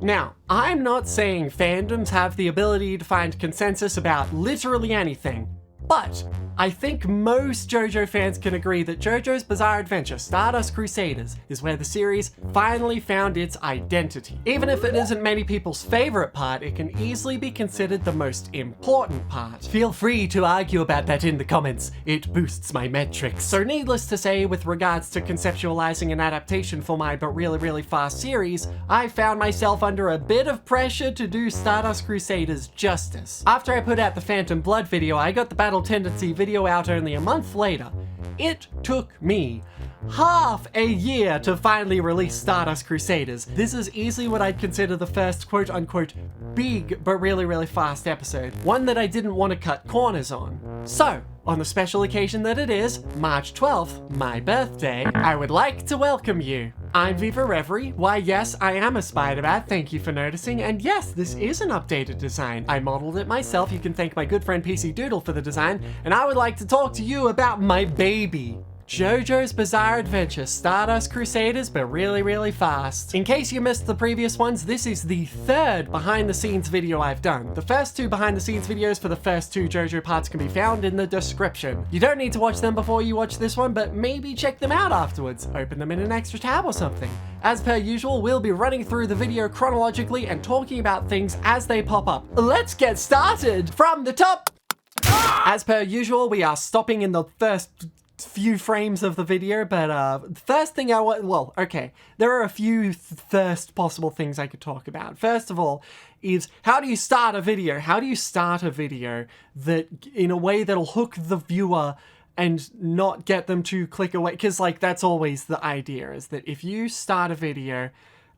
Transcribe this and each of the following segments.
Now, I'm not saying fandoms have the ability to find consensus about literally anything, but I think most JoJo fans can agree that JoJo's Bizarre Adventure Stardust Crusaders is where the series finally found its identity. Even if it isn't many people's favorite part, it can easily be considered the most important part. Feel free to argue about that in the comments, it boosts my metrics. So needless to say, with regards to conceptualizing an adaptation for my But Really Fast series, I found myself under a bit of pressure to do Stardust Crusaders justice. After I put out the Phantom Blood video, I got the Battle Tendency video out only a month later. It took me half a year to finally release Stardust Crusaders. This is easily what I'd consider the first quote-unquote big but really fast episode, one that I didn't want to cut corners on. So, on the special occasion that it is, March 12th, my birthday, I would like to welcome you. I'm Viva Reverie. Why yes, I am a Spider-Bat, thank you for noticing, and yes, this is an updated design. I modeled it myself, you can thank my good friend PC Doodle for the design, and I would like to talk to you about my baby. JoJo's Bizarre Adventure Stardust Crusaders, but really fast. In case you missed the previous ones, this is the third behind the scenes video I've done. The first two behind the scenes videos for the first two JoJo parts can be found in the description. You don't need to watch them before you watch this one, but maybe check them out afterwards. Open them in an extra tab or something. As per usual, we'll be running through the video chronologically and talking about things as they pop up. Let's get started from the top. As per usual, we are stopping in the first few frames of the video, but first thing I want, well, okay, there are a few first possible things I could talk about. First of all is, how do you start a video? How do you start a video that in a way that'll hook the viewer and not get them to click away? Because like that's always the idea, is that if you start a video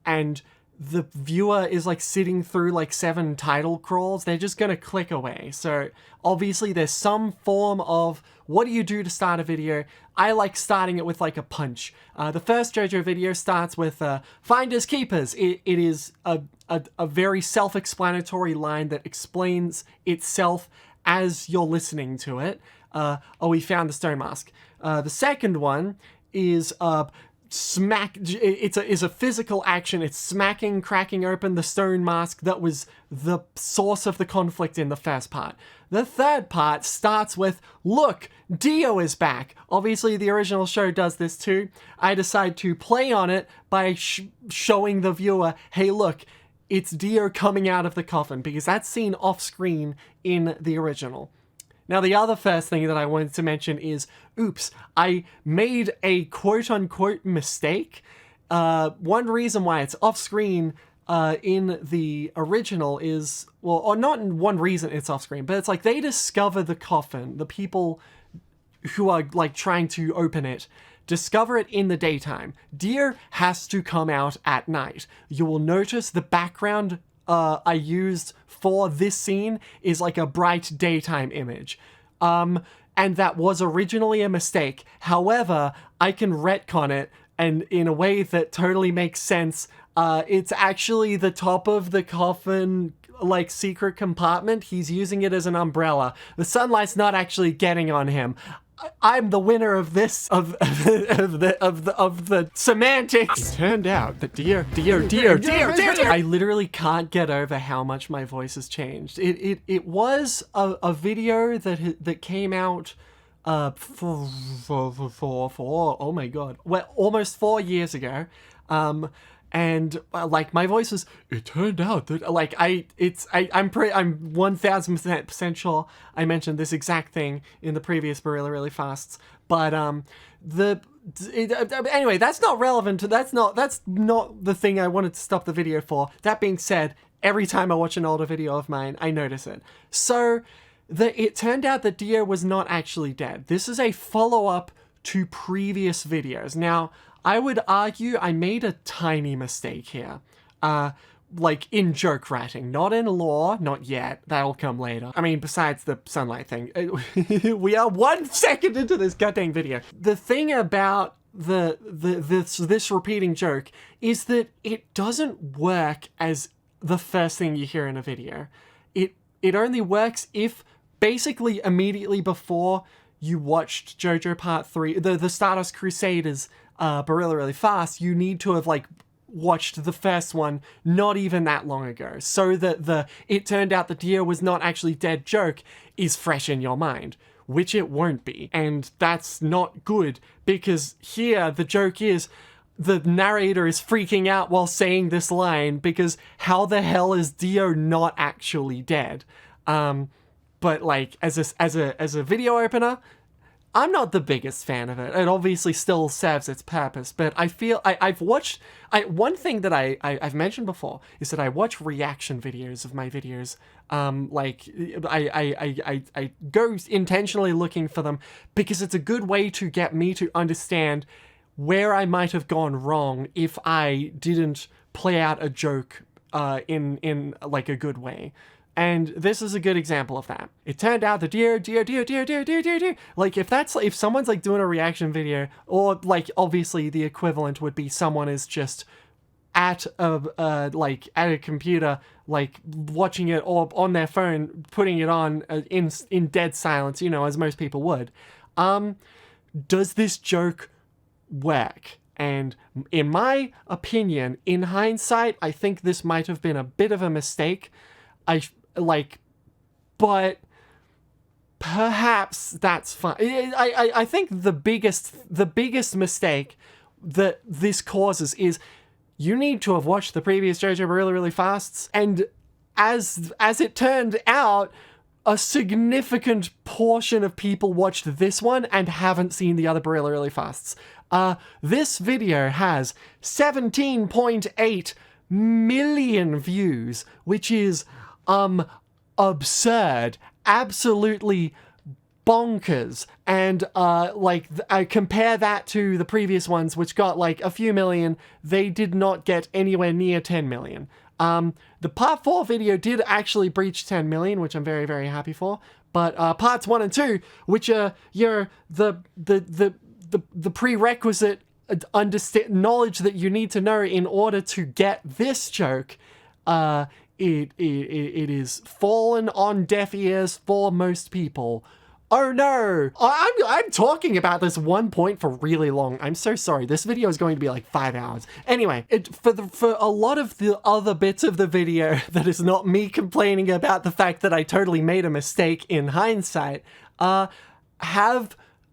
and the viewer is like sitting through like 7 title crawls, they're just gonna click away. So obviously there's some form of, what do you do to start a video? I like starting it with like a punch. The first JoJo video starts with Finders Keepers. It is a very self-explanatory line that explains itself as you're listening to it. Oh, we found the stone mask. The second one is is a physical action. It's smacking, cracking open the stone mask that was the source of the conflict in the first part. The third part starts with, look, Dio is back. Obviously the original show does this too. I decide to play on it by showing the viewer, hey look, it's Dio coming out of the coffin, because that's seen off screen in the original. Now, the other first thing that I wanted to mention is, oops, I made a quote-unquote mistake. One reason why it's off-screen in the original is, well, or not one reason it's off-screen, but it's like they discover the coffin, the people who are like trying to open it, discover it in the daytime. Dio has to come out at night. You will notice the background I used for this scene is like a bright daytime image. And that was originally a mistake. However, I can retcon it, and in a way that totally makes sense. It's actually the top of the coffin, like secret compartment. He's using it as an umbrella. The sunlight's not actually getting on him. I'm the winner of this, of the semantics. It turned out that Dio. I literally can't get over how much my voice has changed. It was a video that came out for oh my god, well, almost 4 years ago. And like my voice was, it turned out that like I'm 1000% sure I mentioned this exact thing in the previous really fasts, but anyway, that's not relevant to, that's not the thing I wanted to stop the video for. That being said, every time I watch an older video of mine, I notice it. So it turned out that Dio was not actually dead. This is a follow-up to previous videos. Now, I would argue I made a tiny mistake here. Like in joke writing, not in lore, not yet. That'll come later. I mean, besides the sunlight thing. We are 1 second into this goddamn video. The thing about this repeating joke is that it doesn't work as the first thing you hear in a video. It only works if basically immediately before you watched JoJo Part 3, the Stardust Crusaders, but really fast, you need to have like watched the first one not even that long ago, so that the "it turned out the deer was not actually dead" joke is fresh in your mind, which it won't be. And that's not good, because here the joke is the narrator is freaking out while saying this line, because how the hell is Dio not actually dead? But like as a video opener, I'm not the biggest fan of it. It obviously still serves its purpose, but I feel I've watched. One thing that I've mentioned before is that I watch reaction videos of my videos. Like I go intentionally looking for them, because it's a good way to get me to understand where I might have gone wrong if I didn't play out a joke in like a good way. And this is a good example of that. It turned out the deer. Like if someone's like doing a reaction video, or like obviously the equivalent would be someone is just at a computer, like watching it, or on their phone, putting it on in dead silence, you know, as most people would. Does this joke work? And in my opinion, in hindsight, I think this might have been a bit of a mistake. But perhaps that's fine. I think the biggest mistake that this causes is you need to have watched the previous JoJo really, really fasts, and as it turned out, a significant portion of people watched this one and haven't seen the other really, really fasts. This video has 17.8 million views, which is absurd, absolutely bonkers. And I compare that to the previous ones, which got like a few million. They did not get anywhere near 10 million. The part 4 video did actually breach 10 million, which I'm very, very happy for. But parts 1 and 2, which are the prerequisite knowledge that you need to know in order to get this joke, it is fallen on deaf ears for most people. Oh no! I'm talking about this one point for really long. I'm so sorry. This video is going to be like 5 hours. Anyway, for a lot of the other bits of the video that is not me complaining about the fact that I totally made a mistake in hindsight, I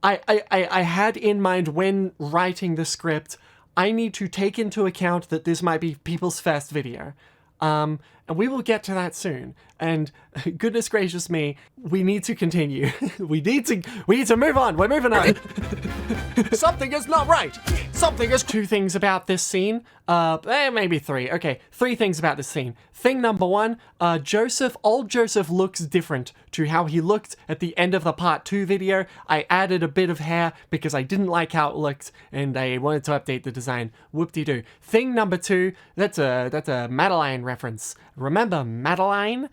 had in mind when writing the script, I need to take into account that this might be people's first video. And we will get to that soon. And goodness gracious me, we need to continue. we need to move on. We're moving on. Something is not right. Something is... 2 things about this scene. Maybe 3. Okay, 3 things about this scene. Thing number 1, old Joseph looks different to how he looked at the end of the part 2 video. I added a bit of hair because I didn't like how it looked, and I wanted to update the design. Whoop-de-doo. Thing number 2, that's a Madeline reference. Remember Madeline?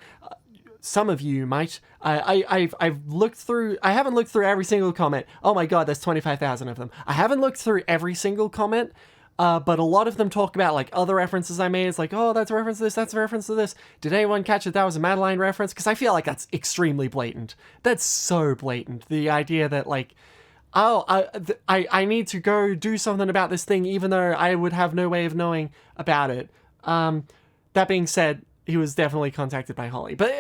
Some of you might. I've looked through... I haven't looked through every single comment. Oh my god, there's 25,000 of them. I haven't looked through every single comment, but a lot of them talk about like other references I made. It's like, oh, that's a reference to this, that's a reference to this. Did anyone catch that was a Madeline reference? Because I feel like that's extremely blatant. That's so blatant. The idea that like, oh, I need to go do something about this thing even though I would have no way of knowing about it. That being said, he was definitely contacted by Holly, but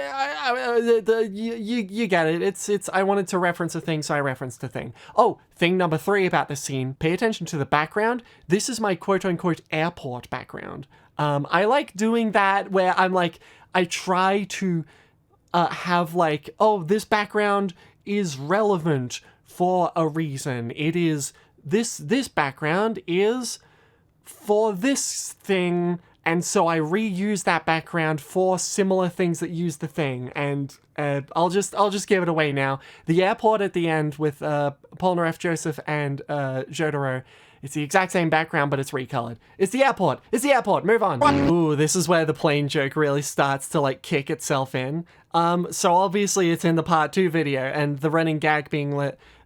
you get it. It's I wanted to reference a thing, so I referenced a thing. Oh, thing number 3 about this scene. Pay attention to the background. This is my quote-unquote airport background. I like doing that where I'm like, I try to have like, oh, this background is relevant for a reason. It is this background is for this thing. And so I reuse that background for similar things that use the thing, and I'll just give it away now. The airport at the end with Polnareff, Joseph, and Jotaro, it's the exact same background, but it's recolored. It's the airport. It's the airport. Move on. Ooh, this is where the plane joke really starts to like kick itself in. So obviously it's in the part 2 video, and the running gag being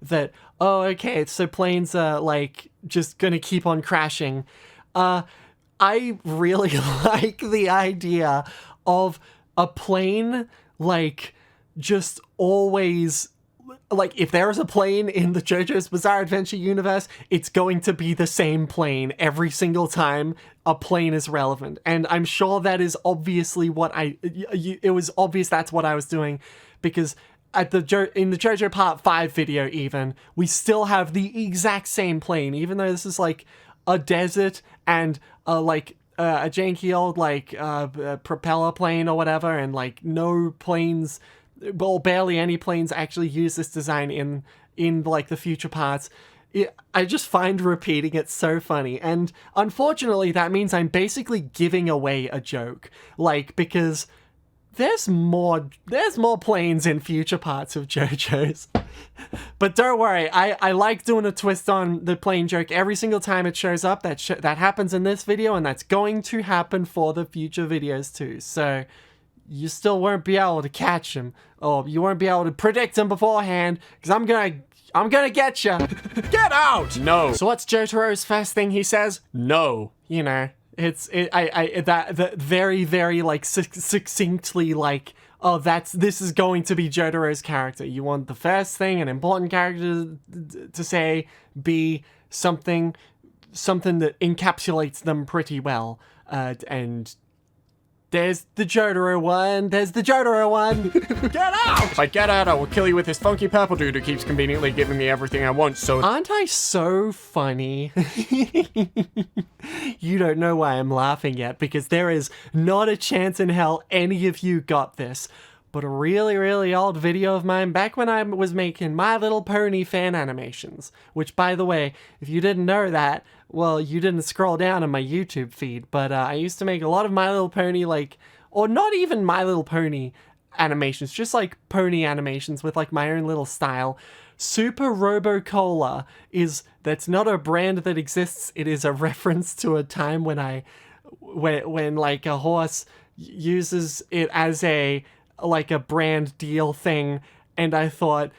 that, oh, okay, so planes are like just gonna keep on crashing. I really like the idea of a plane, like, just always like, if there is a plane in the JoJo's Bizarre Adventure universe, it's going to be the same plane every single time a plane is relevant. And I'm sure that is obviously what it was obvious that's what I was doing, because in the JoJo Part 5 video even, we still have the exact same plane, even though this is like a desert and a janky old propeller plane or whatever, and like no planes, well, barely any planes actually use this design in like the future parts. I just find repeating it so funny, and unfortunately that means I'm basically giving away a joke, like, because there's more planes in future parts of JoJo's. But don't worry, I like doing a twist on the plane joke every single time it shows up. That happens in this video, and that's going to happen for the future videos too. So you still won't be able to catch him, or you won't be able to predict him beforehand, because I'm gonna get you. Get out! No. So what's Jotaro's first thing he says? No. You know, that very, very like succinctly, like, oh, this is going to be Jotaro's character. You want the first thing, an important character to say, be something that encapsulates them pretty well. And there's the Jotaro one. There's the Jotaro one. Get out! If I get out, I will kill you with this funky purple dude who keeps conveniently giving me everything I want, so... Aren't I so funny? You don't know why I'm laughing yet, because there is not a chance in hell any of you got this. But a really, really old video of mine back when I was making My Little Pony fan animations. Which, by the way, if you didn't know that, well, you didn't scroll down on my YouTube feed. But I used to make a lot of My Little Pony, like, or not even My Little Pony animations, just like pony animations with like my own little style. Super Robo Cola that's not a brand that exists. It is a reference to a time when like a horse uses it as a brand deal thing, and I thought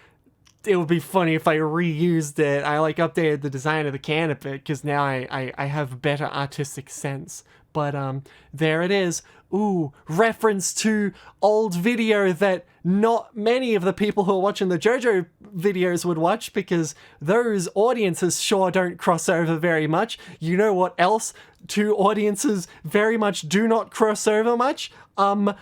it would be funny if I reused it. I like updated the design of the can a bit, because now I have better artistic sense. But there it is. Ooh, reference to old video that not many of the people who are watching the JoJo videos would watch, because those audiences sure don't cross over very much. You know what else two audiences very much do not cross over much? Furry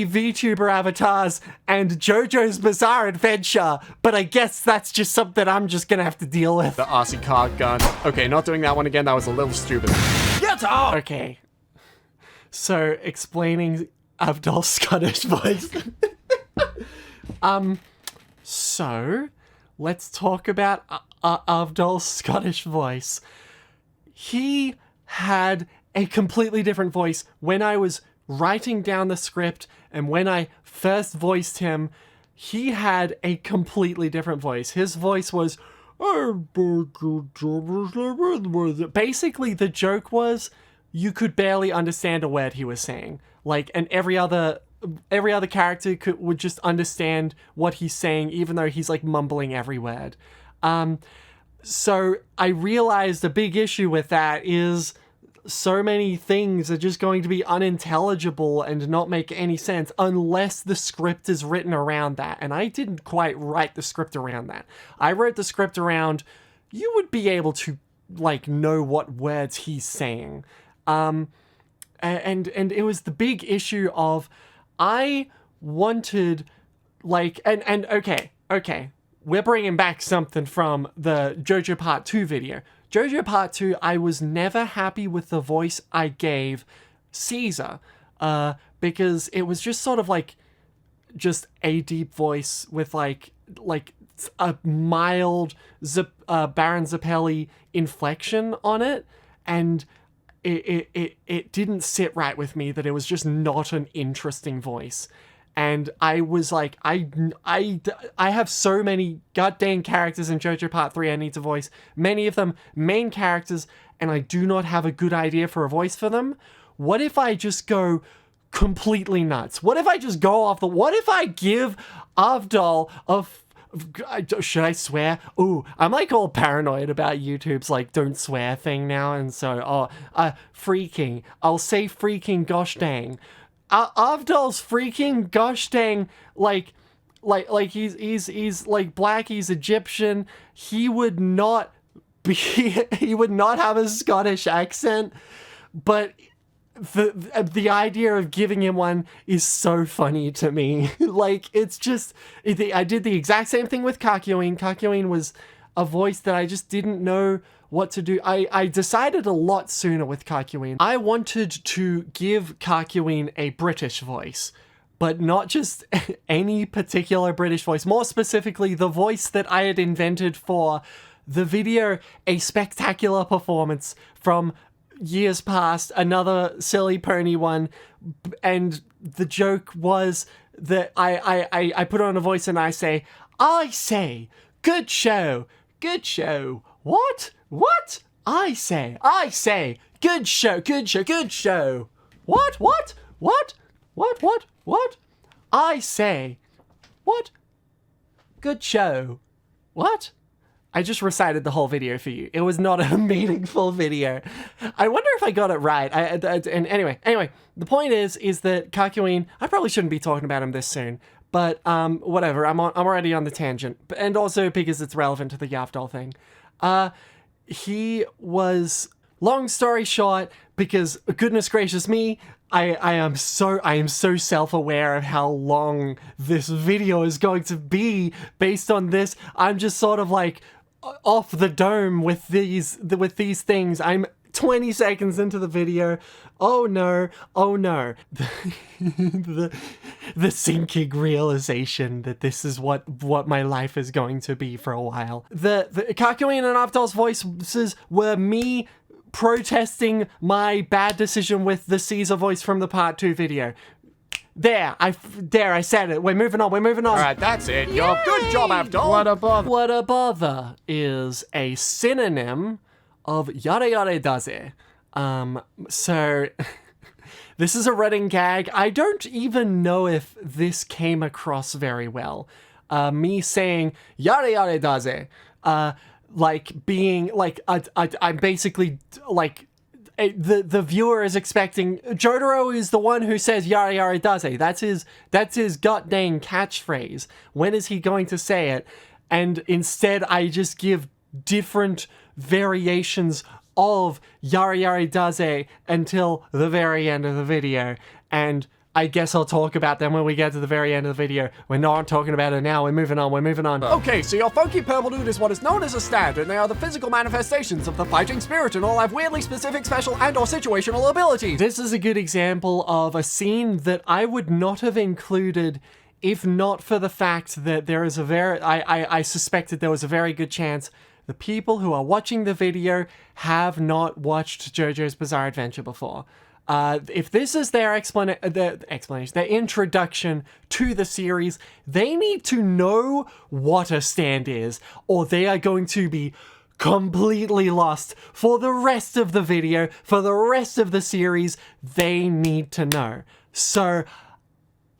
VTuber avatars and JoJo's Bizarre Adventure. But I guess that's just something I'm just gonna have to deal with. The RC car gun. Okay, not doing that one again. That was a little stupid. Get out! Okay. So, explaining Avdol's Scottish voice. So, let's talk about Avdol's Scottish voice. He had a completely different voice when I was writing down the script, and when I first voiced him, he had a completely different voice. His voice was... Basically, the joke was you could barely understand a word he was saying. Like, and every other character would just understand what he's saying, even though he's like mumbling every word. So I realized a big issue with that is so many things are just going to be unintelligible and not make any sense unless the script is written around that. And I didn't quite write the script around that. I wrote the script around, you would be able to like know what words he's saying. And it was the big issue of I wanted like, and okay, we're bringing back something from the JoJo Part 2 video. JoJo Part 2, I was never happy with the voice I gave Caesar, because it was just sort of like, just a deep voice with like a mild Baron Zeppeli inflection on it, and it didn't sit right with me that it was just not an interesting voice. And I was like, I have so many goddamn characters in JoJo Part 3 I need to voice. Many of them main characters, and I do not have a good idea for a voice for them. What if I just go completely nuts? What if I just go off what if I give Avdol should I swear? Ooh, I'm like all paranoid about YouTube's like don't swear thing now, and so, freaking. I'll say freaking gosh dang. Avdol's freaking gosh dang, like, like he's like black, he's Egyptian. He would not be he would not have a Scottish accent, but the idea of giving him one is so funny to me. Like, it's just, I did the exact same thing with Kakyoin. Kakyoin was a voice that I just didn't know what to do. I decided a lot sooner with Kakyoin. I wanted to give Kakyoin a British voice, but not just any particular British voice. More specifically, the voice that I had invented for the video A Spectacular Performance from years past, another silly pony one, and the joke was that I put on a voice and I say, good show, what? I say, good show, what? I say, what? Good show, what? I just recited the whole video for you. It was not a meaningful video. I wonder if I got it right. And anyway, the point is that Kakyoin, I probably shouldn't be talking about him this soon, but whatever. I'm already on the tangent, and also because it's relevant to the Yavdol thing. He was, long story short, because goodness gracious me, I am so self-aware of how long this video is going to be based on this. I'm just sort of like off the dome with these things. I'm 20 seconds into the video. Oh no. The sinking realization that this is what my life is going to be for a while. The Kakyoin and Avdol's voices were me protesting my bad decision with the Caesar voice from the part 2 video. I said it. We're moving on. All right, that's it. Good job, Avdol. What a bother is a synonym of yare yare daze. So this is a running gag. I don't even know if this came across very well. Me saying yare yare daze, like being like I'm basically like the viewer is expecting Jotaro is the one who says yare yare daze. That's his gut dang catchphrase. When is he going to say it? And instead I just give different variations of yare yare daze until the very end of the video, and I guess I'll talk about them when we get to the very end of the video. We're not talking about it now. We're moving on. Okay, so your funky purple dude is what is known as a stand, and they are the physical manifestations of the fighting spirit and all have weirdly specific special and or situational abilities. This is a good example of a scene that I would not have included if not for the fact that there is I suspected there was a very good chance the people who are watching the video have not watched JoJo's Bizarre Adventure before. If this is their explanation, their introduction to the series, they need to know what a stand is, or they are going to be completely lost for the rest of the video, for the rest of the series. They need to know. So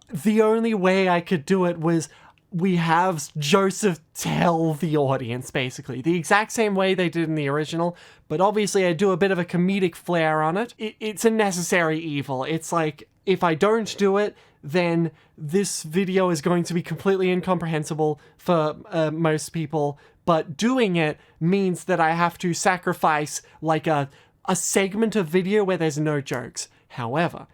the only way I could do it was we have Joseph tell the audience, basically. The exact same way they did in the original, but obviously I do a bit of a comedic flair on it. It's a necessary evil. It's like, if I don't do it, then this video is going to be completely incomprehensible for most people, but doing it means that I have to sacrifice like a segment of video where there's no jokes. However,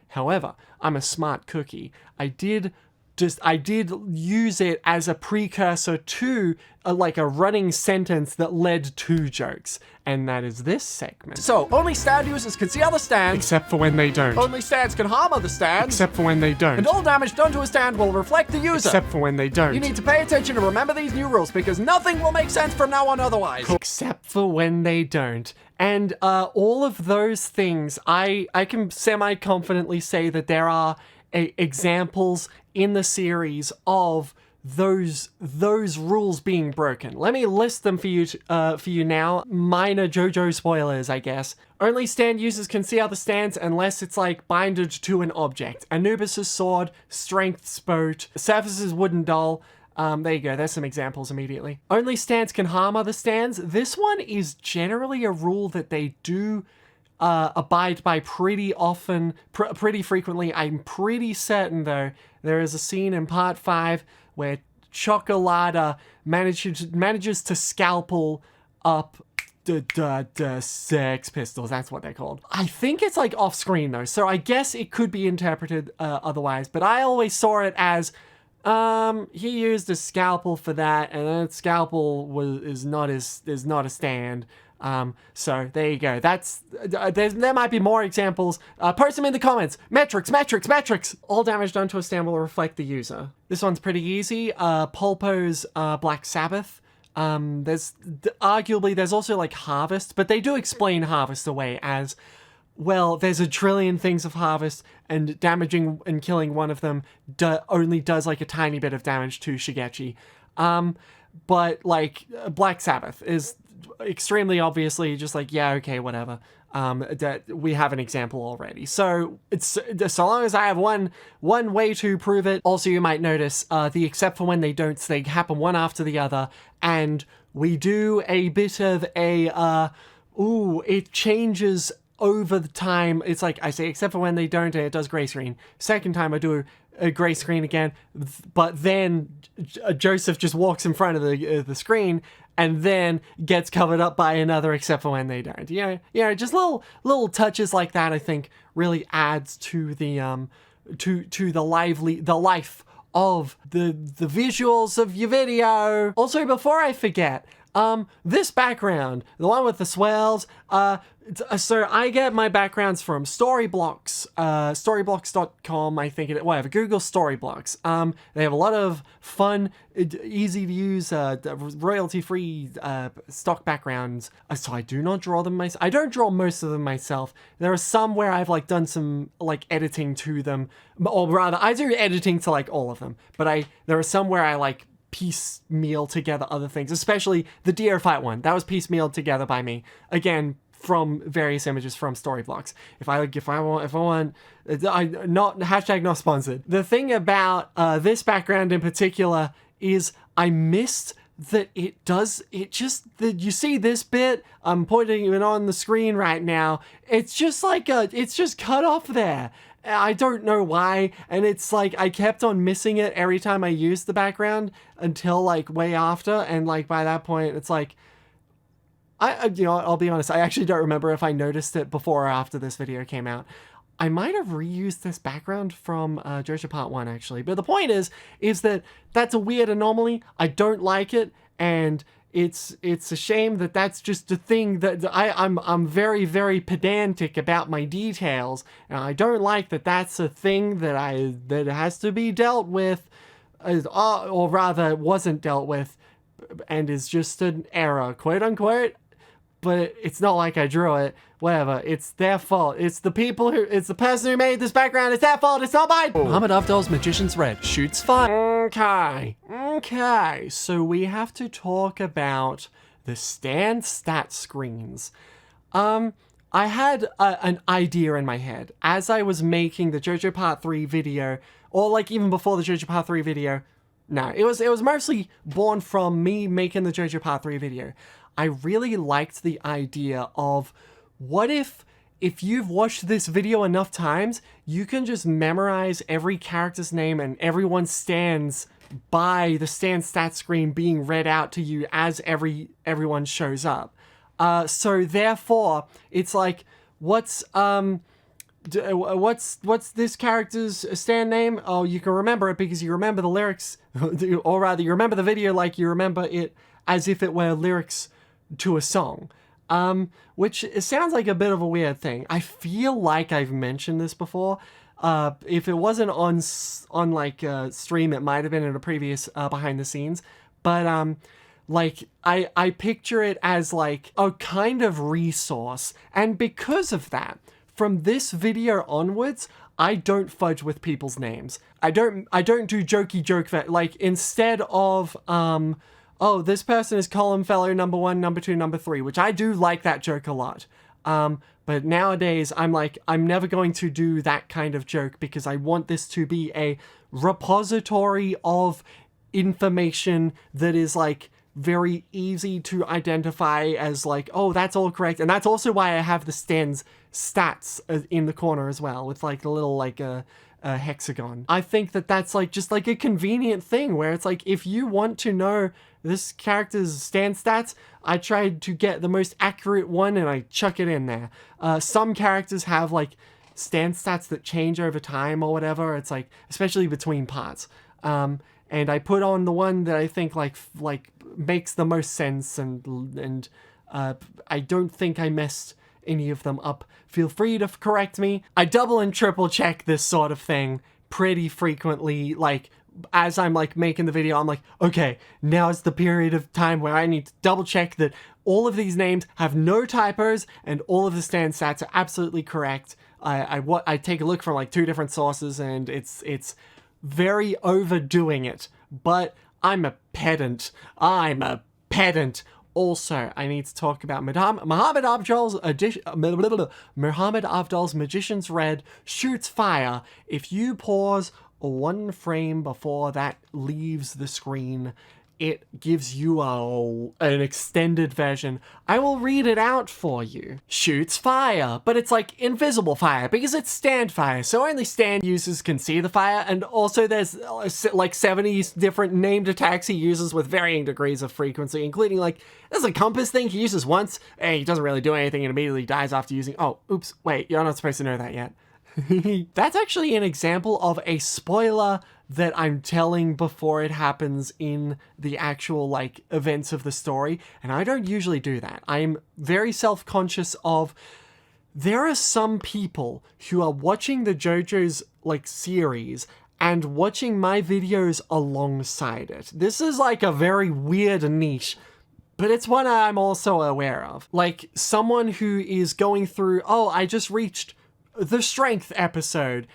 I'm a smart cookie. I did use it as a precursor to a running sentence that led to jokes, and that is this segment. So, only stand users can see other stands, except for when they don't. Only stands can harm other stands, except for when they don't. And all damage done to a stand will reflect the user, except for when they don't. You need to pay attention and remember these new rules, because nothing will make sense from now on otherwise. Except for when they don't. And all of those things, I can semi-confidently say that there are examples in the series of those rules being broken. Let me list them for you now. Minor JoJo spoilers, I guess. Only stand users can see other stands unless it's like binded to an object. Anubis' sword, Strength's boat, Cephas' wooden doll. There you go, there's some examples immediately. Only stands can harm other stands. This one is generally a rule that they do abide by pretty often, pretty frequently. I'm pretty certain, though, there is a scene in part 5 where Chocolata manages to scalpel up the Sex Pistols. That's what they're called. I think it's like off screen though, so I guess it could be interpreted otherwise, but I always saw it as he used a scalpel for that, and that scalpel is not a stand. So there you go. That's there might be more examples. Post them in the comments. Metrics. All damage done to a stand will reflect the user. This one's pretty easy. Polpo's Black Sabbath. There's also like Harvest, but they do explain Harvest away as, well, there's a trillion things of Harvest, and damaging and killing one of them only does like a tiny bit of damage to Shigechi. But like Black Sabbath is extremely obviously just like, yeah, okay, whatever. That we have an example already. So it's so long as I have one way to prove it. Also, you might notice the except for when they don't, they happen one after the other, and we do a bit of a it changes over the time. It's like I say except for when they don't, and it does gray screen. Second time I do a gray screen again, but then Joseph just walks in front of the screen and then gets covered up by another except for when they don't. Just little touches like that, I think, really adds to the to the life of the visuals of your video. Also, before I forget, this background, the one with the swells, so I get my backgrounds from Storyblocks, storyblocks.com, I think whatever, Google Storyblocks. They have a lot of fun, easy to use, royalty-free stock backgrounds. So I do not draw them myself. I don't draw most of them myself. There are some where I've like done some like editing to them, or rather, I do editing to like all of them, but there are some where I like piecemeal together other things, especially the Deer Fight one. That was piecemealed together by me. Again, from various images from Storyblocks. If I want, not sponsored. The thing about this background in particular is I missed that you see this bit, I'm pointing it on the screen right now, it's just like it's just cut off there. I don't know why, and it's like I kept on missing it every time I used the background until like way after, and like by that point it's like I'll be honest, I actually don't remember if I noticed it before or after this video came out. I might have reused this background from JoJo Part 1 actually, but the point is that that's a weird anomaly. I don't like it, and it's a shame that that's just a thing that I'm very, very pedantic about my details, and I don't like that that's a thing that has to be dealt with, or rather wasn't dealt with, and is just an error, quote unquote. But it's not like I drew it. Whatever, it's their fault. It's the person who made this background. It's their fault. It's not mine. Muhammad Avdol's Magician's Red shoots fire. Okay. So we have to talk about the stand stat screens. I had an idea in my head as I was making the JoJo Part 3 video, or like even before the JoJo Part 3 video. No, it was mostly born from me making the JoJo Part 3 video. I really liked the idea of, what if you've watched this video enough times, you can just memorize every character's name and everyone stands by the stand stat screen being read out to you as everyone shows up. So therefore, it's like, what's this character's stand name? Oh, you can remember it because you remember the lyrics, or rather, you remember the video like you remember it as if it were lyrics to a song, which sounds like a bit of a weird thing. I feel like I've mentioned this before. If it wasn't on like stream, it might have been in a previous behind the scenes. But like I picture it as like a kind of resource, and because of that, from this video onwards, I don't fudge with people's names. I don't do jokey joke that, like, instead of oh, this person is column fellow number 1, number 2, number 3, which I do like that joke a lot. But nowadays, I'm like, I'm never going to do that kind of joke because I want this to be a repository of information that is like very easy to identify as like, oh, that's all correct. And that's also why I have the stands stats in the corner as well, with like a little like a hexagon. I think that that's like just like a convenient thing where it's like, if you want to know this character's stand stats, I tried to get the most accurate one and I chuck it in there. Some characters have like stand stats that change over time or whatever. It's like, especially between parts. And I put on the one that I think like makes the most sense, and I don't think I messed any of them up. Feel free to correct me. I double and triple check this sort of thing pretty frequently. Like, as I'm like making the video, I'm like, okay, now is the period of time where I need to double check that all of these names have no typos and all of the stand stats are absolutely correct. I take a look from like 2 different sources, and it's very overdoing it, but I'm a pedant. Also, I need to talk about Muhammad Avdol's Magician's Red shoots fire. If you pause 1 frame before that leaves the screen, it gives you an extended version. I will read it out for you. Shoots fire, but it's like invisible fire because it's stand fire, so only stand users can see the fire, and also there's like 70 different named attacks he uses with varying degrees of frequency, including like, there's a compass thing he uses once, and he doesn't really do anything and immediately dies after using, oh, oops, wait, you're not supposed to know that yet. That's actually an example of a spoiler that I'm telling before it happens in the actual like events of the story, and I don't usually do that. I'm very self-conscious of, there are some people who are watching the JoJo's like series and watching my videos alongside it. This is like a very weird niche, but it's one I'm also aware of. Like someone who is going through, oh, I just reached the strength episode,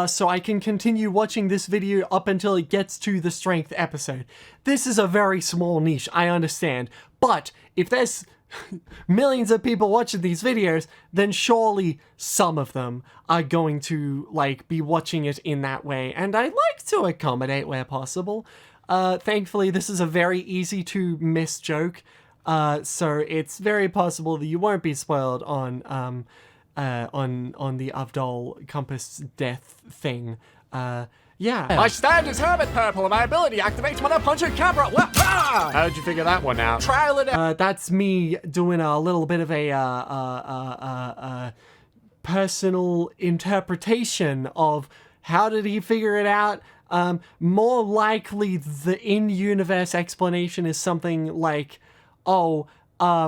so I can continue watching this video up until it gets to the strength episode. This is a very small niche, I understand, but if there's millions of people watching these videos, then surely some of them are going to like be watching it in that way, and I like to accommodate where possible. Thankfully, this is a very easy to miss joke, so it's very possible that you won't be spoiled on the Avdol Compass death thing. Yeah. My stand is Hermit Purple, and my ability activates when I punch a camera. How did you figure that one out? Trial it out. That's me doing a little bit of a personal interpretation of how did he figure it out. More likely, the in-universe explanation is something like, oh,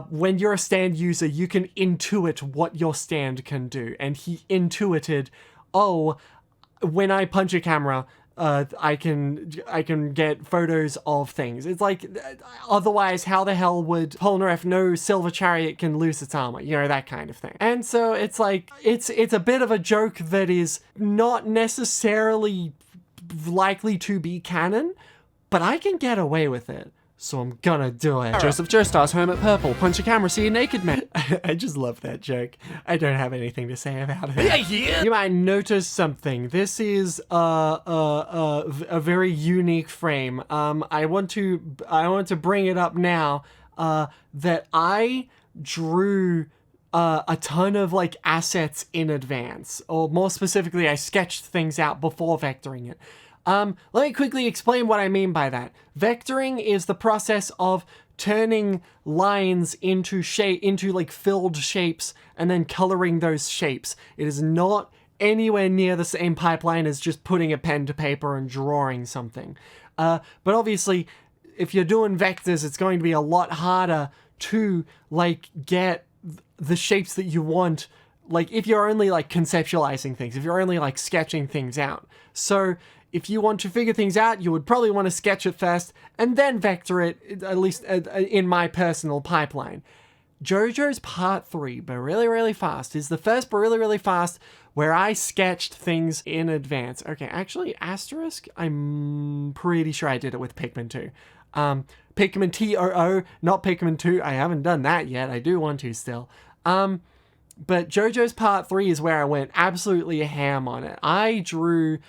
when you're a stand user, you can intuit what your stand can do. And he intuited, oh, when I punch a camera, I can get photos of things. It's like, otherwise, how the hell would Polnareff know Silver Chariot can lose its armor? You know, that kind of thing. And so it's like, it's a bit of a joke that is not necessarily likely to be canon, but I can get away with it. So I'm gonna do it. Joseph Joestar's Hermit Purple. Punch a camera, see a naked man. I just love that joke. I don't have anything to say about it. Yeah. You might notice something. This is a very unique frame. I want to bring it up now. That I drew a ton of like assets in advance, or more specifically, I sketched things out before vectoring it. Let me quickly explain what I mean by that. Vectoring is the process of turning lines into like filled shapes and then coloring those shapes. It is not anywhere near the same pipeline as just putting a pen to paper and drawing something. But obviously, if you're doing vectors, it's going to be a lot harder to like get the shapes that you want. Like if you're only like conceptualizing things, if you're only like sketching things out. So if you want to figure things out, you would probably want to sketch it first and then vector it, at least in my personal pipeline. JoJo's Part 3, but really, really fast, is the first, but really, really fast, where I sketched things in advance. Okay, actually, asterisk, I'm pretty sure I did it with Pikmin 2. Pikmin TOO, not Pikmin 2. I haven't done that yet. I do want to still. But JoJo's Part 3 is where I went absolutely ham on it. I drew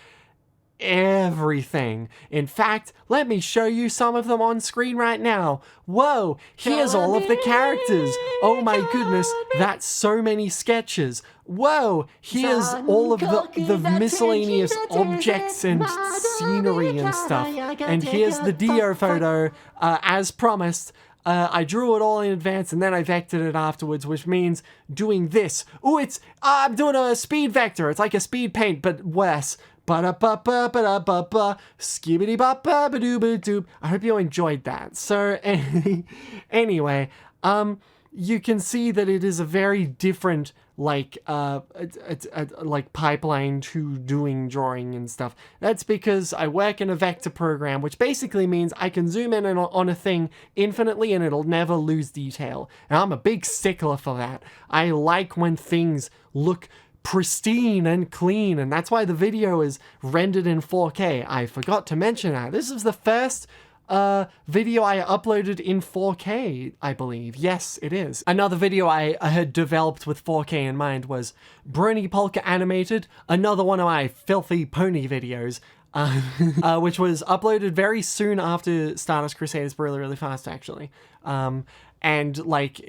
everything. In fact, let me show you some of them on screen right now. Whoa, here's all of the characters. Oh my goodness, that's so many sketches. Whoa, here's all of the miscellaneous objects and scenery and stuff. And here's the Dio photo, as promised. I drew it all in advance and then I vectored it afterwards, which means doing this. Ooh, I'm doing a speed vector. It's like a speed paint, but worse. Ba-da-ba-ba-ba-da-ba-ba, skibbity-ba-ba-ba-doo-ba-doo. I hope you enjoyed that. So, anyway, you can see that it is a very different, like pipeline to doing drawing and stuff. That's because I work in a vector program, which basically means I can zoom in on a thing infinitely and it'll never lose detail. And I'm a big stickler for that. I like when things look pristine and clean, and that's why the video is rendered in 4K. I forgot to mention that. This is the first video I uploaded in 4K, I believe. Yes, it is. Another video I had developed with 4K in mind was Brony Polka Animated, another one of my filthy pony videos, which was uploaded very soon after Stardust Crusaders, really fast, actually. And like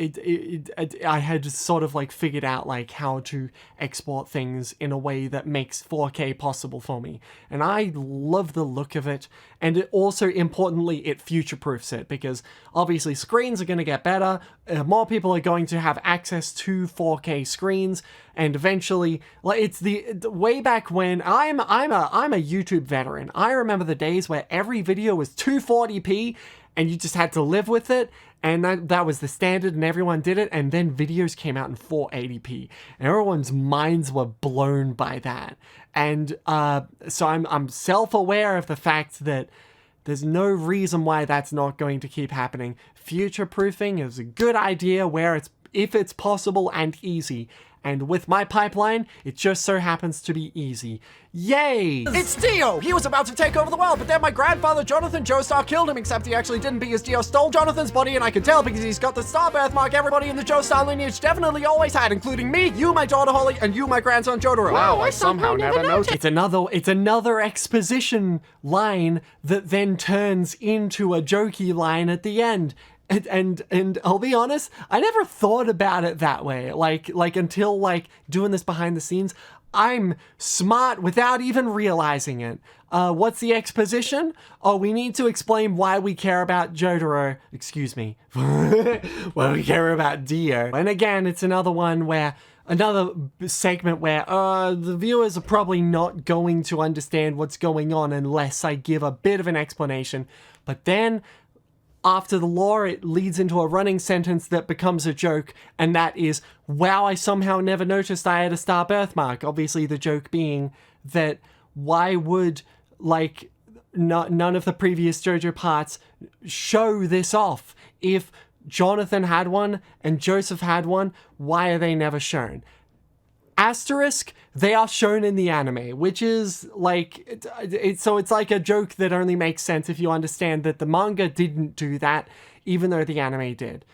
I had sort of like figured out like how to export things in a way that makes 4K possible for me, and I love the look of it. And it also, importantly, it future-proofs it, because obviously screens are going to get better, more people are going to have access to 4K screens, and eventually, like, it's the way back when I'm a YouTube veteran. I remember the days where every video was 240p and you just had to live with it, and that was the standard and everyone did it. And then videos came out in 480p and everyone's minds were blown by that. And so I'm self-aware of the fact that there's no reason why that's not going to keep happening. Future-proofing is a good idea if it's possible and easy. And with my pipeline, it just so happens to be easy. Yay! It's Dio! He was about to take over the world, but then my grandfather Jonathan Joestar killed him, except he actually didn't, because Dio stole Jonathan's body, and I can tell because he's got the star birthmark everybody in the Joestar lineage definitely always had, including me, you, my daughter Holly, and you, my grandson Jotaro. Wow, I somehow never noticed. It's another exposition line that then turns into a jokey line at the end. And I'll be honest, I never thought about it that way. Like until like doing this behind the scenes, I'm smart without even realizing it. What's the exposition? Oh, we need to explain why we care about Jotaro. Excuse me. Why we care about Dio. And again, it's another segment where the viewers are probably not going to understand what's going on unless I give a bit of an explanation. But then, after the lore, it leads into a running sentence that becomes a joke, and that is, wow, I somehow never noticed I had a star birthmark. Obviously, the joke being that why would, like, none of the previous JoJo parts show this off? If Jonathan had one and Joseph had one, why are they never shown? Asterisk, they are shown in the anime, which is like, so it's like a joke that only makes sense if you understand that the manga didn't do that, even though the anime did.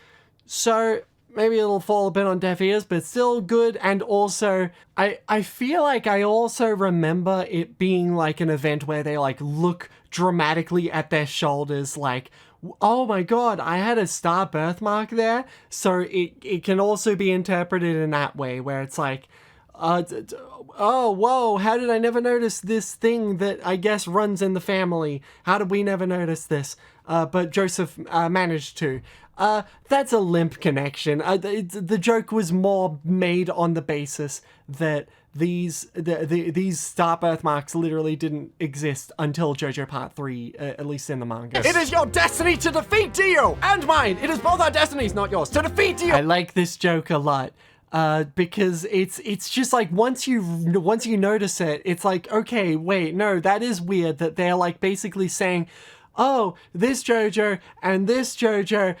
So maybe it'll fall a bit on deaf ears, but still good. And also, I feel like I also remember it being like an event where they like look dramatically at their shoulders like, oh my god, I had a star birthmark there. So it can also be interpreted in that way, where it's like, oh, whoa, how did I never notice this thing that I guess runs in the family? How did we never notice this? But Joseph managed to. That's a limp connection. The joke was more made on the basis that these star birthmarks literally didn't exist until JoJo Part 3, at least in the manga. It is your destiny to defeat Dio! And mine! It is both our destinies, not yours, to defeat Dio! I like this joke a lot. Because it's just like once you notice it, it's like, okay, wait, no, that is weird that they're like basically saying, oh, this JoJo and this JoJo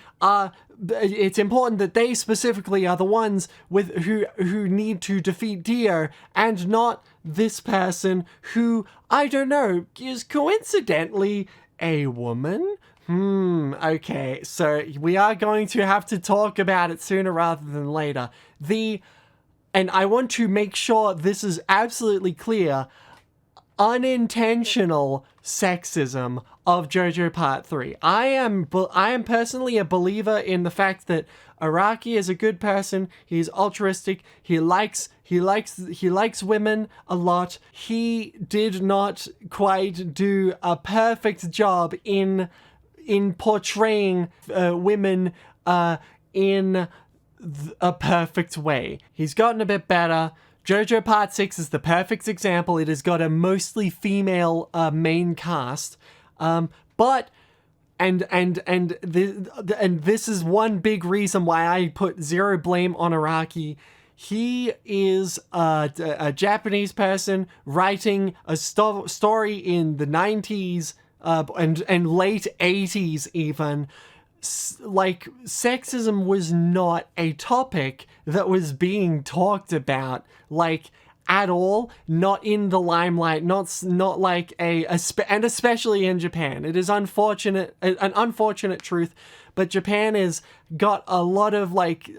it's important that they specifically are the ones who need to defeat Dio, and not this person who, I don't know, is coincidentally a woman. Okay, so we are going to have to talk about it sooner rather than later. And I want to make sure this is absolutely clear. unintentional sexism of JoJo Part 3. I am personally a believer in the fact that Araki is a good person. He's altruistic. He likes women a lot. He did not quite do a perfect job in portraying women in a perfect way. He's gotten a bit better. JoJo Part 6 is the perfect example. It has got a mostly female main cast, but this is one big reason why I put zero blame on Araki. He is a Japanese person writing a story in the 90s and late 80s even. Like, sexism was not a topic that was being talked about, like, at all. Not in the limelight, not like and especially in Japan. It is an unfortunate truth, but Japan has got a lot of, like,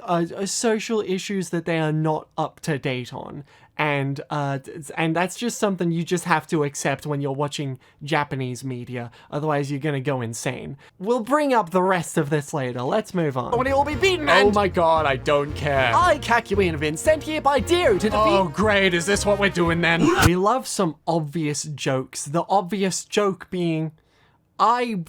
social issues that they are not up to date on. And that's just something you just have to accept when you're watching Japanese media. Otherwise, you're gonna go insane. We'll bring up the rest of this later. Let's move on. When he will be beaten Oh and... my god, I don't care. I, Kakyoin, have been sent here by Dio to defeat... Oh great, is this what we're doing then? We love some obvious jokes. The obvious joke being, I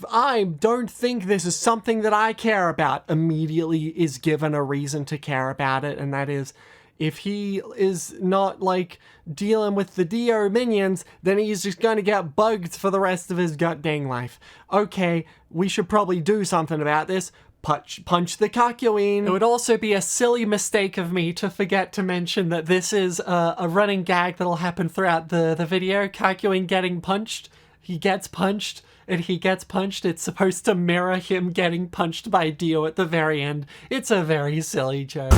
don't think this is something that I care about, immediately is given a reason to care about it, and that is, if he is not, like, dealing with the Dio minions, then he's just gonna get bugged for the rest of his goddamn life. Okay, we should probably do something about this. Punch the Kakyoin. It would also be a silly mistake of me to forget to mention that this is a running gag that'll happen throughout the video. Kakyoin getting punched. He gets punched. And he gets punched. It's supposed to mirror him getting punched by Dio at the very end. It's a very silly joke.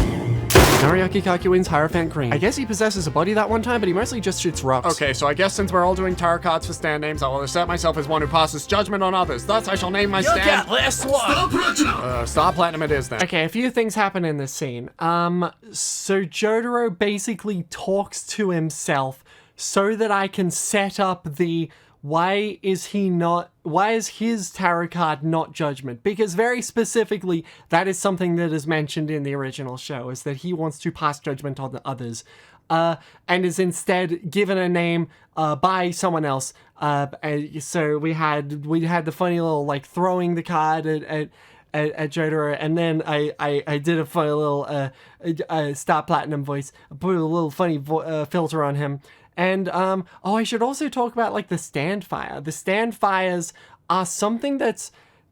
Noriaki Kakyoin's Hierophant Green. I guess he possesses a body that one time, but he mostly just shoots rocks. Okay, so I guess since we're all doing tarot cards for stand names, I will assert myself as one who passes judgment on others. Thus, I shall name my stand... last one! Star Platinum it is then. Okay, a few things happen in this scene. So Jotaro basically talks to himself so that I can set up the... Why is his tarot card not judgment? Because very specifically, that is something that is mentioned in the original show, is that he wants to pass judgment on the others, and is instead given a name by someone else. So we had the funny little, like, throwing the card at Jotaro, and then I did a funny little Star Platinum voice, put a little funny filter on him. And, I should also talk about, like, the stand fire. The stand fires are something they're,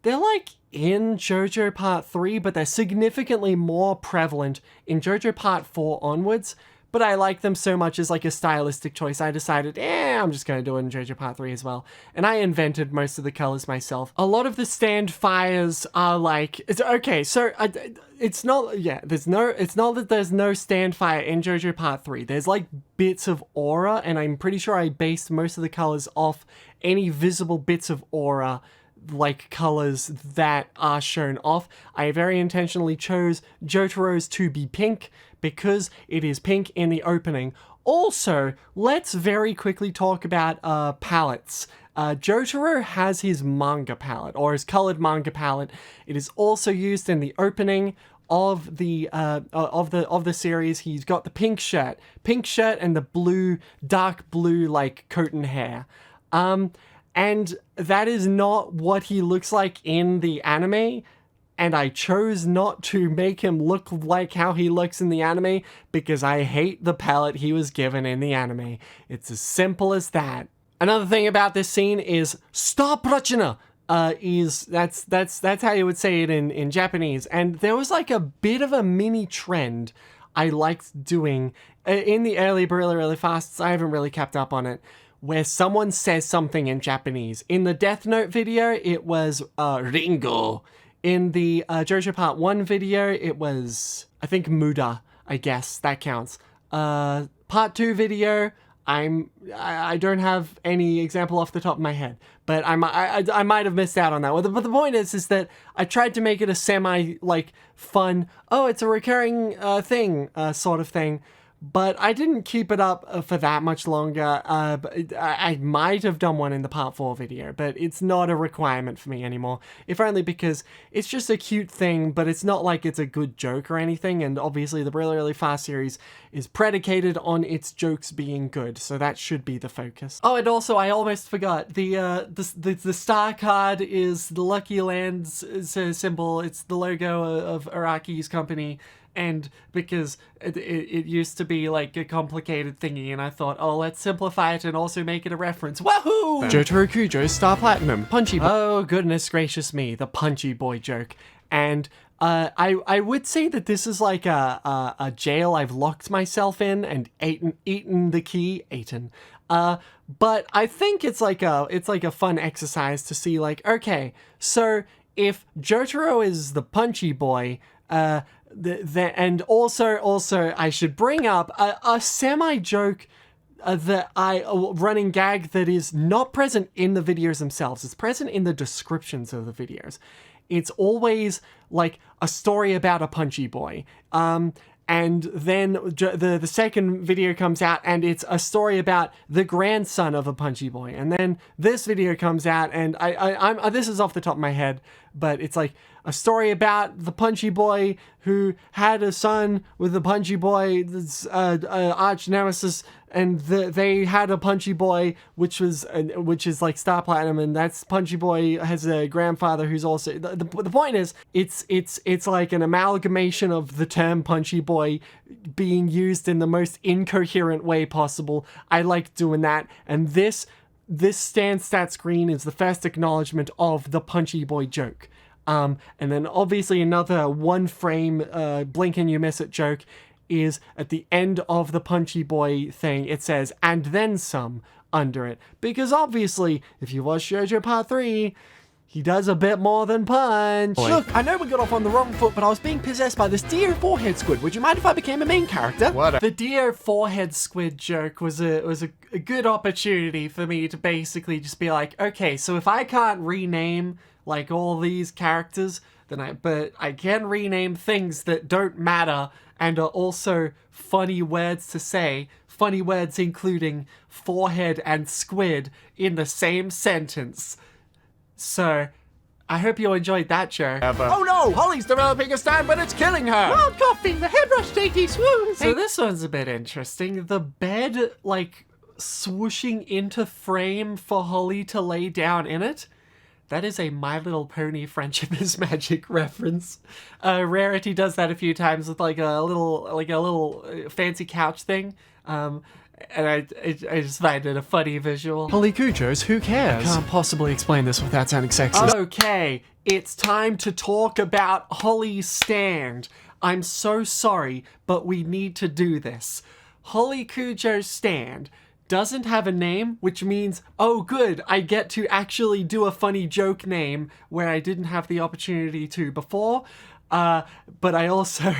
like, in JoJo Part 3, but they're significantly more prevalent in JoJo Part 4 onwards. But I like them so much as, like, a stylistic choice, I decided, I'm just gonna do it in JoJo Part 3 as well. And I invented most of the colors myself. A lot of the stand fires are, like... it's not that there's no stand fire in JoJo Part 3. There's, like, bits of aura, and I'm pretty sure I based most of the colors off any visible bits of aura, like, colors that are shown off. I very intentionally chose Jotaro's to be pink, because it is pink in the opening. Also, let's very quickly talk about palettes. Jotaro has his manga palette, or his colored manga palette. It is also used in the opening of the series. He's got the pink shirt and the dark blue, like, coat and hair. And that is not what he looks like in the anime. And I chose not to make him look like how he looks in the anime because I hate the palette he was given in the anime. It's as simple as that. Another thing about this scene is Star Prachina. That's how you would say it in Japanese. And there was, like, a bit of a mini trend I liked doing in the early but really fast. I haven't really kept up on it, where someone says something in Japanese. In the Death Note video, it was Ringo. In the JoJo Part 1 video, it was, I think, Muda. I guess that counts. Part 2 video, I don't have any example off the top of my head, but I might have missed out on that. But the point is that I tried to make it a semi, like, fun, it's a recurring thing, sort of thing. but I didn't keep it up for that much longer. But I might have done one in the part 4 video, but it's not a requirement for me anymore. If only because it's just a cute thing, but it's not like it's a good joke or anything, and obviously the Really Really Fast series is predicated on its jokes being good, so that should be the focus. Oh, and also I almost forgot, the star card is the Lucky Land's symbol. It's the logo of Araki's company. And because it used to be like a complicated thingy, and I thought, oh, let's simplify it and also make it a reference. Wahoo! Jotaro Kujo, Star Platinum, Punchy Boy. Oh, goodness gracious me, the Punchy Boy joke. And I would say that this is like a jail I've locked myself in and eaten the key. But I think it's like a fun exercise to see, like, okay, so if Jotaro is the Punchy Boy, and also I should bring up a semi-joke running gag that is not present in the videos themselves. It's present in the descriptions of the videos. It's always like a story about a Punchy Boy. And then the second video comes out and it's a story about the grandson of a Punchy Boy. And then this video comes out and I'm this is off the top of my head, but it's like a story about the Punchy Boy who had a son with the Punchy Boy, arch nemesis, and they had a Punchy Boy, which is like Star Platinum, and that's Punchy Boy has a grandfather who's also the point is it's like an amalgamation of the term Punchy Boy being used in the most incoherent way possible. I like doing that, and this stand stat screen is the first acknowledgement of the Punchy Boy joke. And then obviously another one frame blink and you miss it joke is at the end of the Punchy Boy thing. It says, and then some under it. Because obviously, if you watch JoJo Part 3, he does a bit more than punch. Look, I know we got off on the wrong foot, but I was being possessed by this Dio forehead squid. Would you mind if I became a main character? What? The Dio forehead squid joke was a good opportunity for me to basically just be like, okay, so if I can't rename like all these characters, but I can rename things that don't matter and are also funny words to say, funny words including forehead and squid in the same sentence. So, I hope you enjoyed that joke. Oh no, Holly's developing a stand, but it's killing her. Wild coughing, the head rush dainty swoon. So this one's a bit interesting. The bed, like, swooshing into frame for Holly to lay down in it. That is a My Little Pony Friendship is Magic reference. Rarity does that a few times with like a little fancy couch thing. And I just find it a funny visual. Holly Kujo's Who Cares? Can't possibly explain this without sounding sexist. Okay, it's time to talk about Holly's stand. I'm so sorry, but we need to do this. Holly Kujo's stand doesn't have a name, which means, oh good, I get to actually do a funny joke name where I didn't have the opportunity to before. But I also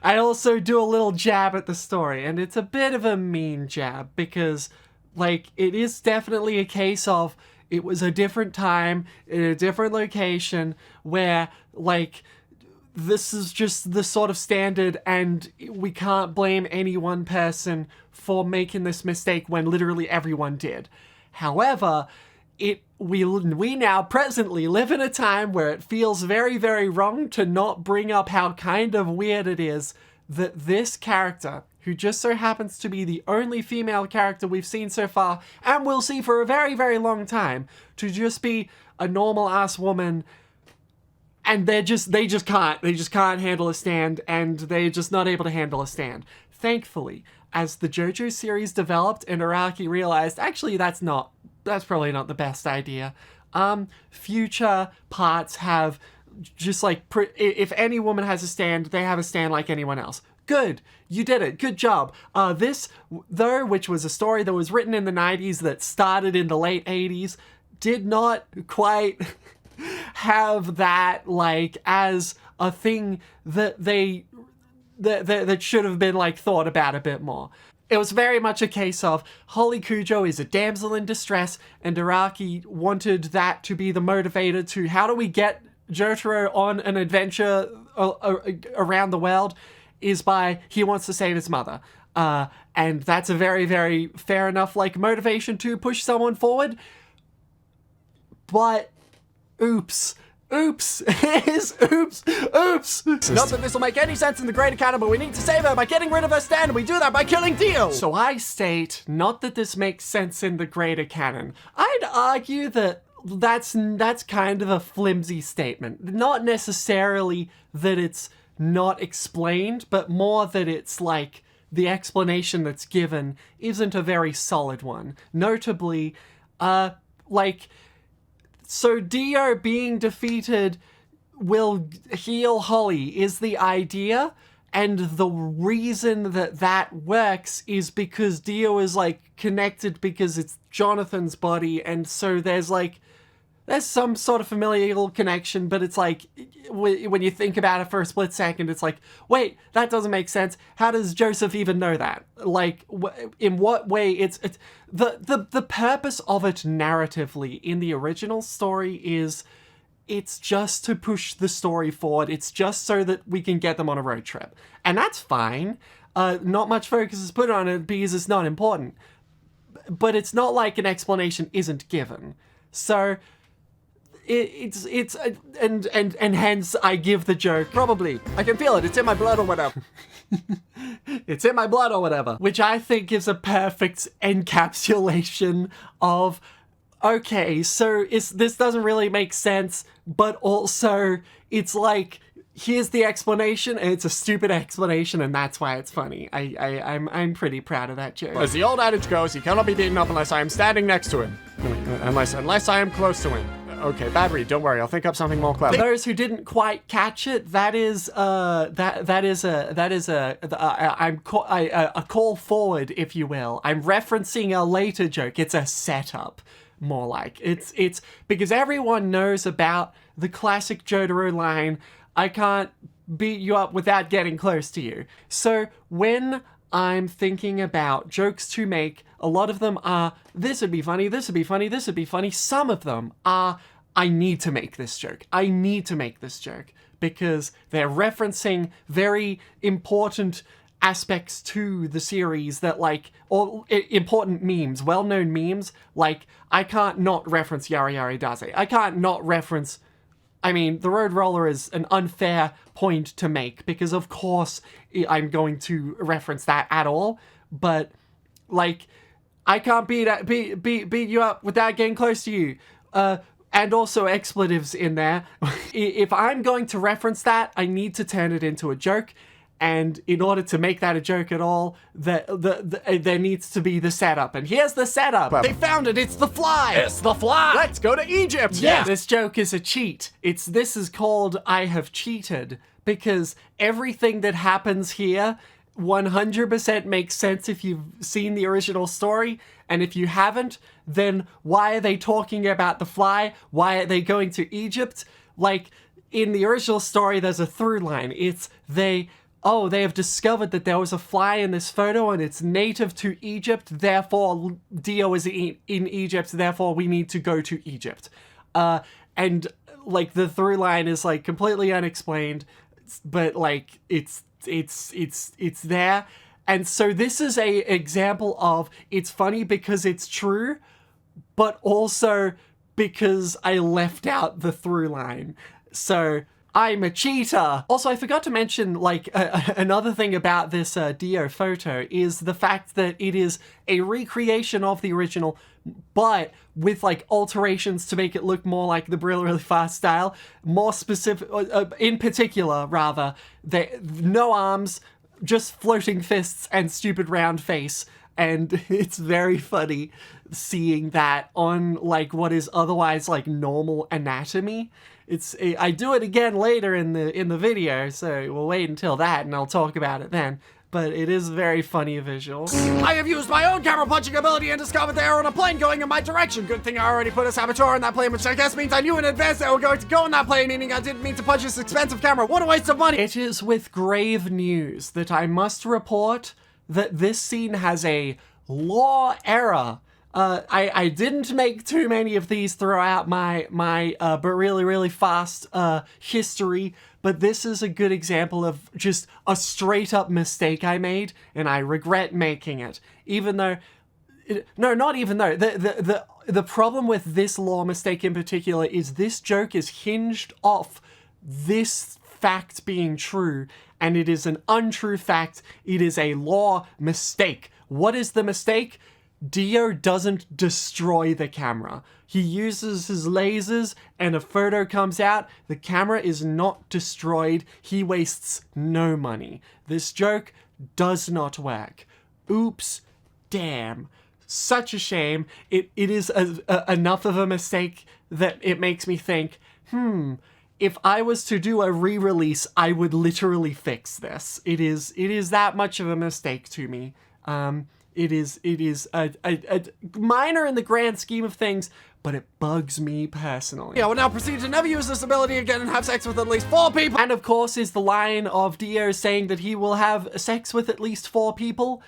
I also do a little jab at the story, and it's a bit of a mean jab because, like, it is definitely a case of it was a different time in a different location where, like, this is just the sort of standard and we can't blame any one person for making this mistake when literally everyone did. However, we now presently live in a time where it feels very, very wrong to not bring up how kind of weird it is that this character, who just so happens to be the only female character we've seen so far, and will see for a very, very long time, to just be a normal-ass woman, and they just can't handle a stand, and they're just not able to handle a stand. Thankfully, as the JoJo series developed and Araki realized, actually that's probably not the best idea. Future parts have just like, if any woman has a stand, they have a stand like anyone else. Good, you did it, good job. This, though, which was a story that was written in the 90s that started in the late 80s, did not quite have that, like, as a thing that that should have been, like, thought about a bit more. It was very much a case of Holly Kujo is a damsel in distress, and Araki wanted that to be the motivator to how do we get Jotaro on an adventure around the world, is by he wants to save his mother. And that's a very, very fair enough, like, motivation to push someone forward. But, oops. Oops. Oops. Not that this will make any sense in the greater canon, but we need to save her by getting rid of her stand, and we do that by killing Dio. So I state, not that this makes sense in the greater canon. I'd argue that that's kind of a flimsy statement. Not necessarily that it's not explained, but more that it's like the explanation that's given isn't a very solid one. Notably, so Dio being defeated will heal Holly is the idea, and the reason that works is because Dio is, like, connected because it's Jonathan's body, and so there's some sort of familial connection, but it's like, when you think about it for a split second, it's like, wait, that doesn't make sense. How does Joseph even know that? Like, in what way? It's the purpose of it narratively in the original story is it's just to push the story forward. It's just so that we can get them on a road trip. And that's fine. Not much focus is put on it because it's not important. But it's not like an explanation isn't given. So and hence I give the joke. Probably. I can feel it. It's in my blood or whatever. It's in my blood or whatever. Which I think gives a perfect encapsulation of, okay, so this doesn't really make sense, but also it's like, here's the explanation, and it's a stupid explanation, and that's why it's funny. I'm pretty proud of that joke. As the old adage goes, he cannot be beaten up unless I am standing next to him. Unless I am close to him. Okay, bad read. Don't worry. I'll think up something more clever. For those who didn't quite catch it, that is a call forward, if you will. I'm referencing a later joke. It's a setup, more like. It's because everyone knows about the classic Jotaro line, I can't beat you up without getting close to you. So when I'm thinking about jokes to make, a lot of them are, this would be funny, this would be funny, this would be funny. Some of them are, I need to make this joke. I need to make this joke because they're referencing very important aspects to the series that, like, or important memes, well-known memes. Like, I can't not reference Yari Yari Daze. I can't not reference, I mean, the Road Roller is an unfair point to make because, of course, I'm going to reference that at all. But, like, I can't beat you up without getting close to you. And also expletives in there. If I'm going to reference that, I need to turn it into a joke. And in order to make that a joke at all, there needs to be the setup. And here's the setup. They found it. It's the fly. It's the fly. Let's go to Egypt. Yeah. This joke is a cheat. This is called I Have Cheated. Because everything that happens here 100% makes sense if you've seen the original story. And if you haven't, then why are they talking about the fly? Why are they going to Egypt? Like, in the original story, there's a through line. It's they have discovered that there was a fly in this photo and it's native to Egypt, therefore Dio is in Egypt, therefore we need to go to Egypt. And, like, the through line is, like, completely unexplained, but, like, it's there. And so this is a example of, it's funny because it's true, but also because I left out the through line. So I'm a cheater. Also, I forgot to mention, like, another thing about this Dio photo is the fact that it is a recreation of the original, but with, like, alterations to make it look more like the Really, Really Fast style. More specific, in particular, rather, no arms, just floating fists and stupid round face. And it's very funny seeing that on, like, what is otherwise, like, normal anatomy. I do it again later in the video, so we'll wait until that and I'll talk about it then. But it is very funny visual. I have used my own camera punching ability and discovered they are on a plane going in my direction. Good thing I already put a saboteur on that plane, which I guess means I knew in advance they were going to go in that plane, meaning I didn't mean to punch this expensive camera. What a waste of money! It is with grave news that I must report that this scene has a law error. I didn't make too many of these throughout my but really fast history, but this is a good example of just a straight up mistake I made, and I regret making it. Even though, no, not even though. The problem with this lore mistake in particular is this joke is hinged off this fact being true, and it is an untrue fact. It is a lore mistake. What is the mistake? Dio doesn't destroy the camera. He uses his lasers and a photo comes out. The camera is not destroyed. He wastes no money. This joke does not work. Oops. Damn. Such a shame. It is enough of a mistake that it makes me think, if I was to do a re-release, I would literally fix this. It is that much of a mistake to me. It is a minor in the grand scheme of things, but it bugs me personally. Yeah, will now proceed to never use this ability again and have sex with at least 4 people. And of course is the line of Dio saying that he will have sex with at least 4 people.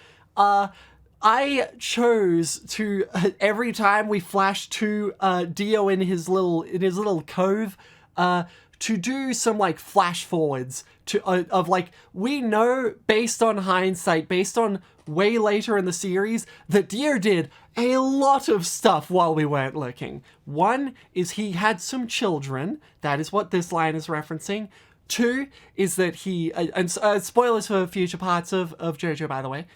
I chose to, every time we flash to Dio in his little cove, to do some like flash forwards to of like, we know based on hindsight, based on way later in the series, that Dio did a lot of stuff while we weren't looking. One is he had some children. That is what this line is referencing. 2 is that he, and spoilers for future parts of JoJo, by the way.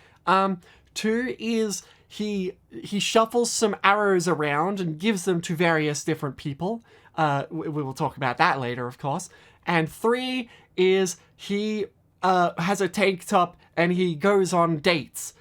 2 is he shuffles some arrows around and gives them to various different people. We will talk about that later, of course. And 3 is he has a tank top and he goes on dates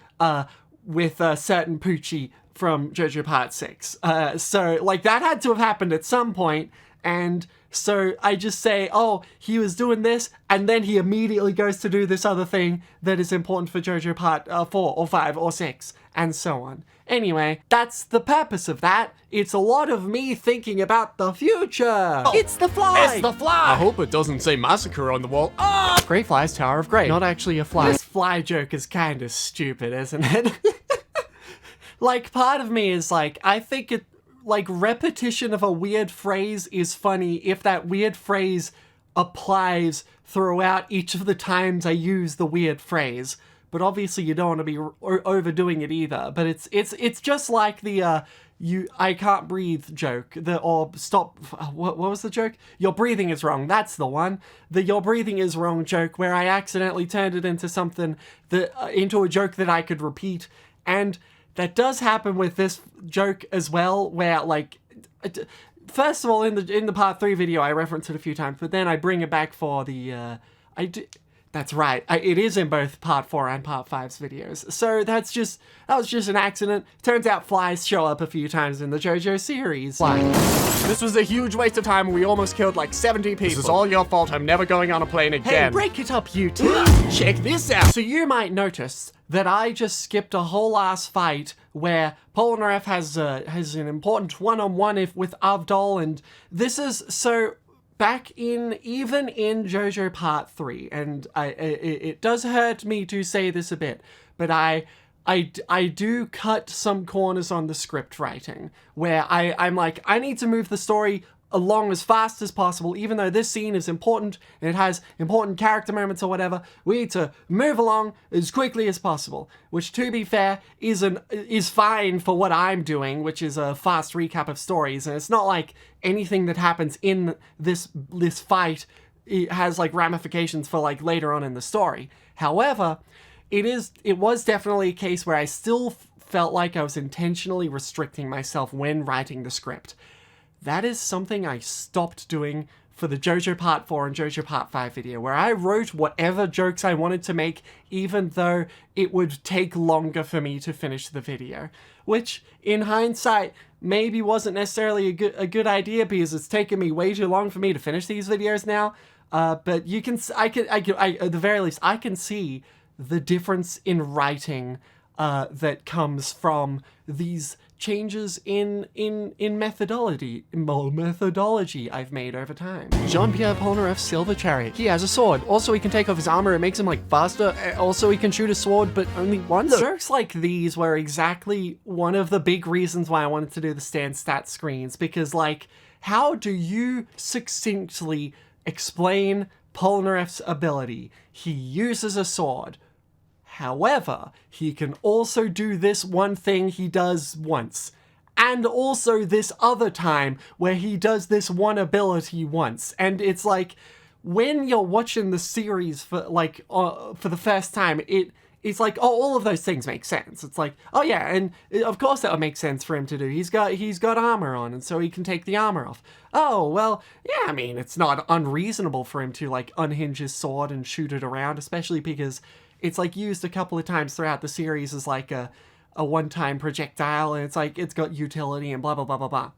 with a certain Poochie from JoJo Part 6. So, like, that had to have happened at some point, and so I just say, oh, he was doing this, and then he immediately goes to do this other thing that is important for JoJo Part 4 or 5 or 6, and so on. Anyway, that's the purpose of that. It's a lot of me thinking about the future. Oh, it's the fly! It's the fly! I hope it doesn't say massacre on the wall. Oh! Great Fly's Tower of Great. Not actually a fly. This fly joke is kind of stupid, isn't it? Like, part of me is like, I think it, like, repetition of a weird phrase is funny if that weird phrase applies throughout each of the times I use the weird phrase. But obviously you don't want to be overdoing it either. But it's just like the I can't breathe joke. What was the joke? Your breathing is wrong. That's the one. The your breathing is wrong joke where I accidentally turned it into something that into a joke that I could repeat. And that does happen with this joke as well, where, like, first of all, in the Part 3 video, I reference it a few times, but then I bring it back for the, that's right, it is in both Part 4 and Part 5's videos. So that was just an accident. Turns out flies show up a few times in the JoJo series. This was a huge waste of time and we almost killed like 70 people. This is all your fault. I'm never going on a plane again. Hey, break it up, you two. Check this out. So you might notice that I just skipped a whole ass fight where Polnareff has an important one-on-one with Avdol, and this is so back even in JoJo Part 3, and it does hurt me to say this a bit, but I do cut some corners on the script writing where I'm like, I need to move the story along as fast as possible, even though this scene is important and it has important character moments or whatever. We need to move along as quickly as possible, which, to be fair, is fine for what I'm doing, which is a fast recap of stories. And it's not like anything that happens in this fight has like ramifications for like later on in the story. However, it was definitely a case where I still felt like I was intentionally restricting myself when writing the script. That is something I stopped doing for the JoJo Part 4 and JoJo Part 5 video, where I wrote whatever jokes I wanted to make, even though it would take longer for me to finish the video. Which, in hindsight, maybe wasn't necessarily a good idea, because it's taken me way too long for me to finish these videos now. But you can, at the very least, I can see the difference in writing that comes from these changes in methodology I've made over time. Jean-Pierre Polnareff's Silver Chariot. He has a sword. Also, he can take off his armor. It makes him like faster. Also, he can shoot a sword, but only once. Jokes like these were exactly one of the big reasons why I wanted to do the stand stat screens, because like, how do you succinctly explain Polnareff's ability? He uses a sword. However, he can also do this one thing he does once. And also this other time where he does this one ability once. And it's like, when you're watching the series for the first time, it's like, oh, all of those things make sense. It's like, oh yeah, and of course that would make sense for him to do. He's got armor on, and so he can take the armor off. Oh, well, yeah, I mean, it's not unreasonable for him to like unhinge his sword and shoot it around, especially because it's like used a couple of times throughout the series as like a one-time projectile, and it's like, it's got utility and blah, blah, blah, blah, blah.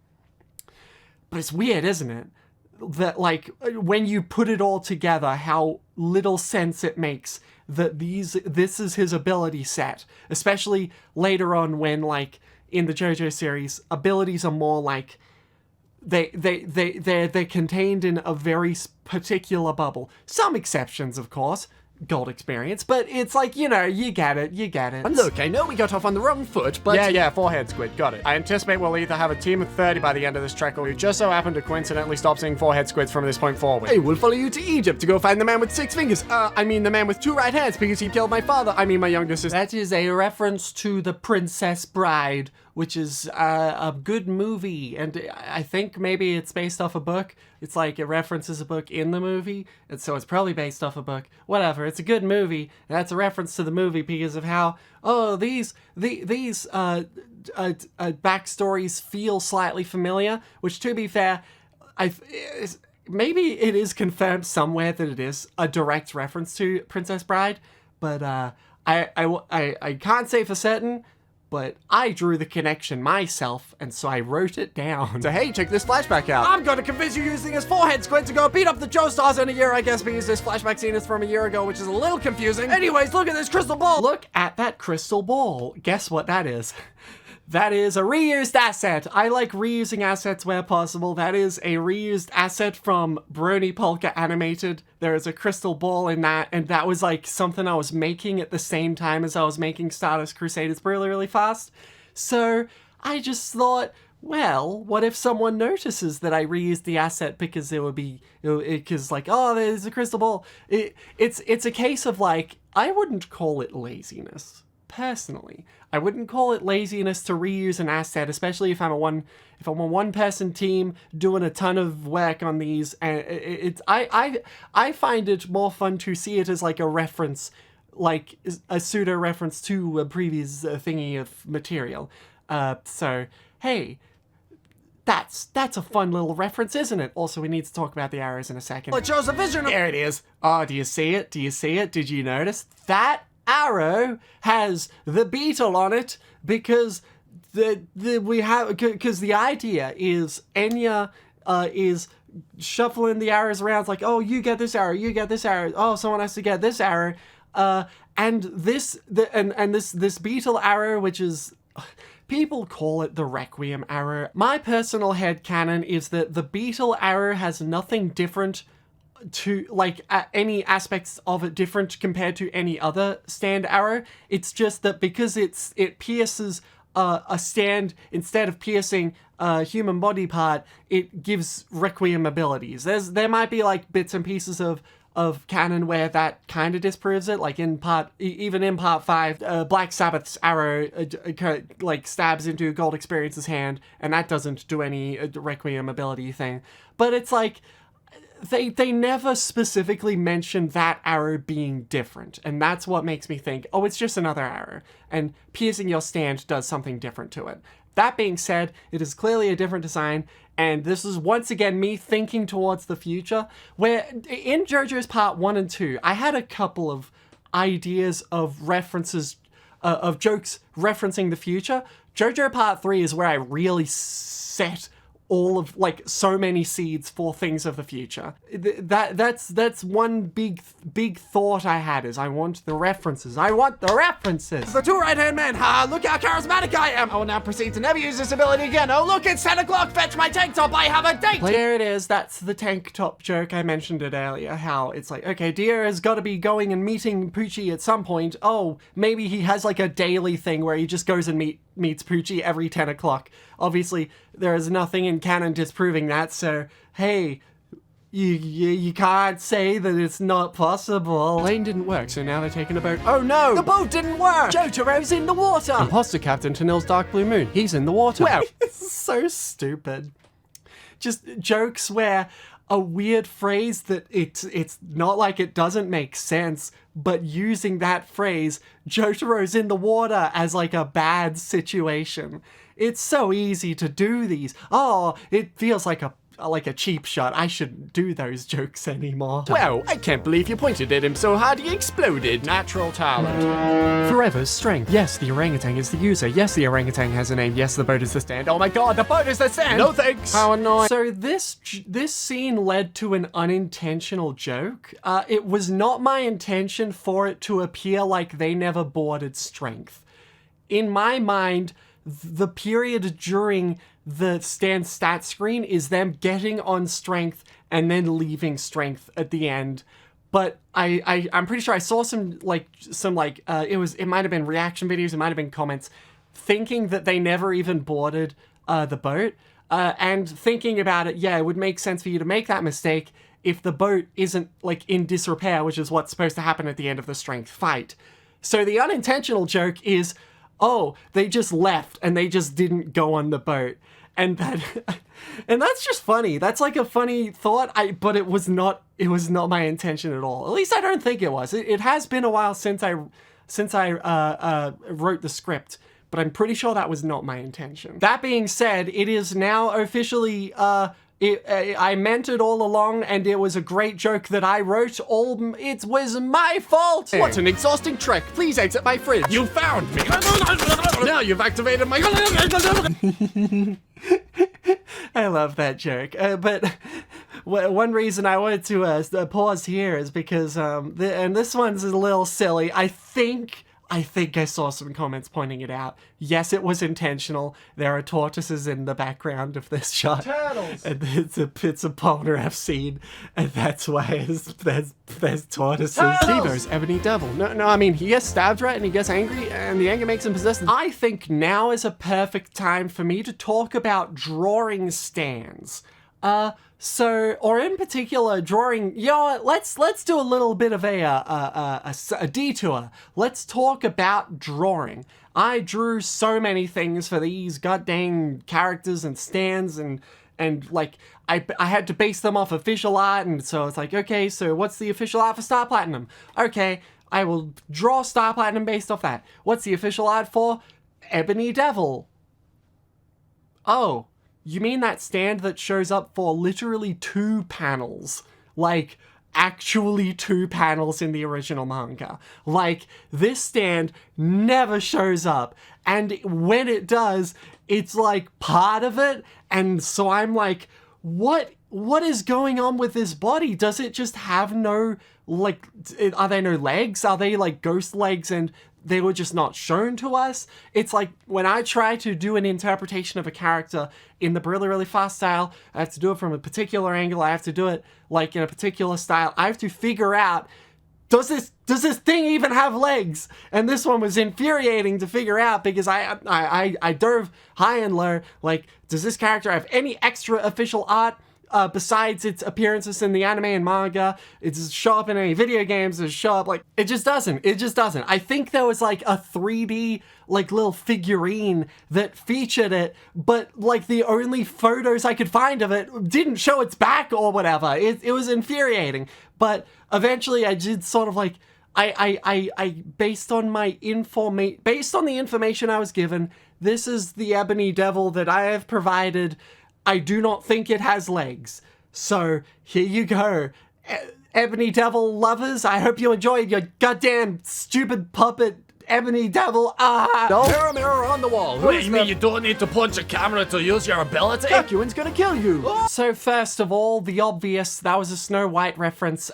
But it's weird, isn't it? That like, when you put it all together, how little sense it makes that this is his ability set, especially later on when like in the JoJo series, abilities are more like, they're contained in a very particular bubble. Some exceptions, of course. Gold experience, but it's like, you know, you get it. And look, I know we got off on the wrong foot, but... Yeah, Forehead Squid, got it. I anticipate we'll either have a team of 30 by the end of this trek, or we just so happen to coincidentally stop seeing Forehead Squids from this point forward. Hey, we'll follow you to Egypt to go find the man with 6 fingers. I mean the man with 2 right hands, because he killed my father. I mean my younger sister. That is a reference to The Princess Bride, which is a good movie, and I think maybe it's based off a book. It's like it references a book in the movie, and so it's probably based off a book. Whatever, it's a good movie, and that's a reference to the movie because of how, oh, these backstories feel slightly familiar, which, to be fair, maybe it is confirmed somewhere that it is a direct reference to Princess Bride, but I can't say for certain. But I drew the connection myself, and so I wrote it down. So hey, check this flashback out. I'm gonna convince you using his Forehead Squid to go beat up the Joestars in a year, I guess, because this flashback scene is from a year ago, which is a little confusing. Anyways, look at this crystal ball. Look at that crystal ball. Guess what that is? That is a reused asset. I like reusing assets where possible. That is a reused asset from Brony Polka Animated. There is a crystal ball in that, and that was like something I was making at the same time as I was making Stardust Crusaders really, really fast. So I just thought, well, what if someone notices that I reused the asset because because like, oh, there's a crystal ball. It's a case of like, I wouldn't call it laziness. Personally, I wouldn't call it laziness to reuse an asset, especially if I'm a one-person team doing a ton of work on these. And I find it more fun to see it as like a reference, like a pseudo reference to a previous thingy of material. So hey, that's a fun little reference, isn't it? Also, we need to talk about the arrows in a second. It shows a vision. There it is. Oh, do you see it? Did you notice that? Arrow has the beetle on it because the idea is Enya is shuffling the arrows around. It's like, oh, you get this arrow, you get this arrow. Oh, someone has to get this arrow. And this beetle arrow, which is, people call it the Requiem arrow. My personal headcanon is that the beetle arrow has nothing different to like any aspects of it different compared to any other stand arrow. It's just that because it pierces a stand instead of piercing a human body part, it gives Requiem abilities. There might be like bits and pieces of canon where that kind of disproves it, like even in part 5, Black Sabbath's arrow like stabs into Gold Experience's hand, and that doesn't do any Requiem ability thing. But it's like, they never specifically mention that arrow being different, and that's what makes me think, oh, it's just another arrow, and piercing your stand does something different to it. That being said, it is clearly a different design, and this is once again me thinking towards the future, where in JoJo's Part 1 and 2, I had a couple of ideas of references, of jokes referencing the future. JoJo Part 3 is where I really set all of like so many seeds for things of the future. That's one big thought I had is I want the references. I want the references. The two right-hand men. Ha! Look how charismatic I am. I will now proceed to never use this ability again. Oh, look, it's 10 o'clock. Fetch my tank top. I have a date. There it is. That's the tank top joke. I mentioned it earlier. How it's like, okay, Dio has got to be going and meeting Poochie at some point. Oh, maybe he has like a daily thing where he just goes and meets Poochie every 10 o'clock. Obviously, there is nothing in canon disproving that, so, hey, you can't say that it's not possible. Lane didn't work, so now they're taking a boat. Oh no, the boat didn't work. Jotaro's in the water. Imposter Captain Tennille's Dark Blue Moon. He's in the water. Well, it's so stupid. Just jokes where a weird phrase that it's not like it doesn't make sense, but using that phrase, Jotaro's in the water, as like a bad situation. It's so easy to do these. Oh, it feels like a cheap shot. I shouldn't do those jokes anymore. Well, I can't believe you pointed at him so hard he exploded. Natural talent. Forever's strength. Yes, the orangutan is the user. Yes, the orangutan has a name. Yes, the boat is the stand. Oh my god, the boat is the stand. No thanks. How annoying. So this scene led to an unintentional joke. It was not my intention for it to appear like they never boarded strength. In my mind, the period during the stand stat screen is them getting on strength and then leaving strength at the end. But I'm pretty sure I saw some it might have been reaction videos, it might have been comments, thinking that they never even boarded the boat, and thinking about it, yeah, it would make sense for you to make that mistake if the boat isn't like in disrepair, which is what's supposed to happen at the end of the strength fight. So the unintentional joke is, oh, they just left and they just didn't go on the boat. And that's just funny. That's like a funny thought, but it was not my intention at all. At least I don't think it was. It has been a while since I wrote the script, but I'm pretty sure that was not my intention. That being said, it is now officially I meant it all along, and it was a great joke that I wrote. It was my fault. What an exhausting trek. Please exit my fridge. You found me. Now you've activated my... I love that joke. But one reason I wanted to pause here is because, and this one's a little silly. I think I saw some comments pointing it out. Yes, it was intentional. There are tortoises in the background of this shot. Turtles! And it's a Polnareff scene, and that's why there's tortoises. Turtles! Devo's Ebony Devil. No, I mean, he gets stabbed, right? And he gets angry, and the anger makes him possessive. I think now is a perfect time for me to talk about drawing stands. Or in particular, drawing, you know what, let's do a little bit of a detour. Let's talk about drawing. I drew so many things for these goddamn characters and stands, and like, I had to base them off official art, and so it's like, okay, so what's the official art for Star Platinum? Okay, I will draw Star Platinum based off that. What's the official art for Ebony Devil? Oh, you mean that stand that shows up for literally 2 panels? Like, actually 2 panels in the original manga. Like, this stand never shows up. And when it does, it's like part of it. And so I'm like, what is going on with this body? Does it just have no, like, are there no legs? Are they like ghost legs and they were just not shown to us? It's like when I try to do an interpretation of a character in the really, really fast style, I have to do it from a particular angle. I have to do it like in a particular style. I have to figure out, does this thing even have legs? And this one was infuriating to figure out because I dove high and low. Like, does this character have any extra official art? Besides its appearances in the anime and manga, it doesn't show up in any video games, it show up, like, it just doesn't. I think there was like a 3D, like, little figurine that featured it, but like the only photos I could find of it didn't show its back or whatever. It was infuriating. But eventually I did sort of like, I based on the information I was given, this is the Ebony Devil that I have provided. I do not think it has legs. So, here you go. Ebony Devil lovers, I hope you enjoyed your goddamn stupid puppet Ebony Devil, Mirror, mirror on the wall. Wait, you mean you don't need to punch a camera to use your ability? Kakuin's gonna kill you. So first of all, the obvious, that was a Snow White reference.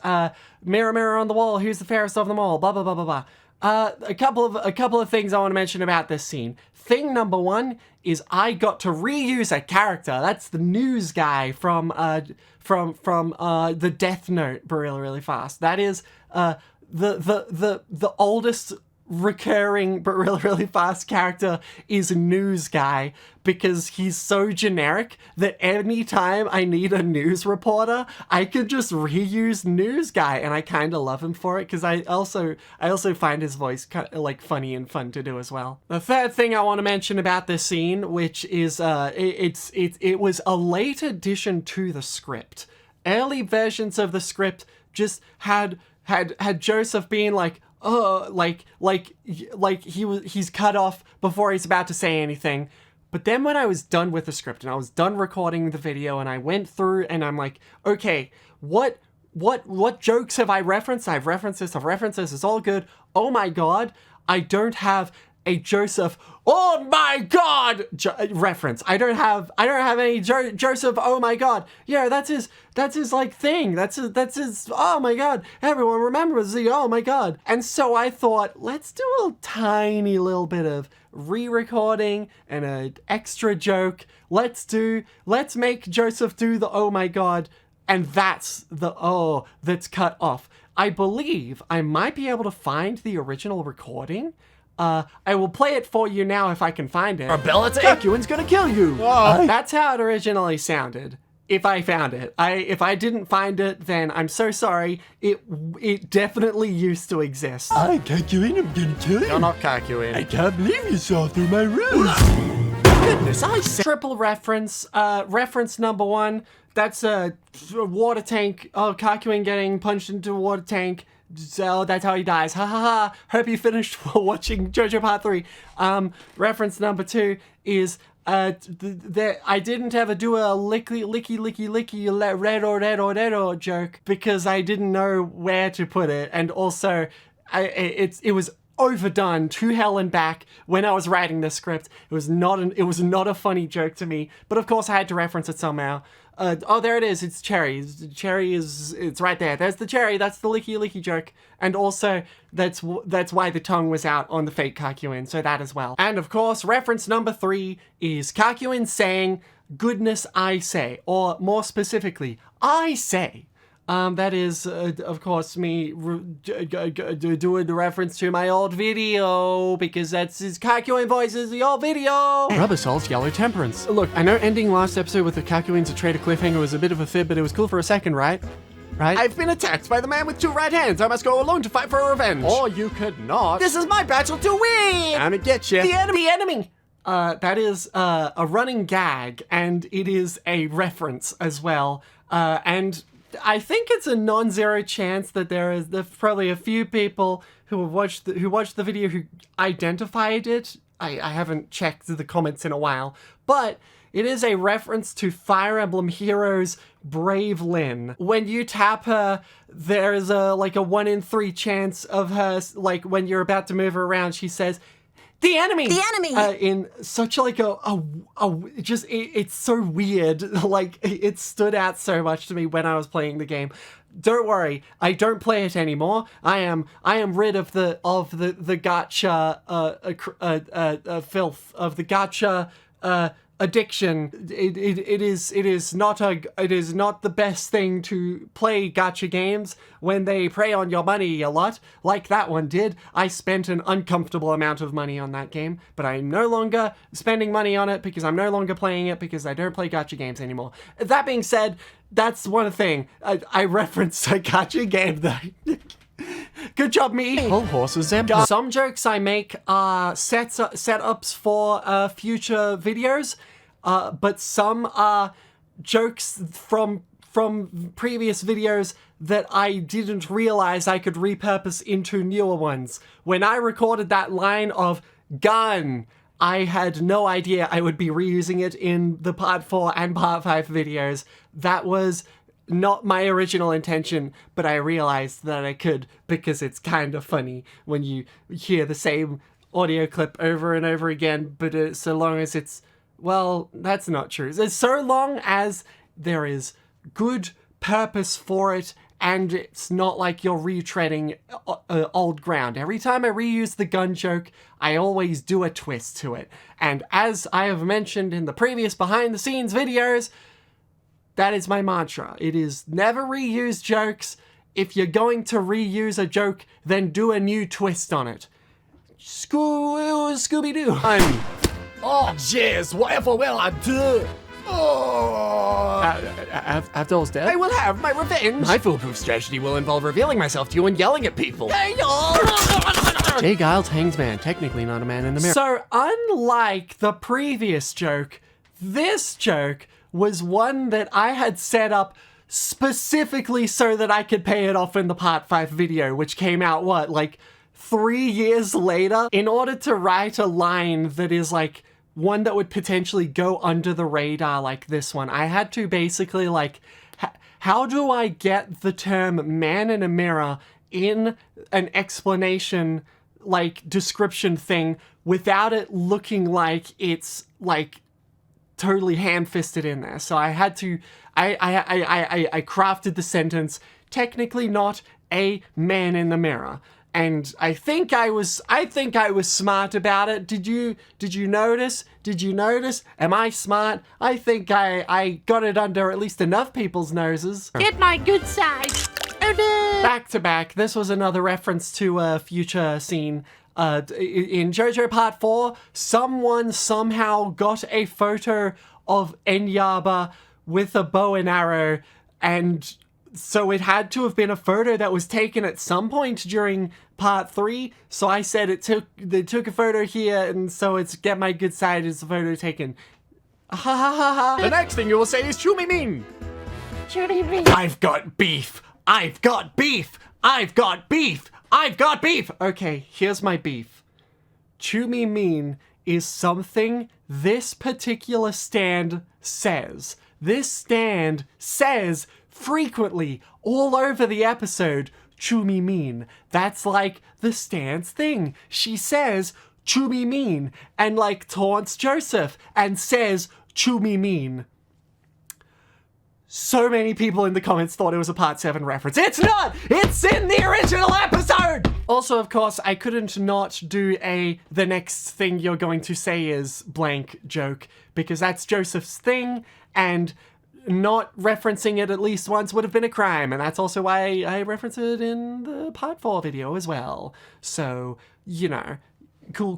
Mirror, mirror on the wall, who's the fairest of them all? Blah, blah, blah, blah, blah. A couple of things I want to mention about this scene. Thing number one is I got to reuse a character. That's the news guy from the Death Note really fast. That is the oldest recurring but really fast character is News Guy, because he's so generic that anytime I need a news reporter, I could just reuse News Guy, and I kind of love him for it, because I also find his voice like funny and fun to do as well. The third thing I want to mention about this scene, which is it was a late addition to the script. Early versions of the script just had Joseph being like, oh, he's cut off before he's about to say anything. But then when I was done with the script and I was done recording the video and I went through and I'm like, okay, what jokes have I referenced? I've referenced this, it's all good. Oh my God, I don't have a Joseph, oh my God, reference. I don't have any Joseph, oh my God. Yeah, that's his like thing. That's his, oh my God. Everyone remembers the, oh my God. And so I thought, let's do a tiny little bit of re-recording and an extra joke. Let's make Joseph do the, oh my God. And that's the, oh, that's cut off. I believe I might be able to find the original recording. I will play it for you now if I can find it. Ability? Kakuin's gonna kill you. That's how it originally sounded. If I found it. If I didn't find it, then I'm so sorry. It definitely used to exist. Hi, Kakuin, I'm gonna kill you. You're not Kakuin. I can't believe you saw through my ruse. Goodness, I said. Triple reference. Reference number one. That's a water tank. Oh, Kakuin getting punched into a water tank. So that's how he dies. Ha ha ha. Hope you finished watching JoJo Part 3. Reference number two is I didn't ever do a licky red or joke because I didn't know where to put it, and also it was overdone to hell and back when I was writing the script. It was not a funny joke to me, but of course I had to reference it somehow. Oh, there it is. It's Cherry. It's right there. There's the Cherry. That's the licky joke. And also, that's why the tongue was out on the fake Kakuin, so that as well. And of course, reference number three is Kakuin saying, goodness I say, or more specifically, I say. That is, of course, me doing the reference to my old video, because that's his Kakuin voice is the old video. Rubber Soul's Yellow Temperance. Look, I know ending last episode with the Kakuin to trade a cliffhanger was a bit of a fib, but it was cool for a second, right? Right? I've been attacked by the man with two right hands. I must go alone to fight for revenge. Or you could not. This is my battle to win! I'm gonna get you. The enemy! That is a running gag, and it is a reference as well. And I think it's a non-zero chance that there's probably a few people who have watched the video who identified it. I haven't checked the comments in a while, but it is a reference to Fire Emblem Heroes Brave Lyn. When you tap her, there's a 1 in 3 chance of her, like when you're about to move her around, she says, the enemy! The enemy! In such like it's so weird. Like, it stood out so much to me when I was playing the game. Don't worry, I don't play it anymore. I am rid of the gacha filth, of the gacha addiction. It is not the best thing to play gacha games when they prey on your money a lot, like that one did. I spent an uncomfortable amount of money on that game, but I'm no longer spending money on it because I'm no longer playing it because I don't play gacha games anymore. That being said, that's one thing. I referenced a gacha game that good job, me. Whole horses empty. Some jokes I make are setups for future videos, but some are jokes from previous videos that I didn't realize I could repurpose into newer ones. When I recorded that line of gun, I had no idea I would be reusing it in the Part 4 and Part 5 videos. That was not my original intention, but I realized that I could because it's kind of funny when you hear the same audio clip over and over again, but so long as it's, well, that's not true. It's so long as there is good purpose for it and it's not like you're retreading old ground. Every time I reuse the gun joke, I always do a twist to it. And as I have mentioned in the previous behind the scenes videos, that is my mantra. It is never reuse jokes. If you're going to reuse a joke, then do a new twist on it. Scooby-Doo. Oh, jeez, whatever will I do? Oh. Abdul's dead? I will have my revenge. My foolproof strategy will involve revealing myself to you and yelling at people. Hey, y'all! J. Giles Hangsman, technically not a man in the mirror. So, unlike the previous joke, this joke was one that I had set up specifically so that I could pay it off in the Part 5 video, which came out, what, like 3 years later? In order to write a line that is like one that would potentially go under the radar like this one, I had to basically like, how do I get the term man in a mirror in an explanation, like description thing, without it looking like it's like totally ham-fisted in there. So I had to, I crafted the sentence, technically not a man in the mirror. And I think I was smart about it. Did you notice? Did you notice? Am I smart? I think I got it under at least enough people's noses. Get my good side. Oh no! Back to back, this was another reference to a future scene. In JoJo Part 4, someone somehow got a photo of Enyaba with a bow and arrow, and so it had to have been a photo that was taken at some point during Part 3. So I said they took a photo here, and so it's get my good side is the photo taken. Ha ha ha ha. The next thing you will say is Chumi mean. I've got beef. I've got beef. I've got beef. I've got beef. Okay, here's my beef. Chumi mean is something this particular stand says. This stand says frequently all over the episode, Chumi mean. That's like the stand's thing. She says Chumi mean and like taunts Joseph and says Chumi mean. So many people in the comments thought it was a Part 7 reference. It's not! It's in the original episode! Also, of course, I couldn't not do the next thing you're going to say is blank joke, because that's Joseph's thing, and not referencing it at least once would have been a crime, and that's also why I reference it in the Part 4 video as well. So, you know, cool.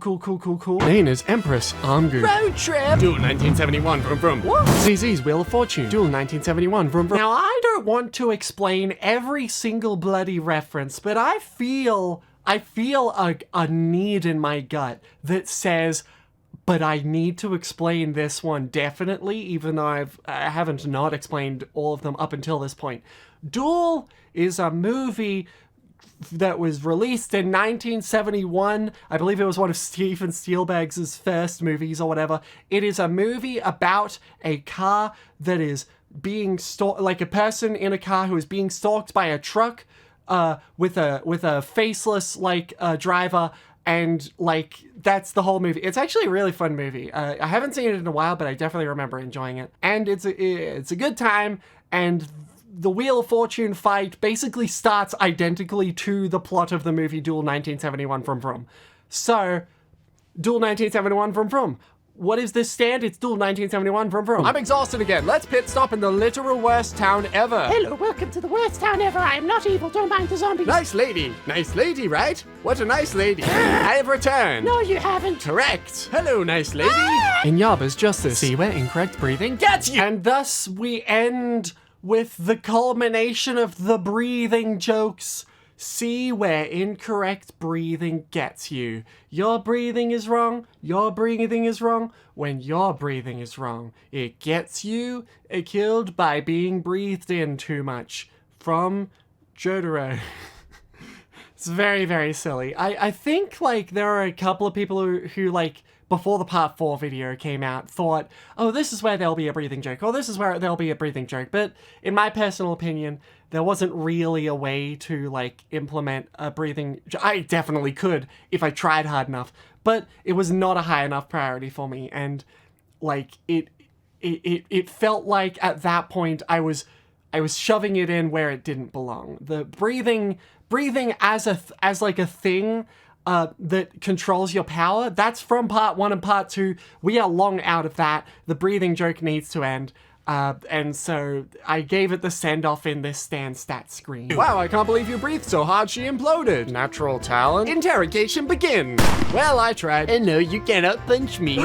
Name is Empress Amgu. Road trip. Duel 1971, vroom vroom. What? ZZ's Wheel of Fortune. Duel 1971, vroom vroom. Now, I don't want to explain every single bloody reference, but I feel a need in my gut that says, but I need to explain this one definitely, even though I haven't not explained all of them up until this point. Duel is a movie that was released in 1971. I believe it was one of Steven Spielberg's first movies or whatever. It is a movie about a car that is being stalked, like a person in a car who is being stalked by a truck with a faceless driver, and like that's the whole movie. It's actually a really fun movie. I haven't seen it in a while, but I definitely remember enjoying it. And it's a good time, and the Wheel of Fortune fight basically starts identically to the plot of the movie Duel 1971 Vroom Vroom. So, Duel 1971 Vroom Vroom. What is this stand? It's Duel 1971 Vroom Vroom. I'm exhausted again. Let's pit stop in the literal worst town ever. Hello, welcome to the worst town ever. I am not evil. Don't mind the zombies. Nice lady, right? What a nice lady. I have returned. No, you haven't. Correct. Hello, nice lady. Inyaba's Justice. See where incorrect breathing gets you. And thus we end with the culmination of the breathing jokes. See where incorrect breathing gets you. Your breathing is wrong. Your breathing is wrong. When your breathing is wrong, it gets you killed by being breathed in too much. From Jotaro. It's very, very silly. I think like there are a couple of people who like before the part 4 video came out, thought, oh, this is where there'll be a breathing joke, or this is where there'll be a breathing joke. But in my personal opinion, there wasn't really a way to, like, implement a breathing... I definitely could if I tried hard enough, but it was not a high enough priority for me, and, like, it felt like at that point I was shoving it in where it didn't belong. The breathing as like a thing that controls your power, that's from part 1 and part 2. We are long out of that. The breathing joke needs to end. And so I gave it the send-off in this stand stat screen. Wow, I can't believe you breathed so hard she imploded. Natural talent. Interrogation begin. Well, I tried. And no, you cannot punch me.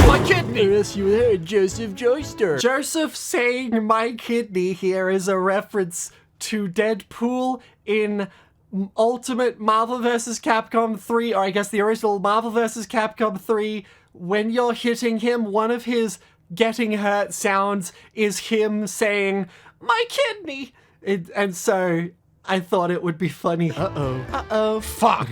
My kidney! Yes, you heard Joseph Joestar. Joseph saying my kidney here is a reference to Deadpool in Ultimate Marvel vs. Capcom 3, or I guess the original Marvel vs. Capcom 3. When you're hitting him, one of his getting hurt sounds is him saying, my kidney! And so I thought it would be funny. Uh-oh. Fuck.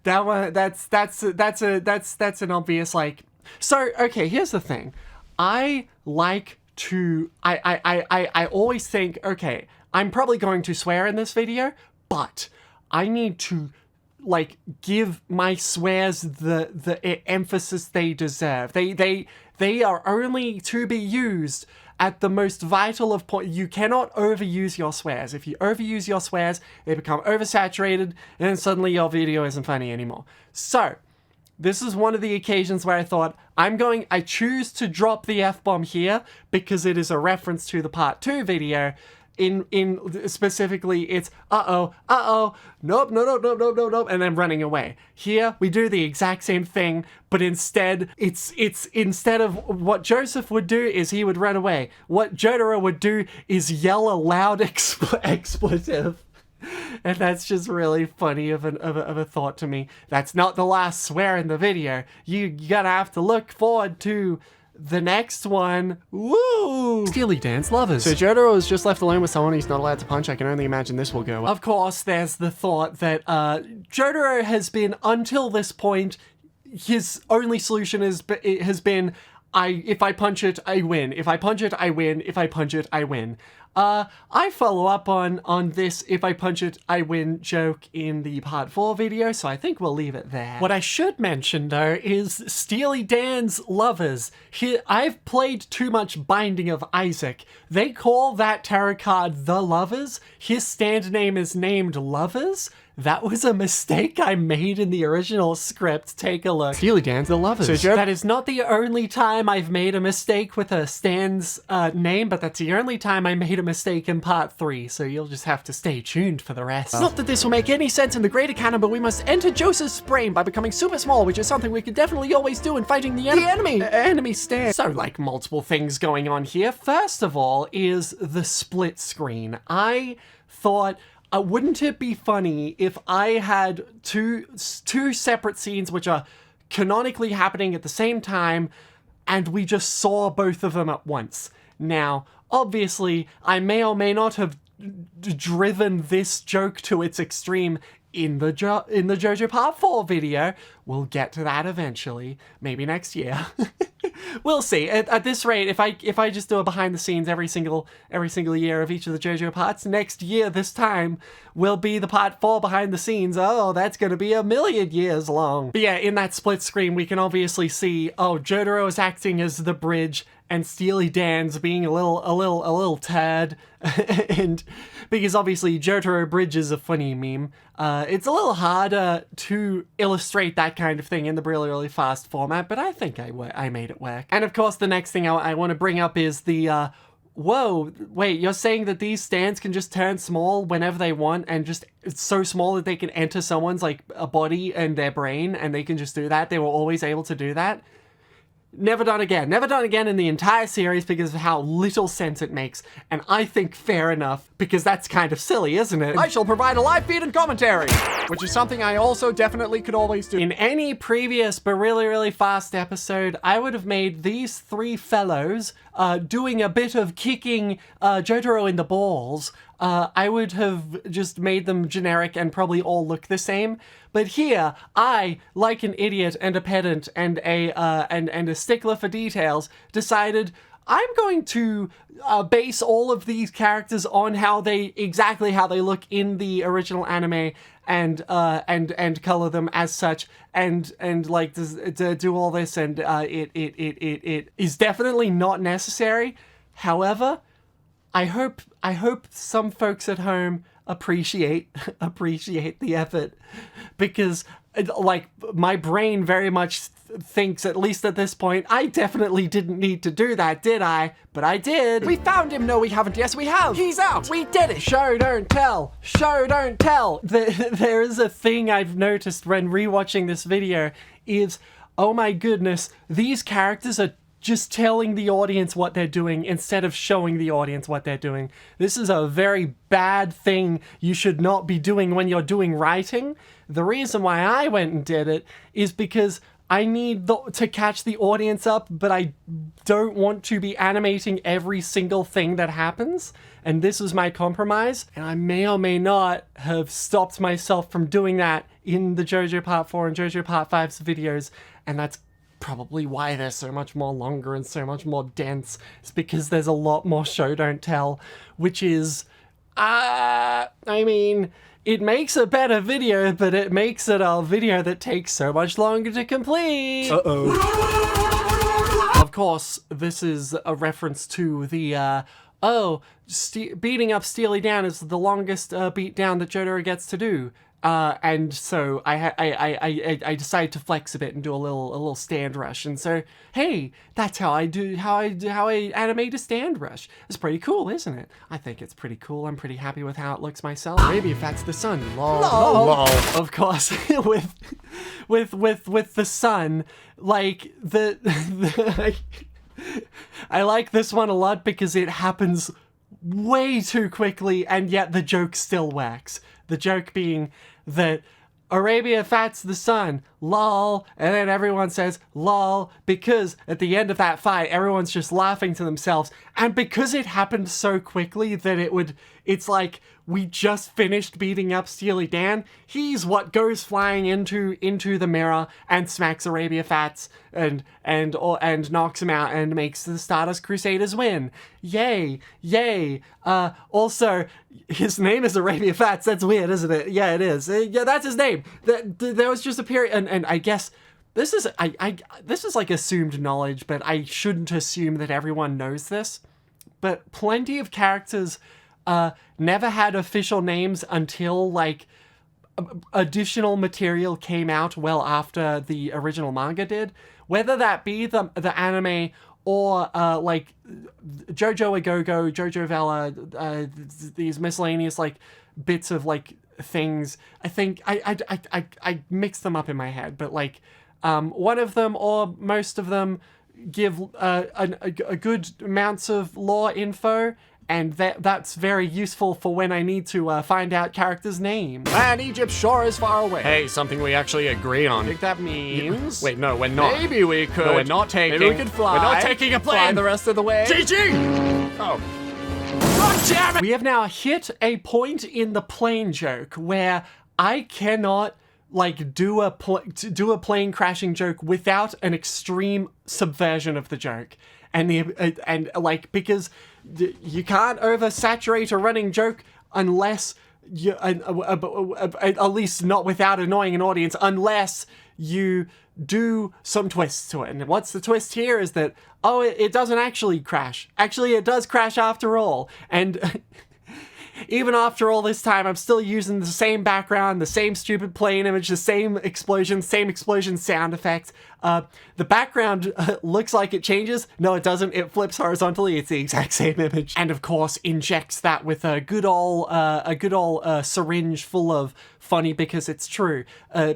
That one, that's an obvious, like... So, okay, here's the thing. I like to... I always think, okay, I'm probably going to swear in this video, but I need to, like, give my swears the emphasis they deserve. They are only to be used at the most vital of point. You cannot overuse your swears. If you overuse your swears, they become oversaturated, and then suddenly your video isn't funny anymore. So, this is one of the occasions where I thought, I choose to drop the F-bomb here because it is a reference to the part 2 video. In specifically, it's nope, and then running away. Here, we do the exact same thing, but instead, it's instead of what Joseph would do is he would run away. What Jotaro would do is yell a loud expletive. And that's just really funny of a thought to me. That's not the last swear in the video. You gotta have to look forward to the next one. Woo! Steely Dan's lovers. So Jotaro is just left alone with someone he's not allowed to punch. I can only imagine this will go. Of course, there's the thought that Jotaro has been, until this point, his only solution has been, if I punch it, I win. If I punch it, I win. If I punch it, I win. I follow up on this if I punch it, I win joke in the part 4 video, so I think we'll leave it there. What I should mention, though, is Steely Dan's lovers. I've played too much Binding of Isaac. They call that tarot card The Lovers. His stand name is named Lovers. That was a mistake I made in the original script. Take a look. Steely Dan's The Lovers. So that is not the only time I've made a mistake with a stand's name, but that's the only time I made a mistake in part 3, so you'll just have to stay tuned for the rest. Not that this will make any sense in the greater canon, but we must enter Joseph's brain by becoming super small, which is something we could definitely always do in fighting the enemy. Enemy stand. So, like, multiple things going on here. First of all is the split screen. I thought... wouldn't it be funny if I had two separate scenes which are canonically happening at the same time, and we just saw both of them at once? Now, obviously, I may or may not have driven this joke to its extreme in the JoJo Part 4 video. We'll get to that eventually, maybe next year. We'll see. At this rate, if I just do a behind the scenes every single year of each of the JoJo parts, next year this time will be the part 4 behind the scenes. Oh, that's gonna be 1,000,000 years long. But yeah, in that split screen, we can obviously see, oh, Jotaro is acting as the bridge, and Steely Dan's being a little turd, and because obviously Jotaro Bridge is a funny meme. It's a little harder to illustrate that kind of thing in the really fast format, but I think I made it work. And of course, the next thing I want to bring up is the whoa, wait, you're saying that these stands can just turn small whenever they want, and just it's so small that they can enter someone's, like, a body and their brain, and they can just do that? They were always able to do that? Never done again. Never done again in the entire series because of how little sense it makes. And I think fair enough, because that's kind of silly, isn't it? I shall provide a live feed and commentary, which is something I also definitely could always do. In any previous but really fast episode, I would have made these three fellows doing a bit of kicking Jotaro in the balls I would have just made them generic and probably all look the same. But here, I, like an idiot and a pedant and a stickler for details, decided I'm going to base all of these characters on exactly how they look in the original anime and color them as such and like to do all this, and it is definitely not necessary. However, I hope some folks at home appreciate the effort, because like my brain very much thinks, at least at this point, I definitely didn't need to do that, did I? But I did. We found him. No, we haven't. Yes, we have. He's out. We did it. Show, don't tell. Show, don't tell. There is a thing I've noticed when rewatching this video is, oh my goodness, these characters are just telling the audience what they're doing instead of showing the audience what they're doing. This is a very bad thing you should not be doing when you're doing writing. The reason why I went and did it is because I need to catch the audience up, but I don't want to be animating every single thing that happens. And this was my compromise. And I may or may not have stopped myself from doing that in the JoJo Part 4 and JoJo Part 5's videos. And that's probably why they're so much more longer and so much more dense. It's because there's a lot more show don't tell, which is, I mean, it makes a better video, but it makes it a video that takes so much longer to complete. Of course, this is a reference to the, beating up Steely Dan is the longest beat down that Jotaro gets to do. And so I decided to flex a bit and do a little stand rush. And so, hey, that's how I animate a stand rush. It's pretty cool, isn't it? I think it's pretty cool. I'm pretty happy with how it looks myself. Maybe if that's the sun. Lol. Of course, with the sun, like I like this one a lot because it happens way too quickly, and yet the joke still works. The joke being that Arabia fats the sun, lol, and then everyone says lol, because at the end of that fight, everyone's just laughing to themselves, and because it happened so quickly that it's like we just finished beating up Steely Dan, he's what goes flying into the mirror and smacks Arabia Fats and knocks him out and makes the Stardust Crusaders win. Yay, yay. Also, his name is Arabia Fats. That's weird, isn't it? Yeah, it is. Yeah, that's his name. There was just a period, and I guess this is like assumed knowledge, but I shouldn't assume that everyone knows this. But plenty of characters never had official names until like additional material came out well after the original manga did, whether that be the anime or like JoJo Agogo, JoJo Vela, these miscellaneous like bits of like things. I think I mix them up in my head, but like one of them or most of them give a good amounts of lore info, and that's very useful for when I need to find out characters' names. And Egypt sure is far away. Hey, something we actually agree on. I think that means... Wait, no, we're not. Maybe we could. No, we're not taking... Maybe we could fly. We're not taking a plane. Fly the rest of the way. GG! Oh. God damn it! We have now hit a point in the plane joke where I cannot like do a plane crashing joke without an extreme subversion of the joke, and like because you can't oversaturate a running joke unless you at least not without annoying an audience, unless you do some twists to it. And what's the twist here is that, oh, it doesn't actually crash. Actually, it does crash after all. And even after all this time, I'm still using the same background, the same stupid plane image, the same explosion sound effect. The background looks like it changes. No, it doesn't. It flips horizontally. It's the exact same image. And of course, injects that with a good old syringe full of funny because it's true.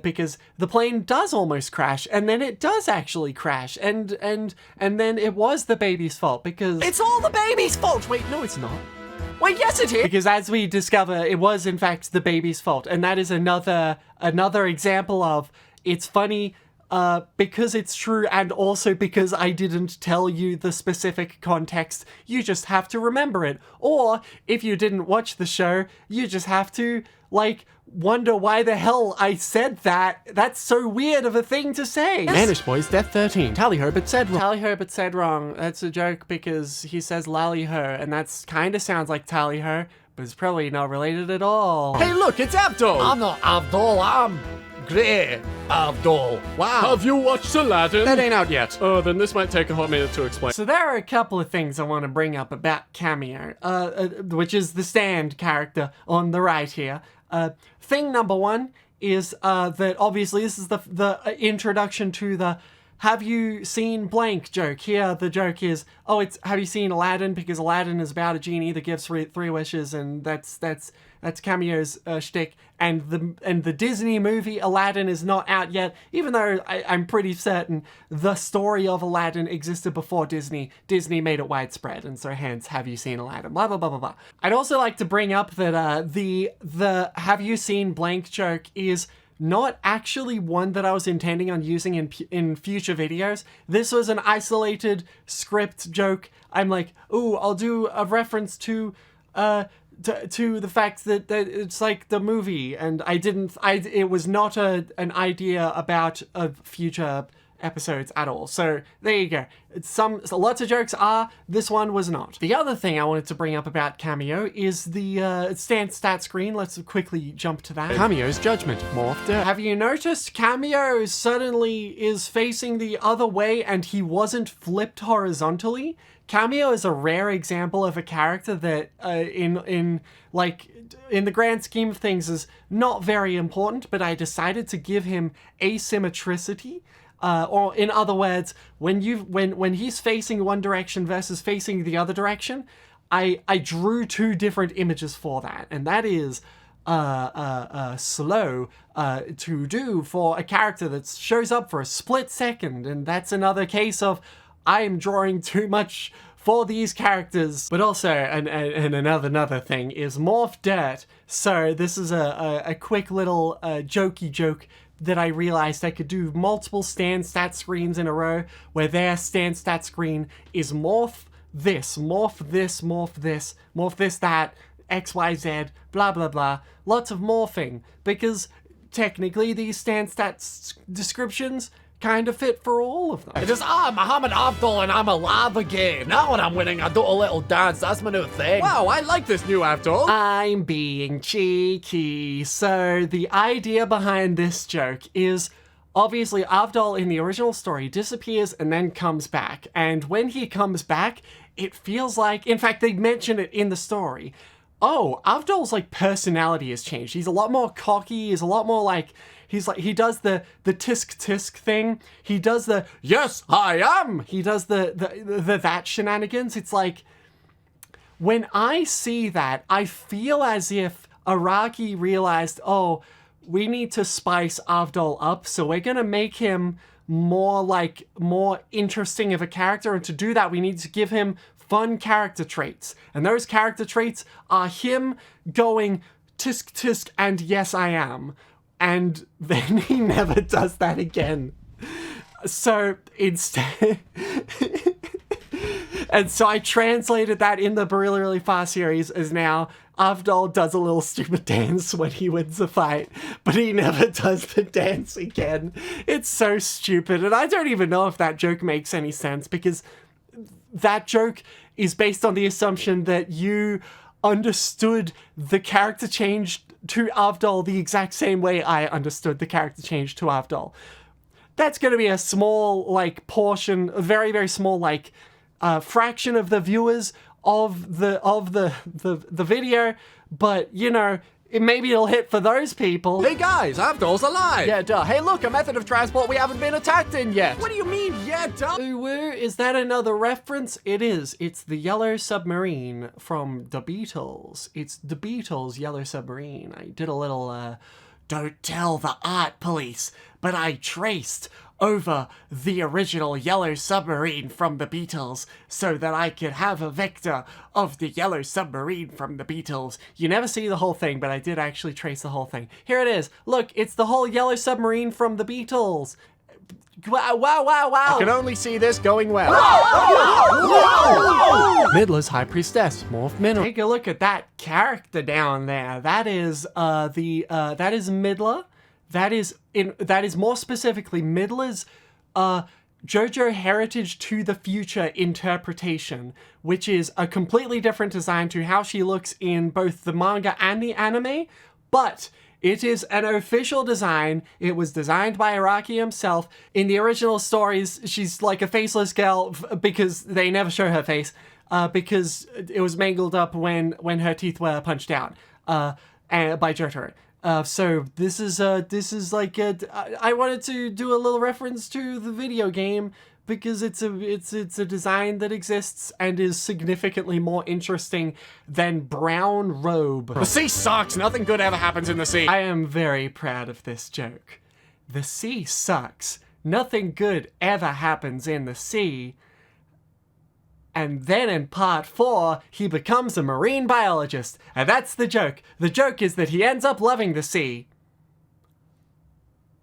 Because the plane does almost crash, and then it does actually crash, and then it was the baby's fault because It's all the baby's fault! Wait, no, it's not. Wait, yes it is! Because as we discover, it was in fact the baby's fault, and that is another example of it's funny because it's true, and also because I didn't tell you the specific context, you just have to remember it. Or, if you didn't watch the show, you just have to, like, wonder why the hell I said that. That's so weird of a thing to say. Manish Boys, Death 13. Tally Herbert said wrong. Tally Herbert said wrong. That's a joke because he says lally her, and that's kind of sounds like tally her, but it's probably not related at all. Hey, look, it's Abdul. I'm not Abdul, I'm Grey Abdul. Wow. Have you watched Aladdin? That ain't out yet. Oh, then this might take a hot minute to explain. So there are a couple of things I want to bring up about Cameo, which is the stand character on the right here. Thing number one is that obviously this is the introduction to the have you seen blank joke. Here the joke is, oh, it's have you seen Aladdin, because Aladdin is about a genie that gives three wishes, and that's Cameo's shtick. And the Disney movie Aladdin is not out yet, even though I'm pretty certain the story of Aladdin existed before Disney. Disney made it widespread, and so hence have you seen Aladdin? Blah blah blah blah blah. I'd also like to bring up that the have you seen blank joke is not actually one that I was intending on using in future videos. This was an isolated script joke. I'm like, ooh, I'll do a reference to the fact that it's like the movie, and it was not an idea about a future episodes at all. So there you go. Lots of jokes are, this one was not. The other thing I wanted to bring up about Cameo is the stand stat screen. Let's quickly jump to that. Cameo's judgment morphed. Have you noticed Cameo suddenly is facing the other way and he wasn't flipped horizontally? Cameo is a rare example of a character that in the grand scheme of things is not very important, but I decided to give him asymmetricity. Or in other words, when he's facing one direction versus facing the other direction, I drew two different images for that, and that is slow to do for a character that shows up for a split second, and that's another case of I'm drawing too much for these characters. But also, and another thing is Morph Dirt. So this is a quick little jokey joke that I realized I could do multiple stand stat screens in a row where their stand stat screen is morph this, morph this, morph this, morph this, that, XYZ, blah, blah, blah. Lots of morphing, because technically these stand stats descriptions kind of fit for all of them. It is Muhammad Abdul and I'm alive again. Now when I'm winning, I do a little dance. That's my new thing. Wow, I like this new Abdul. I'm being cheeky. So the idea behind this joke is obviously Abdul in the original story disappears and then comes back. And when he comes back, it feels like, in fact, they mention it in the story. Oh, Abdul's like personality has changed. He's a lot more cocky. He's a lot more like, he does the tisk tisk thing. He does the yes I am. He does the that shenanigans. It's like when I see that, I feel as if Araki realized, oh, we need to spice Abdul up, so we're gonna make him more interesting of a character, and to do that we need to give him fun character traits. And those character traits are him going tisk tisk and yes I am. And then he never does that again. So instead... And so I translated that in the Really Really Fast series as now Abdul does a little stupid dance when he wins a fight, but he never does the dance again. It's so stupid, and I don't even know if that joke makes any sense, because that joke is based on the assumption that you understood the character change to Abdul the exact same way I understood the character change to Abdul. That's going to be a small, portion, a very, very small, fraction of the viewers of the video, but, maybe it'll hit for those people. Hey guys, Abdul's alive! Yeah, duh. Hey look, a method of transport we haven't been attacked in yet! What do you mean, yeah, duh? Where is that another reference? It is. It's the Yellow Submarine from The Beatles. It's The Beatles' Yellow Submarine. I did a little, don't tell the art police, but I traced over the original Yellow Submarine from the Beatles so that I could have a vector of the Yellow Submarine from the Beatles. You never see the whole thing, but I did actually trace the whole thing. Here it is. Look, it's the whole Yellow Submarine from the Beatles. Wow. I can only see this going well. Midla's High Priestess, Morph Mineral. Take a look at that character down there. That is that is Midla. That is more specifically Midla's JoJo Heritage to the Future interpretation, which is a completely different design to how she looks in both the manga and the anime, but it is an official design. It was designed by Araki himself. In the original stories, she's like a faceless girl because they never show her face, because it was mangled up when her teeth were punched out by Jotaro. So this is like I wanted to do a little reference to the video game because it's a design that exists and is significantly more interesting than Brown Robe. The sea sucks. Nothing good ever happens in the sea. I am very proud of this joke. The sea sucks. Nothing good ever happens in the sea. And then in part 4, he becomes a marine biologist. And that's the joke. The joke is that he ends up loving the sea.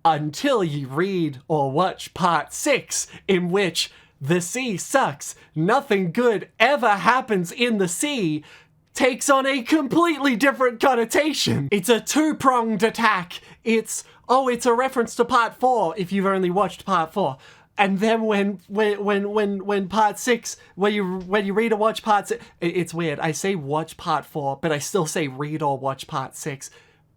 Until you read or watch part 6, in which the sea sucks, nothing good ever happens in the sea, takes on a completely different connotation. It's a two-pronged attack. It's a reference to part 4 if you've only watched part 4. And then when part 6, when you read or watch part 6, it's weird. I say watch part 4, but I still say read or watch part 6,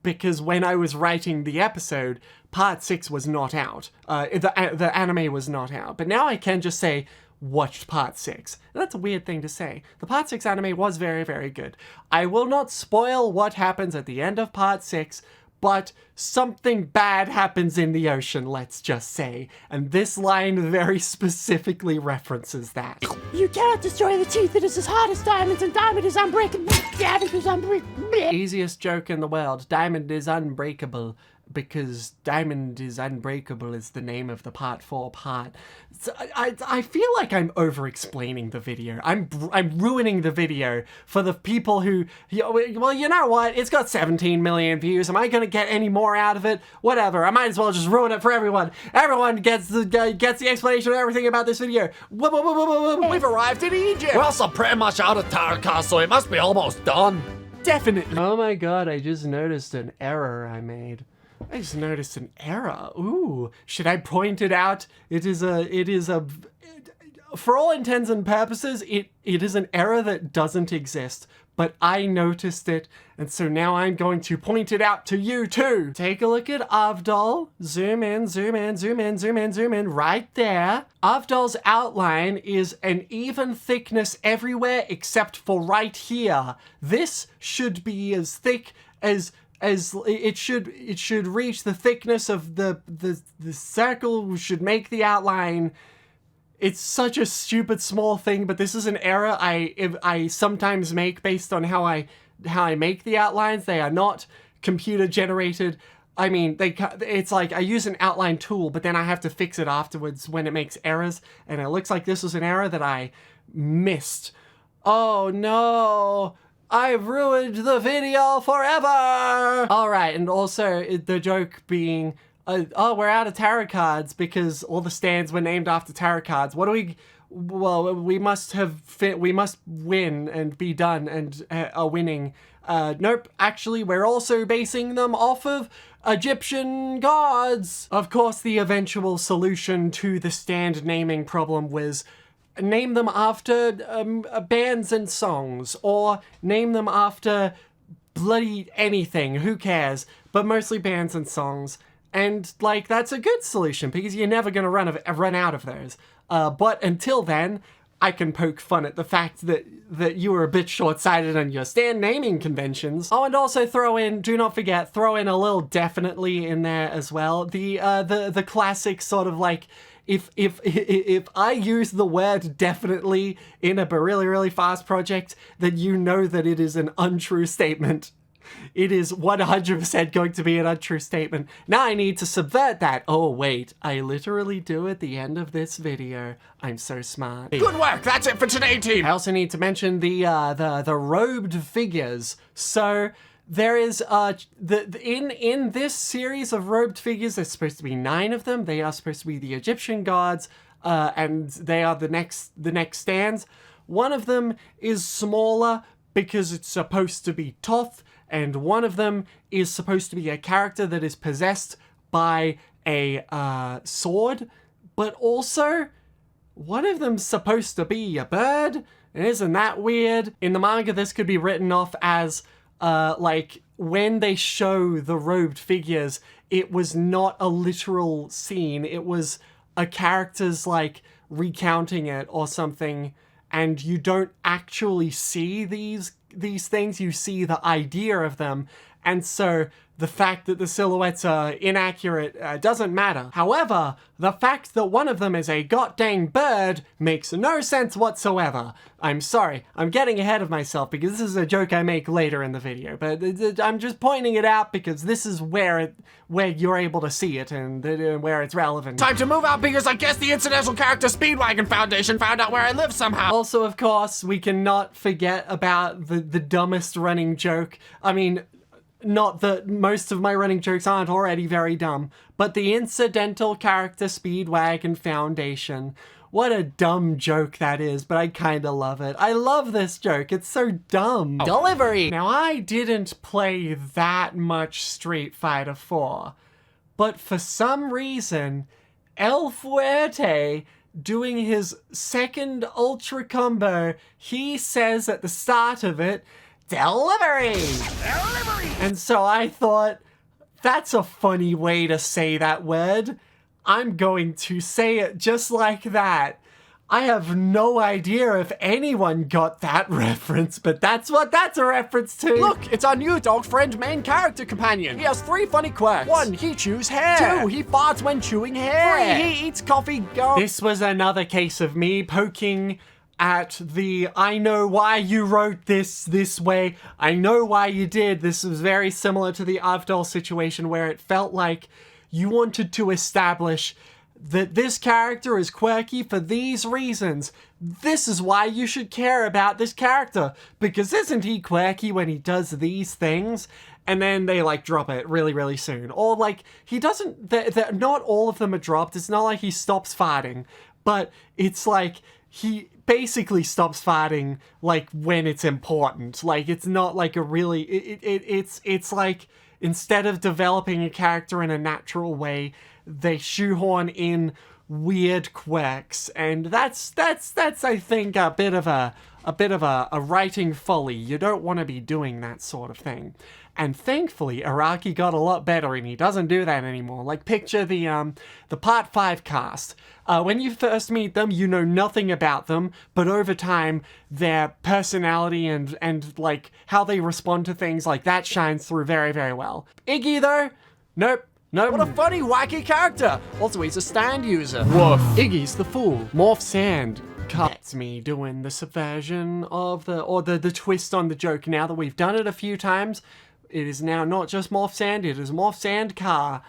because when I was writing the episode, part 6 was not out. The anime was not out. But now I can just say watched part 6. And that's a weird thing to say. The part 6 anime was very, very good. I will not spoil what happens at the end of part 6, but something bad happens in the ocean, let's just say. And this line very specifically references that. You cannot destroy the teeth. It is as hard as diamonds, and diamond is unbreakable. Diamond is unbreakable. Easiest joke in the world. Diamond is unbreakable. Because Diamond is Unbreakable is the name of the part 4 part. So I feel like I'm over-explaining the video. I'm ruining the video for the people who... Well, you know what? It's got 17 million views. Am I going to get any more out of it? Whatever. I might as well just ruin it for everyone. Everyone gets the explanation of everything about this video. We've arrived in Egypt. We're also pretty much out of Tarka, so it must be almost done. Definitely. Oh my god, I just noticed an error I made. I just noticed an error. Ooh, should I point it out? It is a, for all intents and purposes, it is an error that doesn't exist, but I noticed it, and so now I'm going to point it out to you too. Take a look at Avdol. Zoom in, zoom in, zoom in, zoom in, zoom in, right there. Avdol's outline is an even thickness everywhere except for right here. This should be as thick as it should reach the thickness of the circle, should make the outline. It's such a stupid small thing, but this is an error I sometimes make based on how I make the outlines. They are not computer generated. I mean, it's like I use an outline tool, but then I have to fix it afterwards when it makes errors, and it looks like this was an error that I missed. Oh no! I've ruined the video forever! Alright, and also the joke being, oh, we're out of tarot cards because all the stands were named after tarot cards. What do we... Well, we must win and be done and are winning. Nope, actually, we're also basing them off of Egyptian gods. Of course, the eventual solution to the stand naming problem was name them after bands and songs, or name them after bloody anything, who cares, but mostly bands and songs. And, like, that's a good solution, because you're never gonna run out of those. But until then, I can poke fun at the fact that you were a bit short-sighted on your stand naming conventions. Oh, and also do not forget, throw in a little definitely in there as well. The classic sort of like, if I use the word definitely in a really, really fast project, then you know that it is an untrue statement. It is 100% going to be an untrue statement. Now I need to subvert that. Oh wait, I literally do at the end of this video. I'm so smart. Good work, that's it for today, team. I also need to mention the robed figures. So there is in this series of robed figures, there's supposed to be 9 of them. They are supposed to be the Egyptian gods, and they are the next stands. One of them is smaller because it's supposed to be Thoth, and one of them is supposed to be a character that is possessed by a sword, but also one of them's supposed to be a bird. And isn't that weird? In the manga, this could be written off as like when they show the robed figures, it was not a literal scene. It was a character's like recounting it or something, and you don't actually see these things. You see the idea of them, and so the fact that the silhouettes are inaccurate doesn't matter. However, the fact that one of them is a goddamn bird makes no sense whatsoever. I'm sorry, I'm getting ahead of myself because this is a joke I make later in the video, but I'm just pointing it out because this is where you're able to see it and where it's relevant. Time to move out because I guess the incidental character Speedwagon Foundation found out where I live somehow. Also, of course, we cannot forget about the dumbest running joke. I mean, not that most of my running jokes aren't already very dumb, but the incidental character Speedwagon Foundation. What a dumb joke that is, but I kinda love it. I love this joke, it's so dumb. Delivery! Now, I didn't play that much Street Fighter 4, but for some reason, El Fuerte, doing his second Ultra combo, he says at the start of it, delivery! Delivery! And so I thought, that's a funny way to say that word. I'm going to say it just like that. I have no idea if anyone got that reference, but that's what that's a reference to. Look, it's our new dog friend main character companion. He has 3 funny quirks. 1, he chews hair. 2, he farts when chewing hair. 3, he eats coffee gum. This was another case of me poking at the I know why you wrote this way. I know why you did. This was very similar to the Avdol situation where it felt like you wanted to establish that this character is quirky for these reasons. This is why you should care about this character, because isn't he quirky when he does these things? And then they like drop it really, really soon. Or like he doesn't, not all of them are dropped. It's not like he stops farting, but it's like he basically stops farting like when it's important. Like it's not like a really, it's like instead of developing a character in a natural way, they shoehorn in weird quirks, and that's I think a bit of a writing folly. You don't want to be doing that sort of thing. And thankfully, Araki got a lot better, and he doesn't do that anymore. Like, picture the Part 5 cast. When you first meet them, you know nothing about them, but over time, their personality and like, how they respond to things like that shines through very, very well. Iggy, though? Nope. What a funny, wacky character. Also, he's a stand user. Woof. Iggy's the fool. Morph Sand. That's me doing the subversion of the twist on the joke. Now that we've done it a few times, it is now not just Morph Sand, it is Morph Sand Car.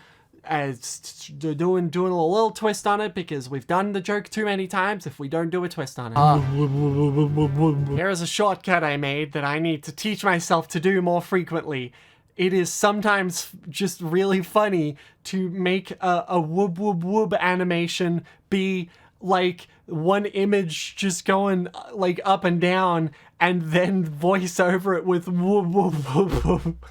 As doing a little twist on it because we've done the joke too many times if we don't do a twist on it. Here is a shortcut I made that I need to teach myself to do more frequently. It is sometimes just really funny to make a whoop whoop whoop animation be like one image just going like up and down and then voice over it with whoop whoop whoop whoop.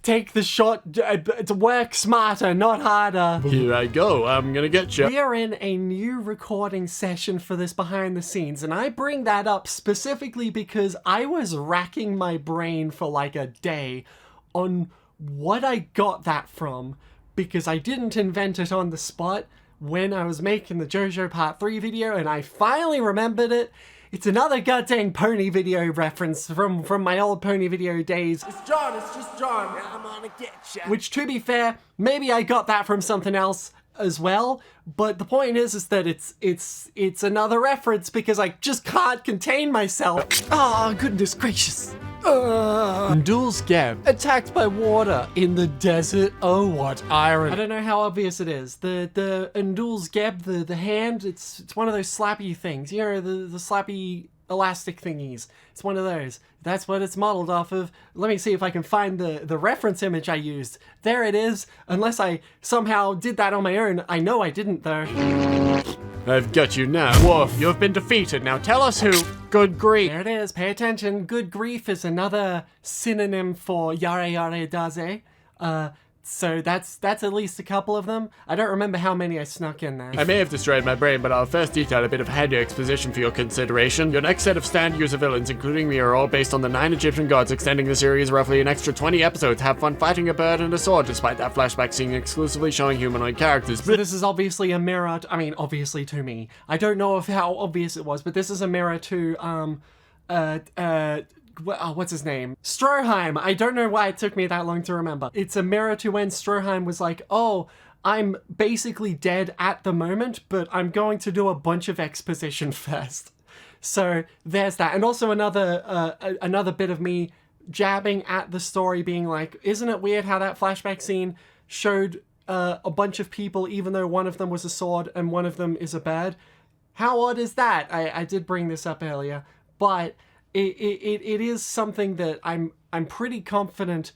Take the shot to work smarter, not harder. Here I go. I'm gonna get you. We are in a new recording session for this behind the scenes, and I bring that up specifically because I was racking my brain for like a day on what I got that from, because I didn't invent it on the spot when I was making the JoJo Part 3 video, and I finally remembered it. It's another goddamn pony video reference from my old pony video days. It's John, it's just John. I'm gonna get ya. Which, to be fair, maybe I got that from something else as well, but the point is that it's another reference because I just can't contain myself. Oh, goodness gracious. Ndul's Geb, attacked by water in the desert. Oh, what irony. I don't know how obvious it is. The Ndul's Geb, the hand, it's one of those slappy things. You know, the slappy elastic thingies. It's one of those. That's what it's modeled off of. Let me see if I can find the reference image I used. There it is. Unless I somehow did that on my own. I know I didn't, though. I've got you now. Woof, you have been defeated. Now tell us who. Good grief. There it is. Pay attention. Good grief is another synonym for yare yare daze. So that's at least a couple of them. I don't remember how many I snuck in there. I may have destroyed my brain, but I'll first detail a bit of head exposition for your consideration. Your next set of standard user villains, including me, are all based on the 9 Egyptian gods, extending the series roughly an extra 20 episodes. Have fun fighting a bird and a sword, despite that flashback scene exclusively showing humanoid characters. So this is obviously a mirror, obviously to me. I don't know how obvious it was, but this is a mirror to, what's his name? Stroheim. I don't know why it took me that long to remember. It's a mirror to when Stroheim was like, oh, I'm basically dead at the moment, but I'm going to do a bunch of exposition first. So there's that. And also another bit of me jabbing at the story being like, isn't it weird how that flashback scene showed a bunch of people, even though one of them was a sword and one of them is a bird? How odd is that? I did bring this up earlier, but it is something that I'm pretty confident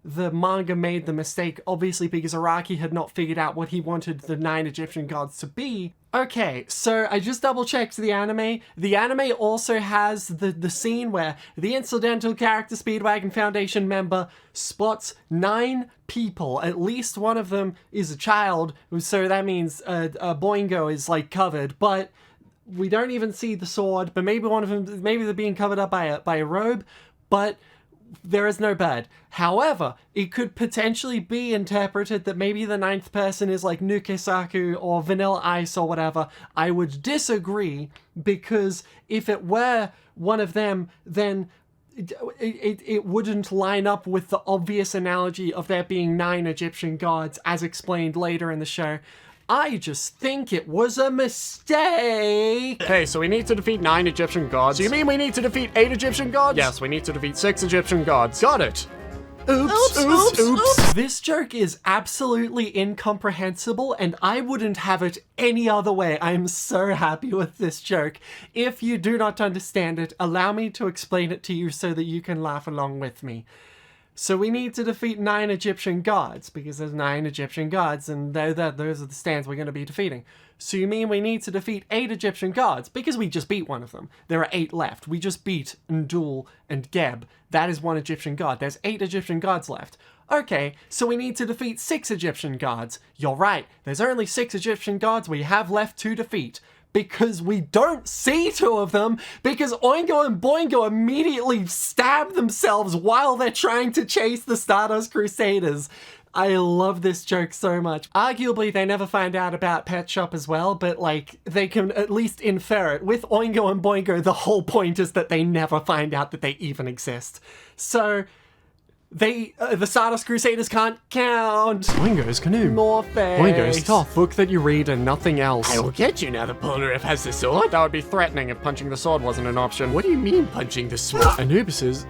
the manga made the mistake, obviously because Araki had not figured out what he wanted the 9 Egyptian gods to be. Okay, so I just double checked the anime. The anime also has the scene where the incidental character Speedwagon Foundation member spots 9 people. At least one of them is a child, so that means Boingo is like covered, but we don't even see the sword, but maybe one of them, maybe they're being covered up by a robe, but there is no bird. However, it could potentially be interpreted that maybe the 9th person is like Nukesaku or Vanilla Ice or whatever. I would disagree, because if it were one of them, then it wouldn't line up with the obvious analogy of there being 9 Egyptian gods, as explained later in the show. I just think it was a mistake. Hey, so we need to defeat 9 Egyptian gods. So you mean we need to defeat 8 Egyptian gods? Yes, we need to defeat 6 Egyptian gods. Got it. Oops. This joke is absolutely incomprehensible, and I wouldn't have it any other way. I'm so happy with this joke. If you do not understand it, allow me to explain it to you so that you can laugh along with me. So we need to defeat 9 Egyptian gods, because there's 9 Egyptian gods, and those are the stands we're going to be defeating. So you mean we need to defeat 8 Egyptian gods, because we just beat one of them. There are 8 left. We just beat Ndul and Geb. That is 1 Egyptian god. There's 8 Egyptian gods left. Okay, so we need to defeat 6 Egyptian gods. You're right, there's only 6 Egyptian gods we have left to defeat. Because we don't see 2 of them, because Oingo and Boingo immediately stab themselves while they're trying to chase the Stardust Crusaders. I love this joke so much. Arguably, they never find out about Pet Shop as well, but like, they can at least infer it. With Oingo and Boingo, the whole point is that they never find out that they even exist. So the Stardust Crusaders can't count. Boingo's canoe. More face. Boingo's tough. Book that you read and nothing else. I will get you now that Polnareff has the sword. That would be threatening if punching the sword wasn't an option. What do you mean punching the sword? Anubis.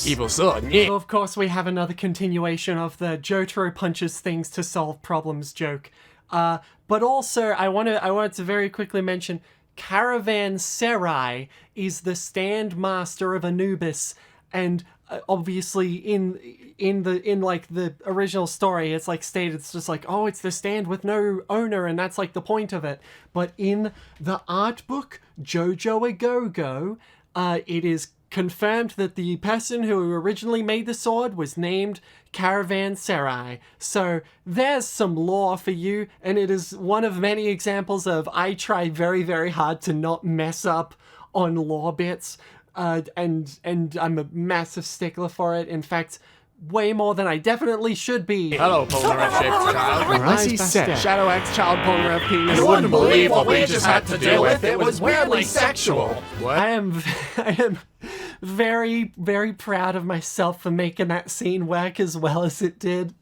Evil sword, yeah. So of course we have another continuation of the Jotaro punches things to solve problems joke. But also I wanted to very quickly mention Caravanserai is the stand master of Anubis, and obviously in like the original story it's like stated, it's just like, oh, it's the stand with no owner, and that's like the point of it. But in the art book Jojo a Go-Go, it is confirmed that the person who originally made the sword was named Caravanserai. So there's some lore for you, and it is one of many examples of I try very, very hard to not mess up on lore bits. And I'm a massive stickler for it. In fact, way more than I definitely should be. Hello, Polnareff-shaped child. As he said, Shadow X child Polnareff penis. You wouldn't believe what we just had to deal with. It was weirdly sexual. What? I am very, very proud of myself for making that scene work as well as it did.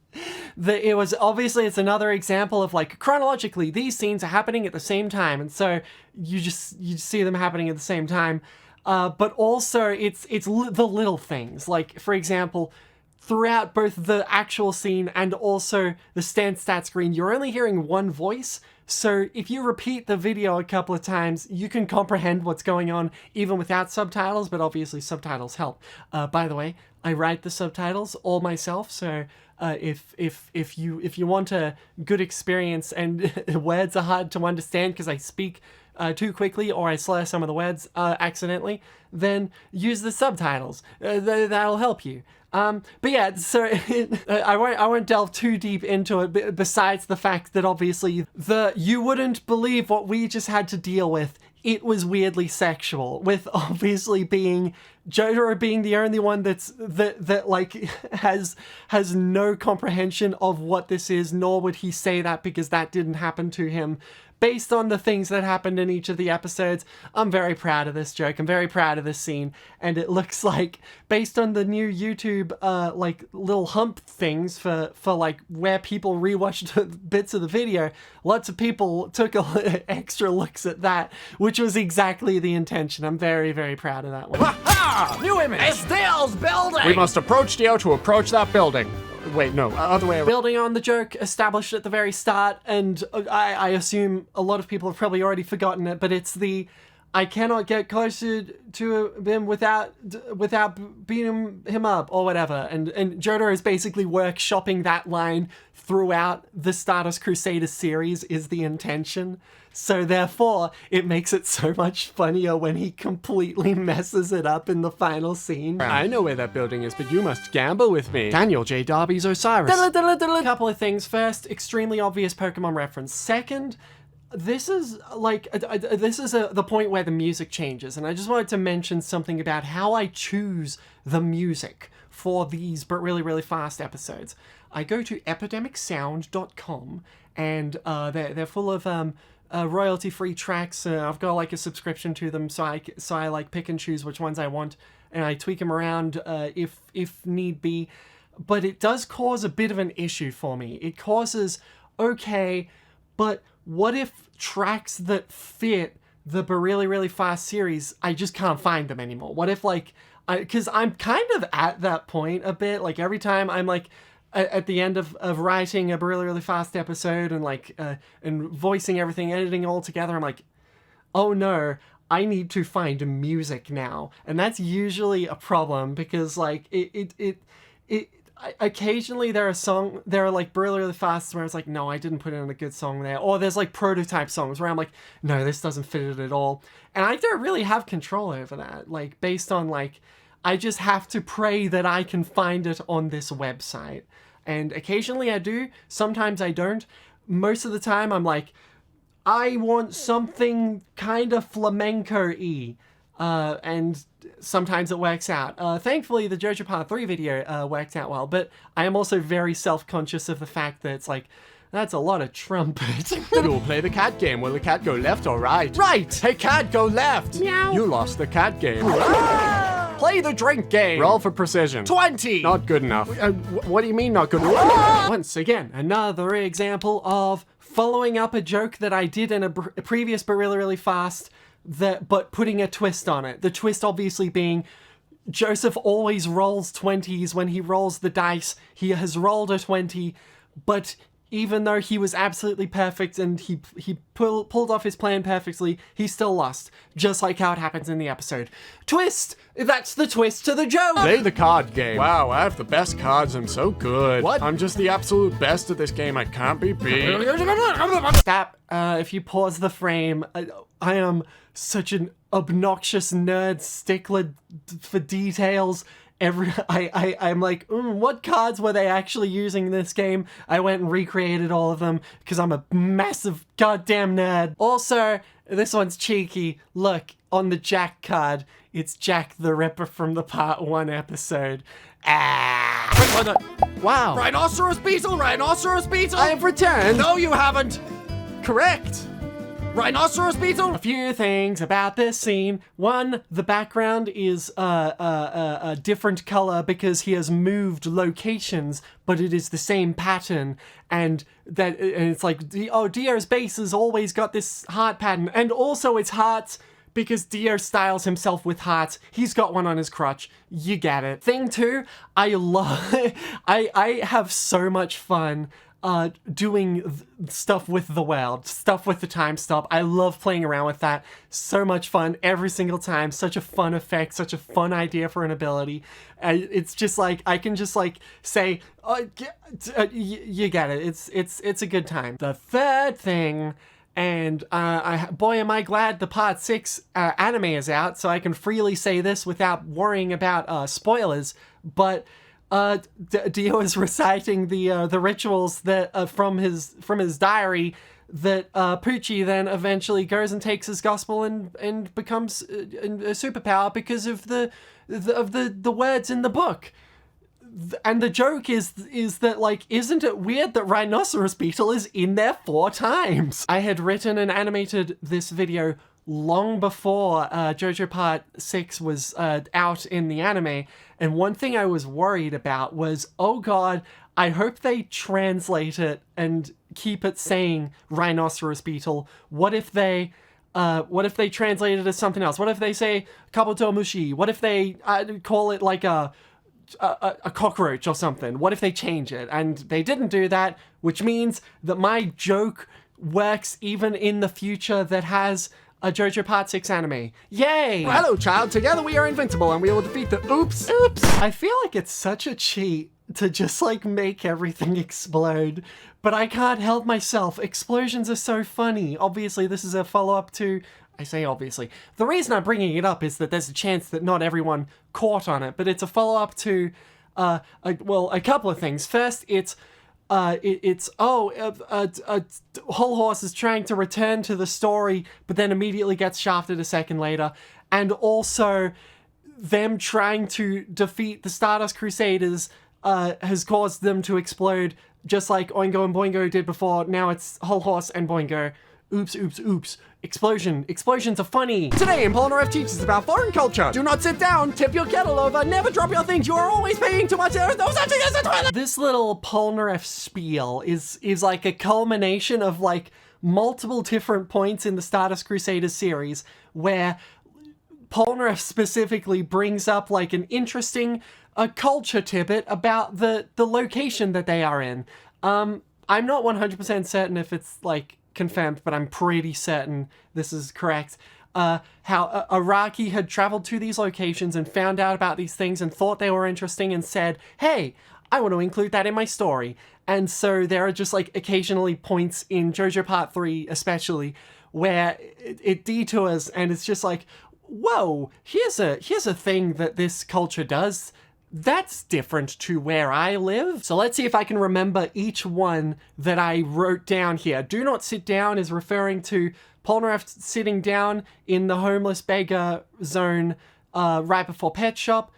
It was obviously, it's another example of like chronologically these scenes are happening at the same time, and so you see them happening at the same time. But also it's the little things, like for example, throughout both the actual scene and also the stand stat screen, you're only hearing one voice. So if you repeat the video a couple of times, you can comprehend what's going on even without subtitles, but obviously subtitles help. By the way, I write the subtitles all myself, so if you want a good experience and words are hard to understand because I speak too quickly or I slur some of the words accidentally, then use the subtitles. That'll help you. But yeah, so I won't delve too deep into it. Besides the fact that obviously you wouldn't believe what we just had to deal with. It was weirdly sexual, with obviously being Jotaro being the only one that like has no comprehension of what this is, nor would he say that because that didn't happen to him. Based on the things that happened in each of the episodes, I'm very proud of this joke. I'm very proud of this scene. And it looks like, based on the new YouTube, like, little hump things for like, where people rewatched bits of the video, lots of people took extra looks at that, which was exactly the intention. I'm very, very proud of that one. Ha! New image! It's Dale's building! We must approach Dio to approach that building. Wait, no, other way around. Building on the joke established at the very start, and I assume a lot of people have probably already forgotten it, but it's the I cannot get closer to him without beating him up or whatever. And Jotaro is basically workshopping that line throughout the Stardust Crusaders series is the intention. So therefore, it makes it so much funnier when he completely messes it up in the final scene. I know where that building is, but you must gamble with me. Daniel J. Darby's Osiris. Couple of things. First, extremely obvious Pokemon reference. Second, this is like the point where the music changes, and I just wanted to mention something about how I choose the music for these but really, really fast episodes. I go to epidemicsound.com, and they're full of royalty-free tracks. I've got like a subscription to them, so I like pick and choose which ones I want, and I tweak them around if need be. But it does cause a bit of an issue for me. It causes, okay, but what if tracks that fit the Really Really Fast series, I just can't find them anymore? What if, like, because I'm kind of at that point a bit, like every time I'm like at the end of writing a Really Really Fast episode and like and voicing everything, editing all together, I'm like, oh no, I need to find music now. And that's usually a problem because like occasionally there are like Really Really Fast where it's like, no, I didn't put in a good song there. Or there's like prototype songs where I'm like, no, this doesn't fit it at all. And I don't really have control over that. Like based on like, I just have to pray that I can find it on this website. And occasionally I do, sometimes I don't. Most of the time I'm like, I want something kind of flamenco-y. And sometimes it works out. Thankfully, the JoJo Part 3 video worked out well, but I am also very self-conscious of the fact that it's like, that's a lot of trumpet. You'll play the cat game. Will the cat go left or right? Right! Hey, cat, go left! Meow. You lost the cat game. Play the drink game! Roll for precision. 20! Not good enough. What do you mean not good Ah! Once again, another example of following up a joke that I did in a previous but really, really fast, but putting a twist on it. The twist obviously being Joseph always rolls 20s when he rolls the dice. He has rolled a 20, but even though he was absolutely perfect and he pulled off his plan perfectly, he still lost. Just like how it happens in the episode. Twist! That's the twist to the joke! Play the card game. Wow, I have the best cards. I'm so good. What? I'm just the absolute best at this game. I can't be beat. Stop. If you pause the frame, I am such an obnoxious nerd stickler for details. I'm like, what cards were they actually using in this game? I went and recreated all of them because I'm a massive goddamn nerd. Also, this one's cheeky. Look, on the Jack card, it's Jack the Ripper from the Part 1 episode. Wow. Rhinoceros beetle! Rhinoceros beetle! I have returned. No, you haven't! Correct. Rhinoceros beetle! A few things about this scene. One, the background is a different color because he has moved locations, but it is the same pattern. And it's like, Dio's base has always got this heart pattern. And also it's hearts because Dio styles himself with hearts. He's got one on his crotch. You get it. Thing two, I have so much fun doing stuff with the world, stuff with the time stop. I love playing around with that. So much fun every single time. Such a fun effect, such a fun idea for an ability. It's just like, I can just like say, you get it. It's a good time. The third thing, and boy am I glad the part 6 anime is out, so I can freely say this without worrying about spoilers, but Dio is reciting the rituals that from his diary that Poochie then eventually goes and takes as gospel and becomes a superpower because of the words in the book. And the joke is that, like, isn't it weird that Rhinoceros Beetle is in there 4 times? I had written and animated this video long before JoJo Part 6 was out in the anime, and one thing I was worried about was, oh god, I hope they translate it and keep it saying Rhinoceros Beetle. What if they translate it as something else? What if they say Kabuto Mushi? What if they call it like a cockroach or something? What if they change it? And they didn't do that, which means that my joke works even in the future that has a JoJo Part 6 anime. Yay! Well, hello, child. Together we are invincible, and we will defeat the Oops. I feel like it's such a cheat to just like make everything explode, but I can't help myself. Explosions are so funny. Obviously, this is a follow-up to... I say obviously. The reason I'm bringing it up is that there's a chance that not everyone caught on it, but it's a follow-up to, a couple of things. First, Whole Horse is trying to return to the story, but then immediately gets shafted a second later. And also, them trying to defeat the Stardust Crusaders has caused them to explode, just like Oingo and Boingo did before. Now it's Whole Horse and Boingo. Oops, oops, oops. Explosion. Explosions are funny. Today in Polnareff teaches about foreign culture. Do not sit down, tip your kettle over, never drop your things, you are always paying too much, there is no such thing as a toilet! This little Polnareff spiel is like a culmination of like multiple different points in the Stardust Crusaders series where Polnareff specifically brings up like an interesting culture tidbit about the location that they are in. I'm not 100% certain if it's like confirmed, but I'm pretty certain this is correct. How Araki had traveled to these locations and found out about these things and thought they were interesting and said, hey, I want to include that in my story. And so there are just like occasionally points in JoJo Part 3 especially where it detours and it's just like, whoa, here's a thing that this culture does. That's different to where I live. So let's see if I can remember each one that I wrote down here. Do not sit down is referring to Polnareff sitting down in the homeless beggar zone right before Pet Shop.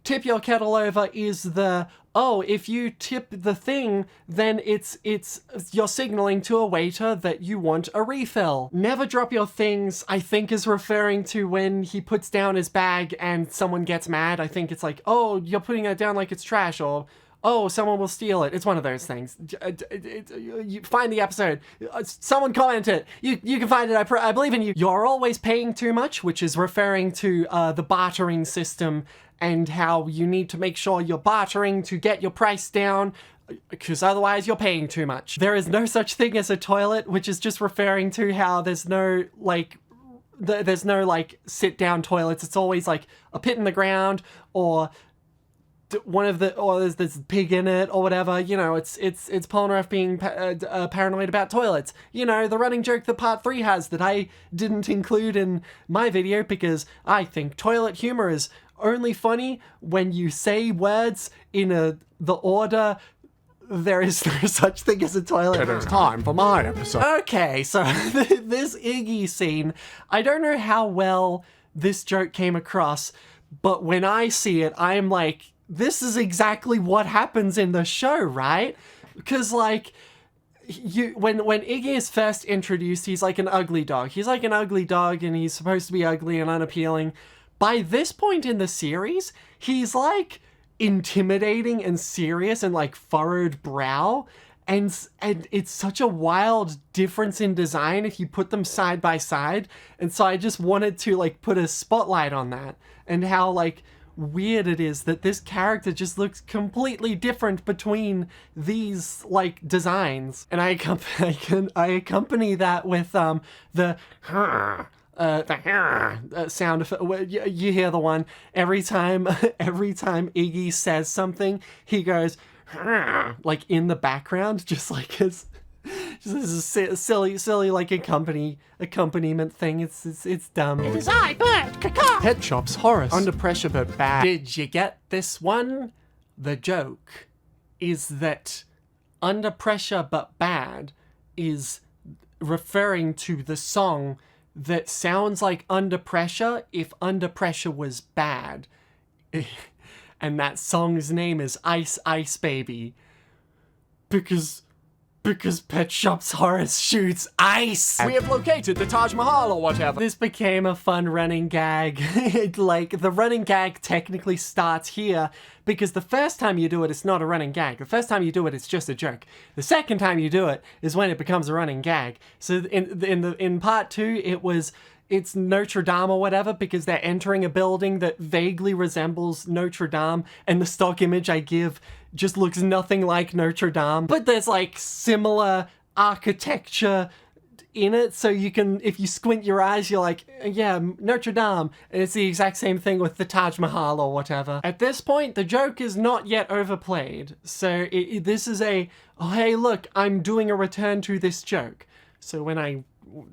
Tip your kettle over is the, oh, if you tip the thing, then you're signaling to a waiter that you want a refill. Never drop your things, I think, is referring to when he puts down his bag and someone gets mad. I think it's like, oh, you're putting it down like it's trash, or oh, someone will steal it. It's one of those things. You find the episode. Someone comment it. You can find it. I believe in you. You're always paying too much, which is referring to the bartering system and how you need to make sure you're bartering to get your price down, because otherwise you're paying too much. There is no such thing as a toilet, which is just referring to how there's no sit down toilets. It's always like a pit in the ground or there's this pig in it or whatever. You know, it's Polnareff being paranoid about toilets. You know, the running joke that Part 3 has that I didn't include in my video because I think toilet humor is only funny when you say words in the order there is no such thing as a toilet. It is time for my episode. Okay, so this Iggy scene, I don't know how well this joke came across, but when I see it, I'm like, this is exactly what happens in the show, right? Because like, when Iggy is first introduced, he's like an ugly dog. He's like an ugly dog and he's supposed to be ugly and unappealing. By this point in the series, he's like intimidating and serious and like furrowed brow. And it's such a wild difference in design if you put them side by side. And so I just wanted to like put a spotlight on that and how like weird it is that this character just looks completely different between these like designs. And I accompany that with the sound effect. You hear the one every time Iggy says something, he goes like in the background, just like it's just a silly like accompaniment thing. It's dumb. It is I, Bert, caca. Pet Shop's Horace. Under pressure but bad. Did you get this one? The joke is that Under Pressure but Bad is referring to the song that sounds like Under Pressure if Under Pressure was bad. And that song's name is Ice Ice Baby. Because Pet Shop's Horace shoots ice. We have located the Taj Mahal or whatever. This became a fun running gag. Like, the running gag technically starts here because the first time you do it, it's not a running gag. The first time you do it, it's just a joke. The second time you do it is when it becomes a running gag. So in part 2, it's Notre Dame or whatever, because they're entering a building that vaguely resembles Notre Dame, and the stock image I give just looks nothing like Notre Dame. But there's like similar architecture in it, so you can, if you squint your eyes, you're like, yeah, Notre Dame. And it's the exact same thing with the Taj Mahal or whatever. At this point, the joke is not yet overplayed. So this is oh, hey, look, I'm doing a return to this joke. So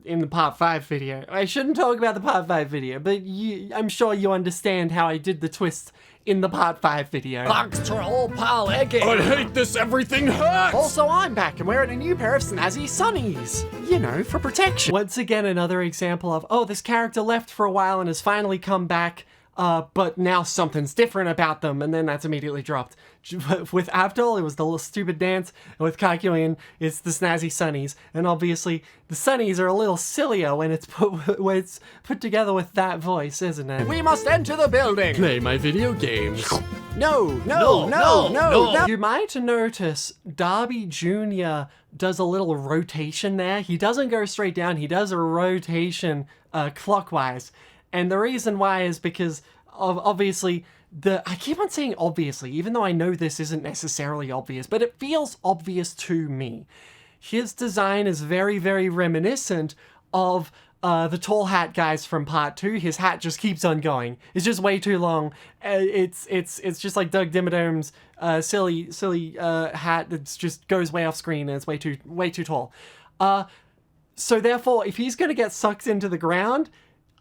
in the part 5 video, I shouldn't talk about the part 5 video, but I'm sure you understand how I did the twist in the part 5 video. Thanks to our old pal Eggy. I hate this, everything hurts! Also, I'm back and wearing a new pair of snazzy sunnies. You know, for protection. Once again, another example of, oh, this character left for a while and has finally come back, but now something's different about them, and then that's immediately dropped. With Avdol, it was the little stupid dance, and with Kakyoin, it's the snazzy sunnies, and obviously the sunnies are a little sillier when it's put together with that voice, isn't it? We must enter the building. Play my video games. No. You might notice Darby Jr. does a little rotation there. He doesn't go straight down, he does a rotation clockwise. And the reason why is because of obviously I keep on saying obviously, even though I know this isn't necessarily obvious, but it feels obvious to me. His design is very, very reminiscent of the tall hat guys from part 2. His hat just keeps on going. It's just way too long. It's just like Doug Dimmadome's silly hat that just goes way off screen and it's way too tall. So therefore, if he's gonna get sucked into the ground,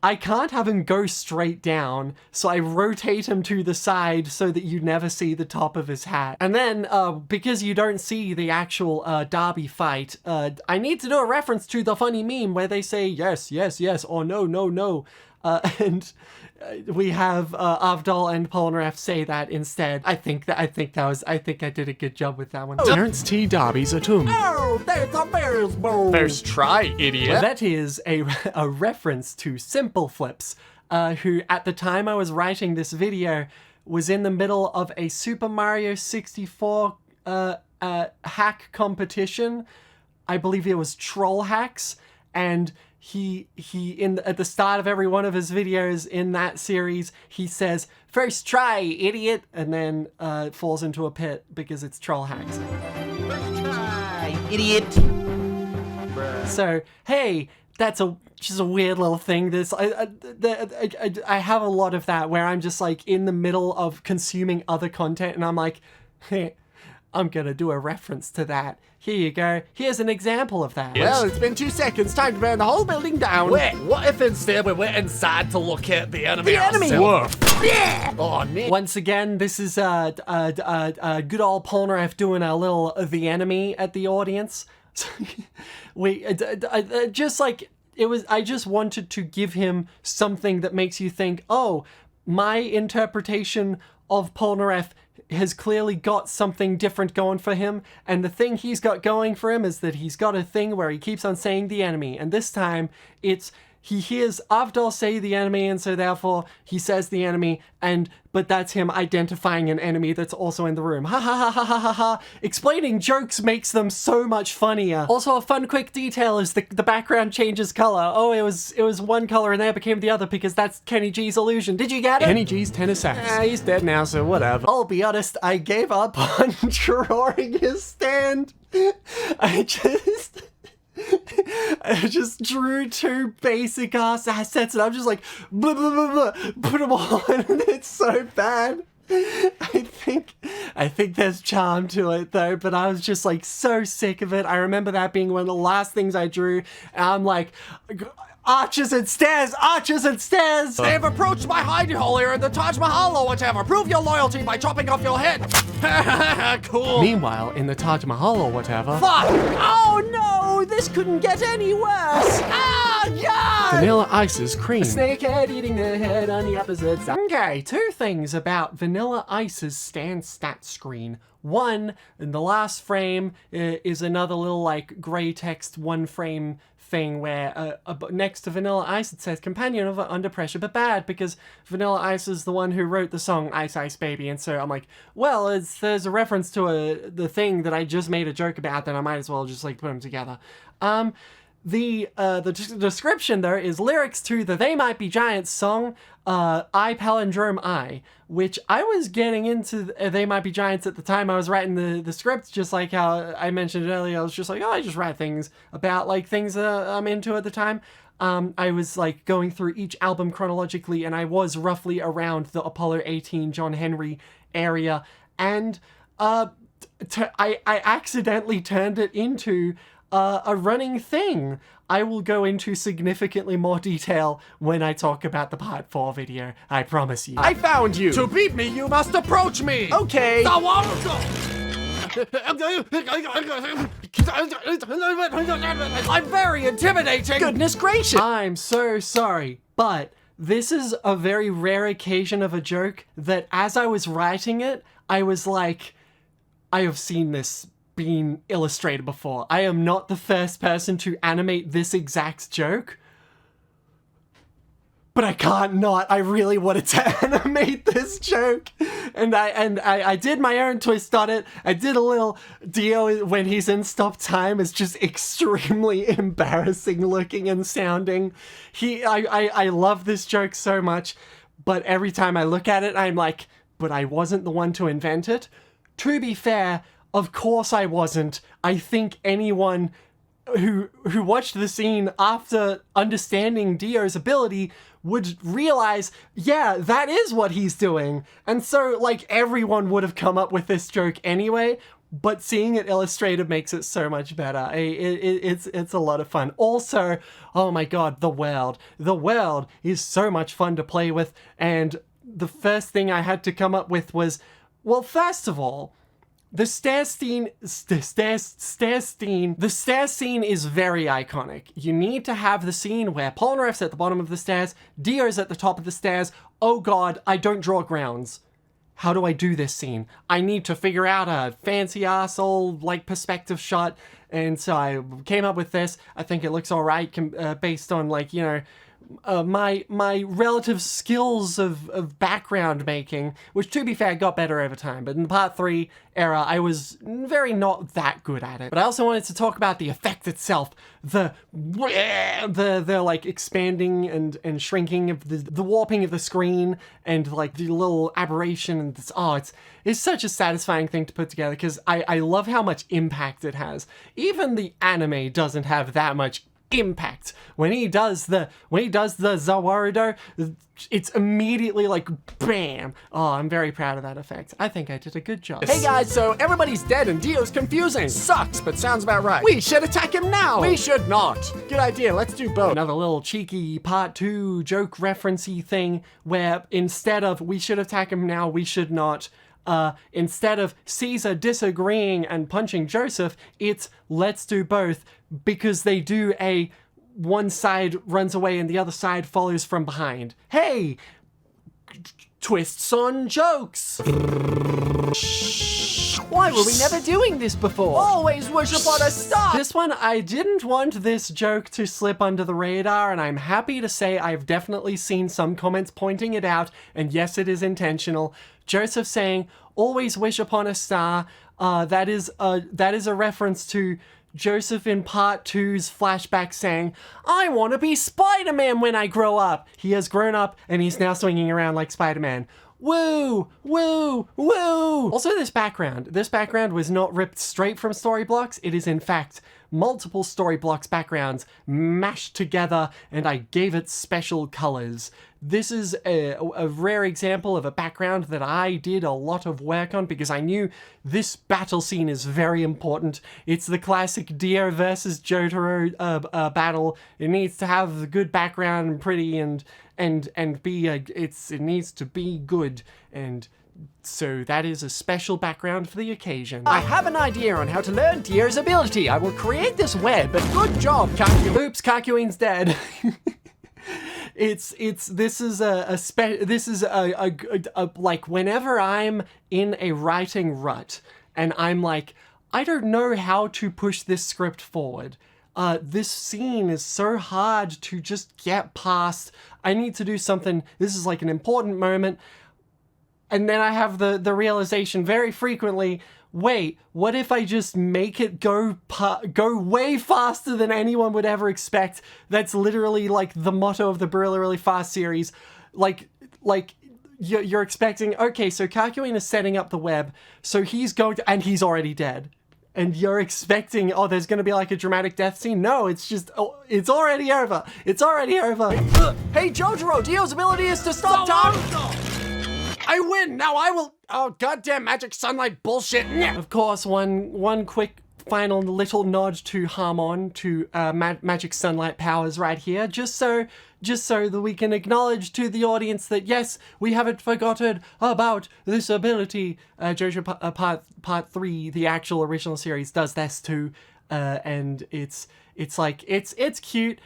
I can't have him go straight down, so I rotate him to the side so that you never see the top of his hat. And then, because you don't see the actual Darby fight, I need to do a reference to the funny meme where they say yes, yes, yes, or no, no, no. And we have Avdol and Polnareff say that instead. I think I did a good job with that one. Terrence T. Darby's a tomb. Oh, there's a Ferris bowl. First try, idiot. That is a reference to Simple Flips, who at the time I was writing this video was in the middle of a Super Mario 64 hack competition. I believe it was Troll Hacks, and he at the start of every one of his videos in that series, he says, "First try, idiot," and then falls into a pit because it's Troll Hacks. First try, idiot. So, hey, that's just a weird little thing. I have a lot of that where I'm just like in the middle of consuming other content and I'm like, hey, I'm gonna do a reference to that. Here you go. Here's an example of that. Well, it's been 2 seconds. Time to burn the whole building down. Wait, what if instead we went inside to look at the enemy? The enemy! ourselves? Yeah. Oh, Nick. Once again, this is good old Polnareff doing a little the enemy at the audience. I just wanted to give him something that makes you think, oh, my interpretation of Polnareff has clearly got something different going for him, and the thing he's got going for him is that he's got a thing where he keeps on saying the enemy, and this time it's he hears Avdol say the enemy, and so therefore he says the enemy, but that's him identifying an enemy that's also in the room. Ha ha ha ha ha ha ha. Explaining jokes makes them so much funnier. Also, a fun quick detail is the background changes color. Oh, it was one color and then it became the other because that's Kenny G's illusion. Did you get it? Kenny G's tennis sax. He's dead now, so whatever. I'll be honest, I gave up on drawing his stand. I just drew two basic ass assets and I'm just like, blah, blah, blah, blah, put them all in and it's so bad. I think there's charm to it though, but I was just like so sick of it. I remember that being one of the last things I drew, and I'm like, arches and stairs, arches and stairs. They've approached my hidey hole here in the Taj Mahal or whatever. Prove your loyalty by chopping off your head. Cool. Meanwhile, in the Taj Mahal or whatever. Fuck! Oh no! This couldn't get any worse! Ah, yeah! Vanilla Ice's cream. Snakehead eating the head on the opposite side. Okay, two things about Vanilla Ice's stand stat screen. One, in the last frame is another little like gray text one frame thing where next to Vanilla Ice it says companion of Under Pressure but bad, because Vanilla Ice is the one who wrote the song Ice Ice Baby, and so I'm like, well, there's a reference to the thing that I just made a joke about, then I might as well just like put them together. The description though is lyrics to the They Might Be Giants song, I Palindrome I, which I was getting into They Might Be Giants at the time I was writing the script, just like how I mentioned earlier. I was just like, oh, I just write things about like things that I'm into at the time. I was like going through each album chronologically, and I was roughly around the Apollo 18 John Henry area, and I accidentally turned it into a running thing. I will go into significantly more detail when I talk about the part 4 video, I promise you. I found you! To beat me, you must approach me! Okay! I'm very intimidating! Goodness gracious! I'm so sorry, but this is a very rare occasion of a joke that as I was writing it, I was like, I have seen this been illustrated before. I am not the first person to animate this exact joke, but I can't not. I really wanted to animate this joke, and I did my own twist on it. I did a little Dio when he's in Stop Time is just extremely embarrassing looking and sounding. I love this joke so much, but every time I look at it, I'm like, but I wasn't the one to invent it. To be fair, of course I wasn't. I think anyone who watched the scene after understanding Dio's ability would realize, yeah, that is what he's doing. And so, like, everyone would have come up with this joke anyway, but seeing it illustrated makes it so much better. It's a lot of fun. Also, oh my god, the world. The world is so much fun to play with, and the first thing I had to come up with was, well, first of all, the stairs scene is very iconic. You need to have the scene where Polnareff's at the bottom of the stairs, Dio's at the top of the stairs. Oh god, I don't draw grounds. How do I do this scene? I need to figure out a fancy arsehole like perspective shot, and so I came up with this. I think it looks alright based on, like, you know, my relative skills of background making, which to be fair got better over time, but in the part 3 era I was very not that good at it. But I also wanted to talk about the effect itself, the like expanding and shrinking of the warping of the screen, and like the little aberration, and this, it's such a satisfying thing to put together, because I love how much impact it has. Even the anime doesn't have that much impact. When he does the Zawarudo, it's immediately like bam. Oh, I'm very proud of that effect. I think I did a good job. Hey guys, so everybody's dead and Dio's confusing. Sucks, but sounds about right. We should attack him now. We should not. Good idea, let's do both. Another little cheeky part 2 joke referencey thing where instead of we should attack him now, we should not, instead of Caesar disagreeing and punching Joseph, it's let's do both, because they do a one side runs away and the other side follows from behind. Hey! Twists on jokes! Why were we never doing this before? Always worship on a star! This one, I didn't want this joke to slip under the radar, and I'm happy to say I've definitely seen some comments pointing it out, and yes, it is intentional. Joseph saying, always wish upon a star, that is a reference to Joseph in part 2's flashback saying, I want to be Spider-Man when I grow up. He has grown up and he's now swinging around like Spider-Man. Woo! Woo! Woo! Also, this background was not ripped straight from Storyblocks. It is in fact multiple Storyblocks backgrounds mashed together, and I gave it special colors. This is a rare example of a background that I did a lot of work on because I knew this battle scene is very important. It's the classic Dio versus Jotaro battle. It needs to have a good background and pretty and be it needs to be good, and so that is a special background for the occasion. I have an idea on how to learn Dio's ability. I will create this web, but good job, Kakyoin. Oops, Kakyoin's dead. This is like whenever I'm in a writing rut and I'm like, I don't know how to push this script forward. This scene is so hard to just get past. I need to do something. This is like an important moment. And then I have the realization very frequently, wait, what if I just make it go way faster than anyone would ever expect? That's literally like the motto of the Really Really Fast series. Like you're expecting, okay, so Kakyoin is setting up the web, so he's going to, and he's already dead. And you're expecting, oh, there's going to be like a dramatic death scene. No, it's just, oh, it's already over. It's already over. Hey, Jotaro, Dio's ability is to stop time. I win! Now I will... Oh, goddamn magic sunlight bullshit! Of course, one quick final little nod to Harmon, to magic sunlight powers right here, just so that we can acknowledge to the audience that yes, we haven't forgotten about this ability. JoJo Part 3, the actual original series, does this too, and it's cute.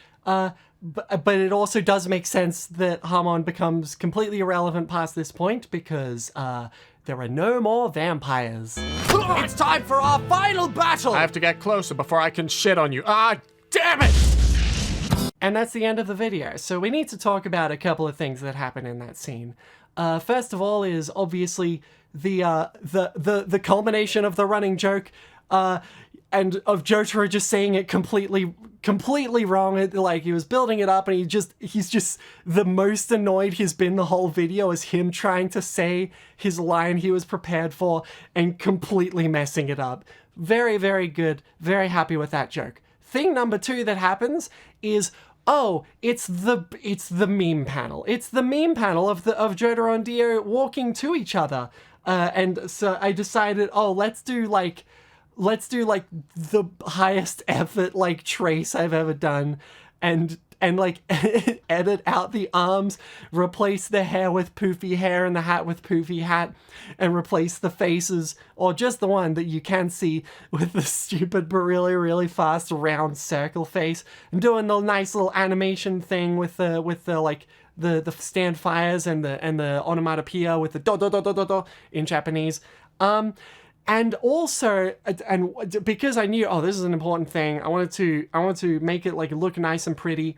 But it also does make sense that Harmon becomes completely irrelevant past this point because there are no more vampires. It's time for our final battle! I have to get closer before I can shit on you. Ah, damn it! And that's the end of the video. So we need to talk about a couple of things that happen in that scene. First of all is obviously the culmination of the running joke, and of Jotaro just saying it completely wrong. Like, he was building it up and he's just the most annoyed he's been the whole video is him trying to say his line he was prepared for and completely messing it up. Very, very good. Very happy with that joke. Thing number 2 that happens is, oh, it's the meme panel. It's the meme panel of Jotaro and Dio walking to each other. And so I decided, oh, let's do like the highest effort like trace I've ever done, and like edit out the arms, replace the hair with poofy hair and the hat with poofy hat, and replace the faces, or just the one that you can see, with the stupid but really, really fast round circle face, and doing the nice little animation thing with the like the stand fires and the onomatopoeia with the do do do do do do in Japanese. And also, and because I knew, oh, this is an important thing, I wanted to make it like look nice and pretty.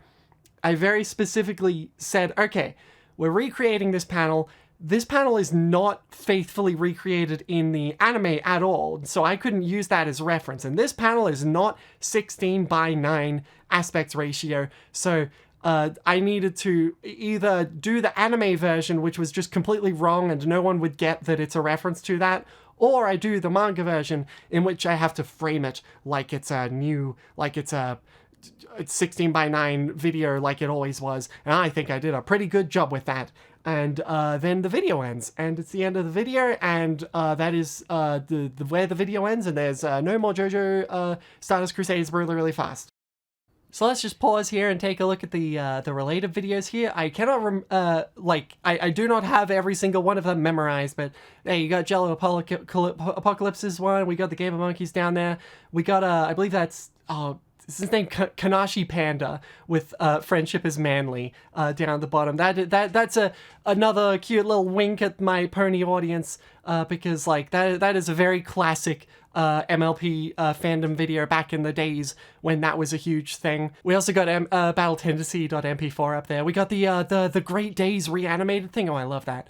I very specifically said, okay, we're recreating this panel. This panel is not faithfully recreated in the anime at all, so I couldn't use that as reference. And this panel is not 16:9 aspect ratio, so I needed to either do the anime version, which was just completely wrong and no one would get that it's a reference to that, or I do the manga version in which I have to frame it like it's a 16:9 video like it always was. And I think I did a pretty good job with that. And then the video ends, and it's the end of the video, and that is where the video ends, and there's no more JoJo Stardust Crusaders really, really fast. So let's just pause here and take a look at the related videos here. I cannot, I do not have every single one of them memorized, but hey, you got Jello Apocalypse's one, we got the Game of Monkeys down there, we got, I believe that's, is his name Kanashi Panda with Friendship is Manly down at the bottom. That's another cute little wink at my pony audience because like that is a very classic MLP fandom video back in the days when that was a huge thing. We also got battletendency.mp4 up there. We got the Great Days reanimated thing. Oh, I love that.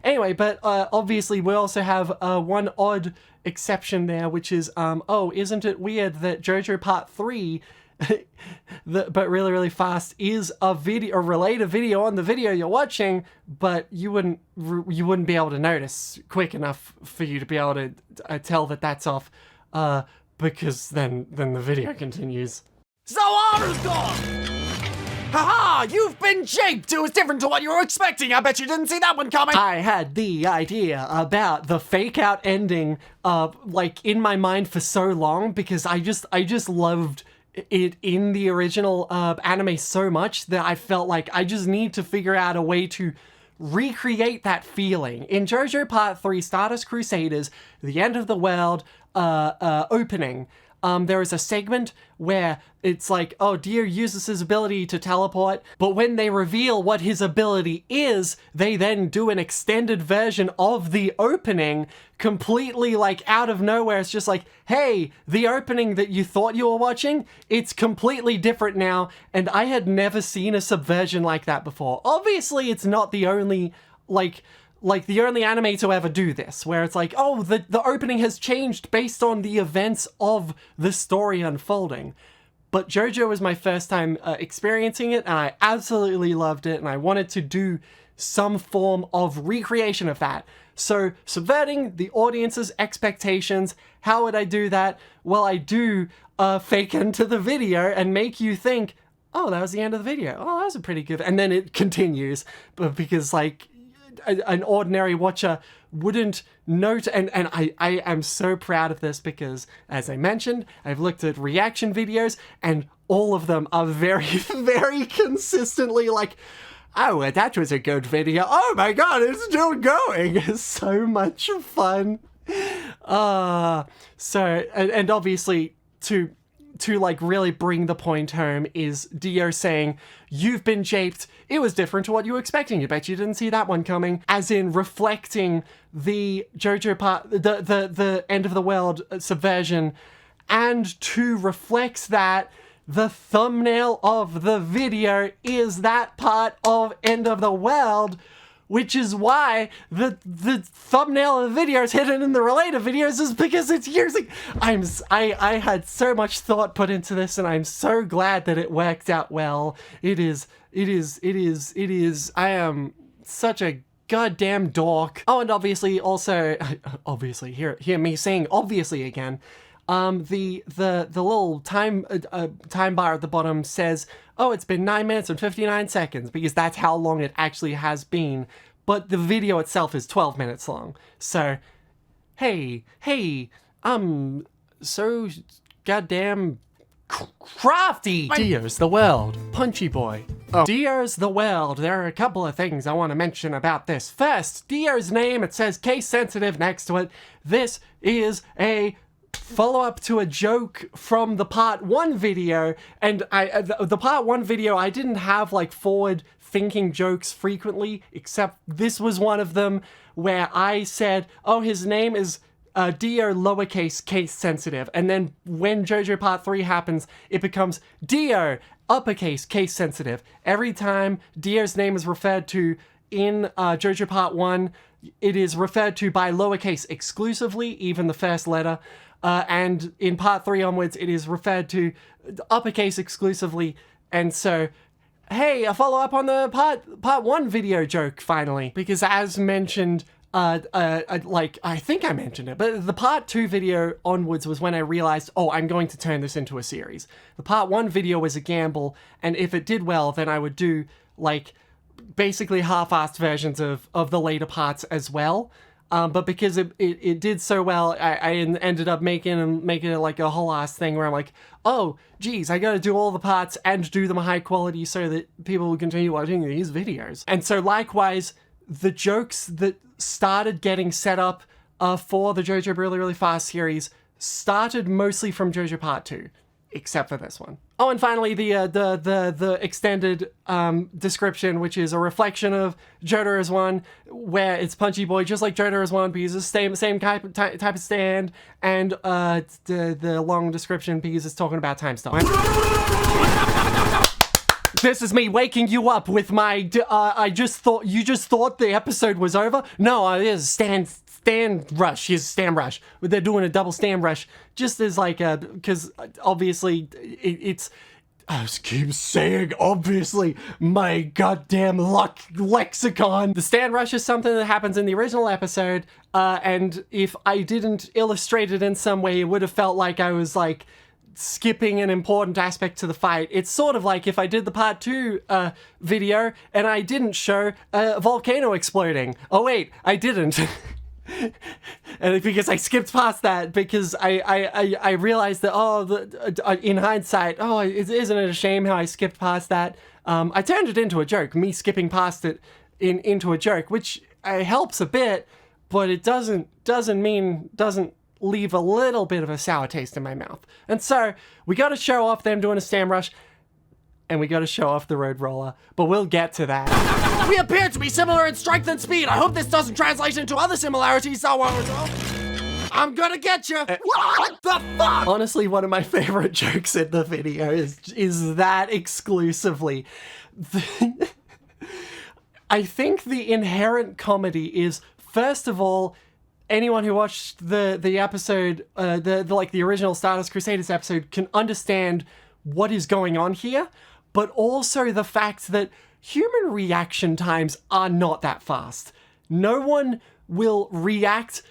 Anyway, but obviously we also have one odd exception there, which is oh, isn't it weird that JoJo Part 3 but really fast is a related video on the video you're watching, but you wouldn't be able to notice quick enough for you to be able to tell that that's off because then the video continues. So Arugo! Haha! You've been japed! It was different to what you were expecting! I bet you didn't see that one coming! I had the idea about the fake out ending like in my mind for so long because I just loved it in the original anime so much that I felt like I just need to figure out a way to recreate that feeling. In JoJo Part 3 Stardust Crusaders, the end of the world opening, there is a segment where it's like, oh, Dio uses his ability to teleport, but when they reveal what his ability is, they then do an extended version of the opening completely like out of nowhere. It's just like, hey, the opening that you thought you were watching, it's completely different now, and I had never seen a subversion like that before. Obviously, it's not the only, like the only anime to ever do this, where it's like, oh, the opening has changed based on the events of the story unfolding. But JoJo was my first time experiencing it, and I absolutely loved it, and I wanted to do some form of recreation of that. So, subverting the audience's expectations, how would I do that? Well, I do fake into the video and make you think, oh, that was the end of the video. Oh, that was a pretty good... And then it continues, but because, like, an ordinary watcher wouldn't note, and I am so proud of this because, as I mentioned, I've looked at reaction videos and all of them are very, very consistently like, oh, that was a good video. Oh my god, it's still going. It's so much fun. So, and obviously to like really bring the point home is Dio saying, you've been japed. It was different to what you were expecting. You bet you didn't see that one coming. As in reflecting the JoJo part, the end of the world subversion, and to reflect that the thumbnail of the video is that part of end of the world, which is why the thumbnail of the video is hidden in the related videos is because it's using... I had so much thought put into this, and I'm so glad that it worked out well. It is. I am such a goddamn dork. Oh, and obviously also, hear me saying obviously again. The little time bar at the bottom says, oh, it's been 9 minutes and 59 seconds, because that's how long it actually has been. But the video itself is 12 minutes long. So, hey, I'm so goddamn crafty. Dio's the world. Punchy boy. Oh. Dio's the world. There are a couple of things I want to mention about this. First, Dio's name, it says case sensitive next to it. This is a follow-up to a joke from the part 1 video, and the part 1 video I didn't have like forward thinking jokes frequently, except this was one of them where I said, oh, his name is Dio lowercase case sensitive, and then when JoJo part 3 happens, it becomes Dio uppercase case sensitive. Every time Dio's name is referred to in JoJo part 1, it is referred to by lowercase exclusively, even the first letter. And in part 3 onwards, it is referred to uppercase exclusively. And so, hey, a follow-up on the part 1 video joke, finally. Because as mentioned, like, I think I mentioned it, but the part 2 video onwards was when I realized, oh, I'm going to turn this into a series. The part 1 video was a gamble, and if it did well, then I would do, like, basically half-assed versions of the later parts as well. But because it did so well, I ended up making it like a whole ass thing where I'm like, oh, geez, I gotta do all the parts and do them high quality so that people will continue watching these videos. And so likewise, the jokes that started getting set up for the JoJo Really Really Fast series started mostly from JoJo Part 2. except for this one. Oh, and finally, the extended description, which is a reflection of Jotaro's one, where it's Punchy Boy, just like Jotaro's one, because it's the same type of stand, and the long description because it's talking about time stop. This is me waking you up with my. You just thought the episode was over. No, it is stand rush. Here's stand rush. They're doing a double stand rush, just as like because obviously it's. I just keep saying obviously. My goddamn lexicon. The stand rush is something that happens in the original episode, and if I didn't illustrate it in some way, it would have felt like I was like skipping an important aspect to the fight. It's sort of like if I did the part 2 video and I didn't show a volcano exploding. Oh wait, I didn't. And because I skipped past that because I realized that in hindsight, isn't it a shame how I skipped past that? I turned it into a joke, me skipping past it into a joke, which helps a bit, but it doesn't leave a little bit of a sour taste in my mouth. And so we got to show off them doing a stand rush, and we got to show off the road roller, but we'll get to that. We appear to be similar in strength and speed. I hope this doesn't translate into other similarities. So I'm gonna get you. What the fuck? Honestly, one of my favorite jokes in the video is that exclusively. I think the inherent comedy is, first of all, anyone who watched the episode, the original Stardust Crusaders episode, can understand what is going on here, but also the fact that human reaction times are not that fast. No one will react,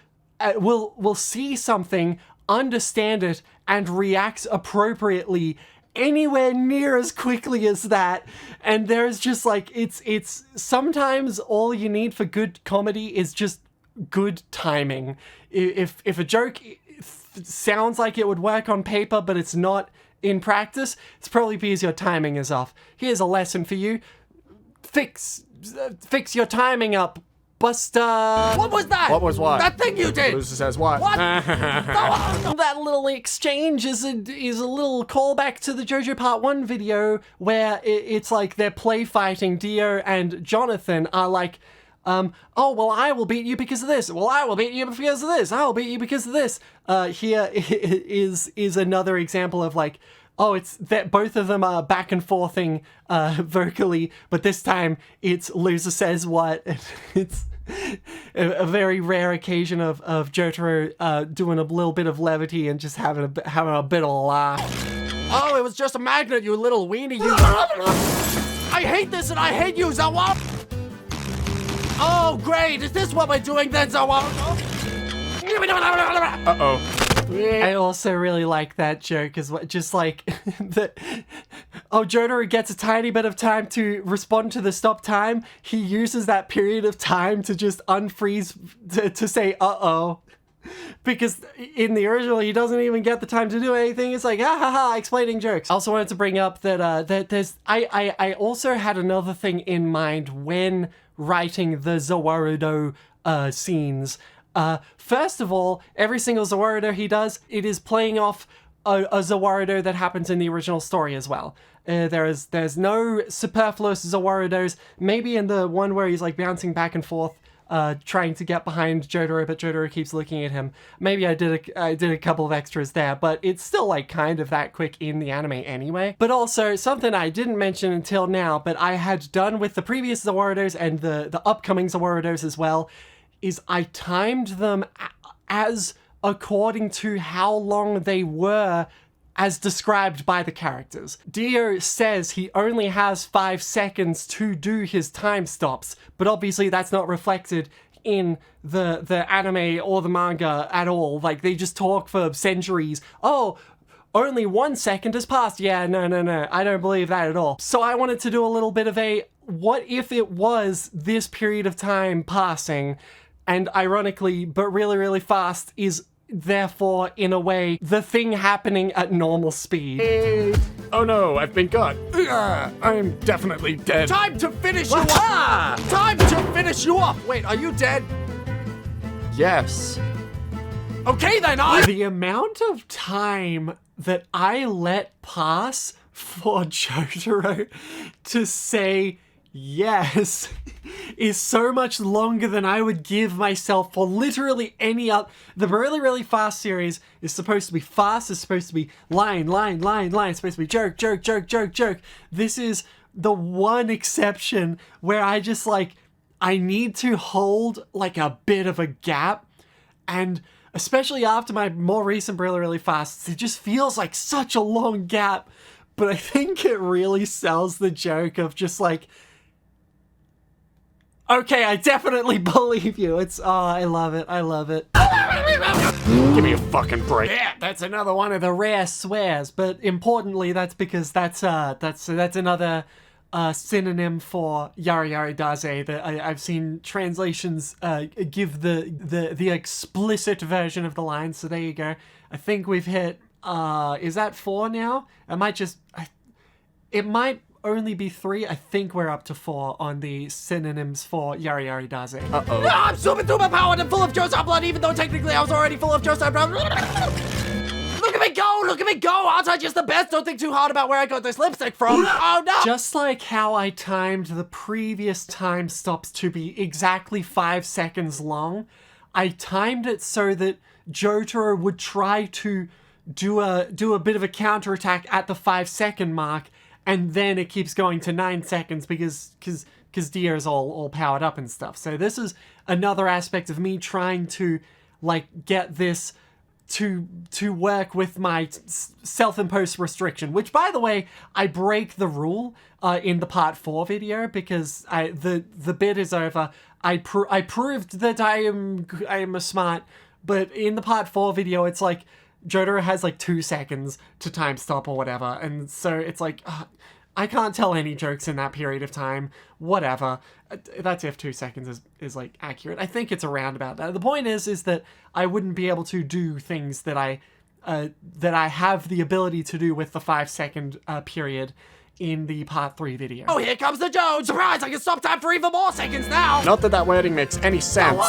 will see something, understand it, and react appropriately anywhere near as quickly as that. And there's just like, it's sometimes all you need for good comedy is just good timing. If a joke sounds like it would work on paper, but it's not in practice, it's probably because your timing is off. Here's a lesson for you. Fix your timing up, Buster. What was that? What was what? That thing you did. Lucy says what? What? That little exchange is a little callback to the JoJo Part 1 video where it's like they're play fighting. Dio and Jonathan are like, oh, well, I will beat you because of this. Well, I will beat you because of this. I will beat you because of this. Here is another example of like, oh, it's that both of them are back and forthing vocally, but this time it's loser says what. It's a very rare occasion of Jotaro doing a little bit of levity and just having a bit of a laugh. Oh, it was just a magnet, you little weenie. I hate this and I hate you, Zawa. Oh, great. Is this what we're doing then, Zawa? Uh-oh. I also really like that joke as well. Just like Jotaro gets a tiny bit of time to respond to the stop time. He uses that period of time to just unfreeze to say uh-oh. Because in the original, he doesn't even get the time to do anything. It's like, explaining jokes. I also wanted to bring up that there's... I also had another thing in mind when writing the Zawarudo scenes. First of all, every single Zawarudo he does, it is playing off a Zawarudo that happens in the original story as well. There's no superfluous Zawarudos. Maybe in the one where he's like bouncing back and forth, trying to get behind Jotaro, but Jotaro keeps looking at him. Maybe I did a couple of extras there, but it's still like kind of that quick in the anime anyway. But also something I didn't mention until now, but I had done with the previous Zawarudos and the upcoming Zawarudos as well, is I timed them as according to how long they were as described by the characters. Dio says he only has 5 seconds to do his time stops, but obviously that's not reflected in the anime or the manga at all. Like, they just talk for centuries. Oh, only 1 second has passed. Yeah, no, I don't believe that at all. So I wanted to do a little bit of a, what if it was this period of time passing, and ironically, but really, really fast, is therefore, in a way, the thing happening at normal speed. Oh no, I've been got. I'm definitely dead. Time to finish you off! Time to finish you off! Wait, are you dead? Yes. Okay then, The amount of time that I let pass for Jotaro to say yes is so much longer than I would give myself for literally any other. The Really, Really Fast series is supposed to be fast, it's supposed to be line, it's supposed to be joke, joke, joke, joke, joke. This is the one exception where I just like, I need to hold like a bit of a gap, and especially after my more recent Really, Really Fast, it just feels like such a long gap. But I think it really sells the joke of just like, okay, I definitely believe you. It's, oh, I love it. I love it. Give me a fucking break. Yeah, that's another one of the rare swears. But importantly, that's because that's another synonym for Yari Yari Daze. That I've seen translations give the explicit version of the line. So there you go. I think we've hit. Is that 4 now? It might only be 3. I think we're up to 4 on the synonyms for Yari Yari Daze. Uh-oh. Ah, I'm super powered and full of Joestar blood, even though technically I was already full of Joestar blood. Look at me go! Look at me go! Aren't I just the best? Don't think too hard about where I got this lipstick from. Oh no! Just like how I timed the previous time stops to be exactly 5 seconds long, I timed it so that Jotaro would try to do a bit of a counterattack at the 5-second mark, and then it keeps going to 9 seconds because Dio's all powered up and stuff. So this is another aspect of me trying to like get this to work with my self-imposed restriction, which, by the way, I break the rule in the part 4 video because the bit is over. I proved that I am a smart, but in the part 4 video, it's like Jotaro has like 2 seconds to time stop or whatever, and so it's like I can't tell any jokes in that period of time. Whatever. That's if 2 seconds is like accurate. I think it's around about that. The point is that I wouldn't be able to do things that I have the ability to do with the 5-second period in the part 3 video. Oh, here comes the Joe! Surprise! I can stop time for even more seconds now! Not that wording makes any sense.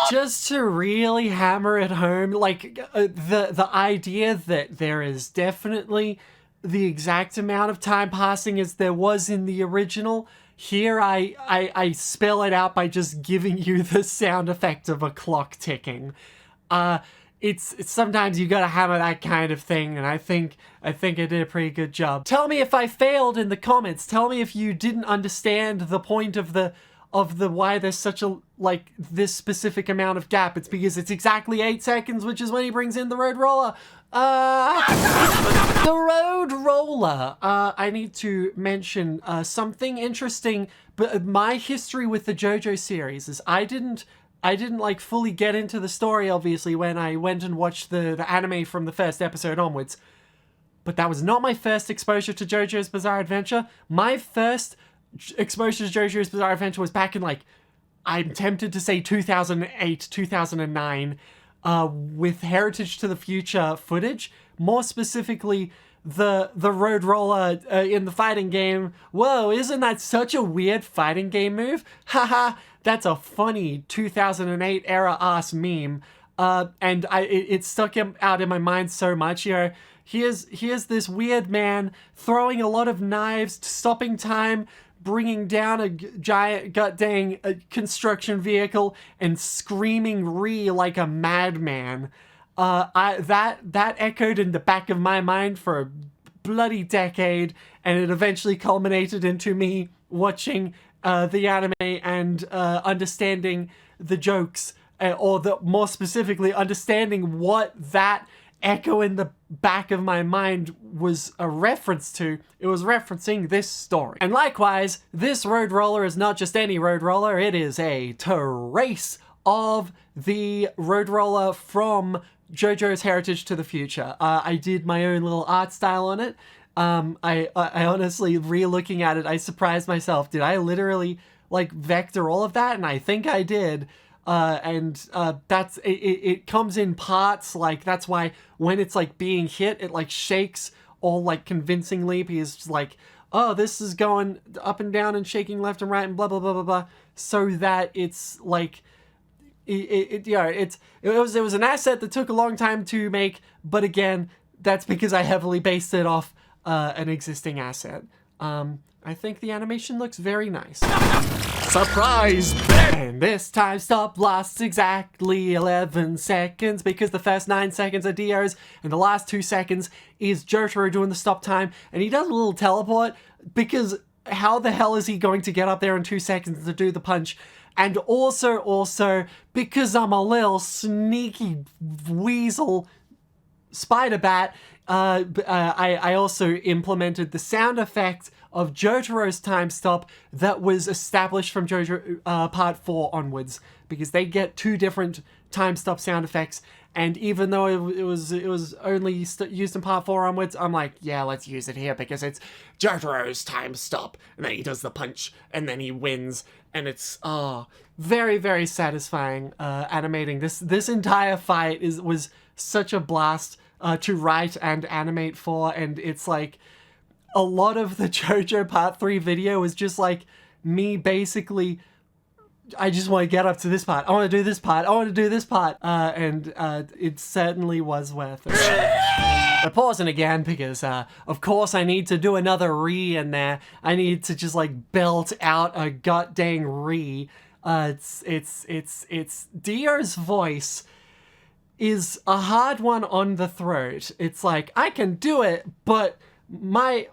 Just to really hammer it home, like the idea that there is definitely the exact amount of time passing as there was in the original. Here I spell it out by just giving you the sound effect of a clock ticking. It's sometimes you gotta hammer that kind of thing, and I think I did a pretty good job. Tell me if I failed in the comments. Tell me if you didn't understand the point of the why there's such a like this specific amount of gap. It's because it's exactly 8 seconds, which is when he brings in the Road Roller. The Road Roller. I need to mention something interesting. But my history with the JoJo series is I didn't like fully get into the story, obviously, when I went and watched the anime from the first episode onwards. But that was not my first exposure to JoJo's Bizarre Adventure. My first exposure to JoJo's Bizarre Adventure was back in, like, I'm tempted to say 2008, 2009, with Heritage to the Future footage. More specifically, the Road Roller in the fighting game. Whoa, isn't that such a weird fighting game move? Haha, that's a funny 2008 era ass meme. And it stuck out in my mind so much, you know. Here's this weird man throwing a lot of knives, stopping time, bringing down a giant dang construction vehicle, and screaming "Re" like a madman. That echoed in the back of my mind for a bloody decade, and it eventually culminated into me watching the anime and understanding the jokes, or more specifically, understanding what that echo in the back of my mind was a reference to. It was referencing this story. And likewise, this Road Roller is not just any Road Roller, it is a trace of the Road Roller from JoJo's Heritage to the Future. I did my own little art style on it. I honestly, re-looking at it, I surprised myself. Did I literally like vector all of that? And I think I did. That's it comes in parts, like that's why when it's like being hit, it like shakes all like convincingly, because like oh, this is going up and down and shaking left and right and blah, blah, blah, blah, blah, so that it's like, it was an asset that took a long time to make, but again, that's because I heavily based it off an existing asset. I think the animation looks very nice. Surprise! And this time stop lasts exactly 11 seconds because the first 9 seconds are Dio's and the last 2 seconds is Jotaro doing the stop time, and he does a little teleport because how the hell is he going to get up there in 2 seconds to do the punch? And also because I'm a little sneaky weasel spider bat, I also implemented the sound effect of Jotaro's time stop that was established from JoJo Part 4 onwards, because they get 2 different time stop sound effects, and even though it was only used in Part 4 onwards, I'm like, yeah, let's use it here because it's Jotaro's time stop, and then he does the punch, and then he wins, and it's very, very satisfying animating. This entire fight was such a blast to write and animate for, and it's like a lot of the JoJo Part 3 video is just like me basically, I just want to get up to this part, I want to do this part, I want to do this part, and it certainly was worth it. I'm pausing again because, of course, I need to do another re in there. I need to just like belt out a god dang re. It's Dio's voice is a hard one on the throat. It's like, I can do it, but my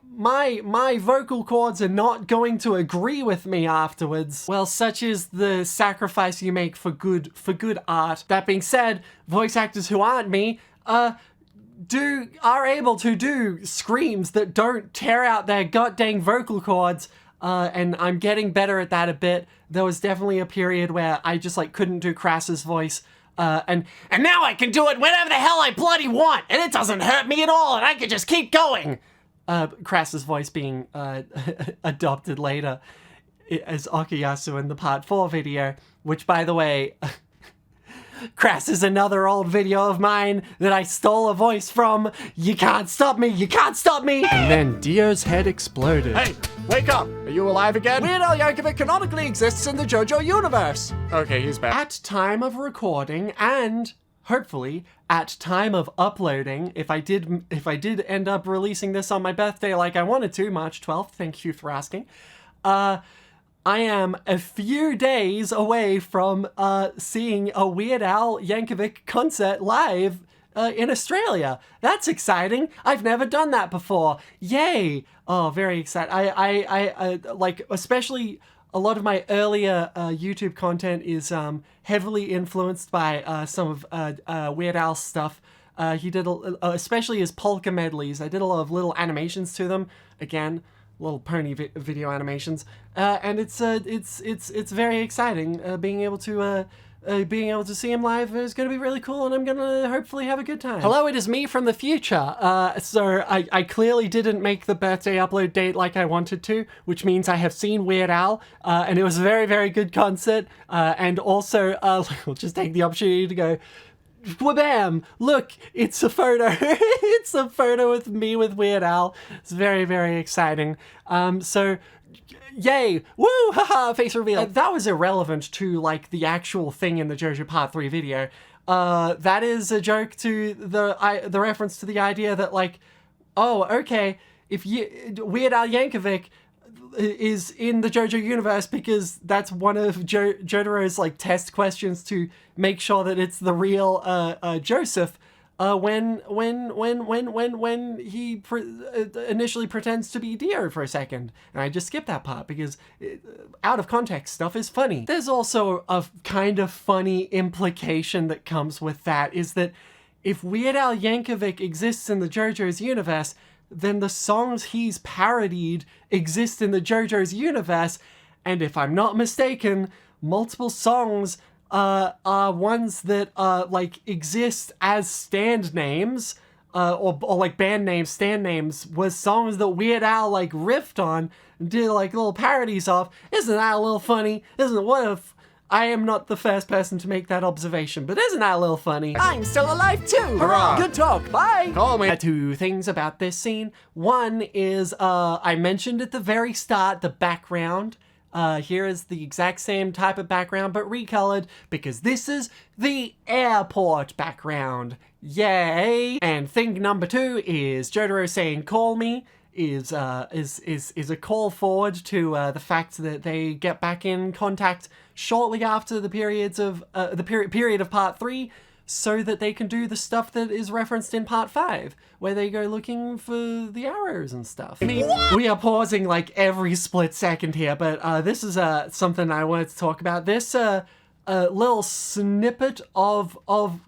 vocal cords are not going to agree with me afterwards. Well, such is the sacrifice you make for good art. That being said, voice actors who aren't me, are able to do screams that don't tear out their goddamn vocal cords, and I'm getting better at that a bit. There was definitely a period where I just like couldn't do Crass's voice, and now I can do it whenever the hell I bloody want, and it doesn't hurt me at all, and I can just keep going. Crass's voice being adopted later as Okuyasu in the Part 4 video, which, by the way, Crass is another old video of mine that I stole a voice from. You can't stop me, you can't stop me! And then Dio's head exploded. Hey, wake up! Are you alive again? Weird Al Yankovic canonically exists in the JoJo universe. Okay, he's back. At time of recording, and hopefully at time of uploading, if I did end up releasing this on my birthday like I wanted to, March 12th, thank you for asking, I am a few days away from seeing a Weird Al Yankovic concert live in Australia. That's exciting. I've never done that before. Yay! Oh, very excited. I like, especially a lot of my earlier YouTube content is heavily influenced by some of Weird Al's stuff. He did, especially his polka medleys. I did a lot of little animations to them. Again, little pony video animations, and it's very exciting being able to see him live. Is going to be really cool, and I'm going to hopefully have a good time. Hello, it is me from the future. So I clearly didn't make the birthday upload date like I wanted to, which means I have seen Weird Al, and it was a very, very good concert, and also we'll just take the opportunity to go, wha-bam! Look, it's a photo. It's a photo with me with Weird Al. It's very, very exciting. So, yay! Woo! Haha! Face reveal. That was irrelevant to like the actual thing in the JoJo Part 3 video. That is a joke to the reference to the idea that like, oh, okay, if Weird Al Yankovic is in the JoJo universe because that's one of Jotaro's like test questions to make sure that it's the real Joseph when he initially pretends to be Dio for a second. And I just skipped that part because out of context stuff is funny. There's also a kind of funny implication that comes with that, is that if Weird Al Yankovic exists in the JoJo's universe, then the songs he's parodied exist in the JoJo's universe, and if I'm not mistaken, multiple songs are ones that like exist as stand names, or like band names, stand names, was songs that Weird Al like riffed on and did like little parodies of. Isn't that a little funny? Isn't it? What if I am not the first person to make that observation, but isn't that a little funny? I'm still alive too! Hurrah. Good talk, bye! Call me. Two things about this scene. One is, I mentioned at the very start, the background. Here is the exact same type of background, but recolored, because this is the airport background. Yay! And thing number two is Jotaro saying "call me" is a call forward to the fact that they get back in contact shortly after the period of part 3, so that they can do the stuff that is referenced in part 5, where they go looking for the arrows and stuff. I mean, we are pausing like every split second here, but this is something I wanted to talk about. This a little snippet of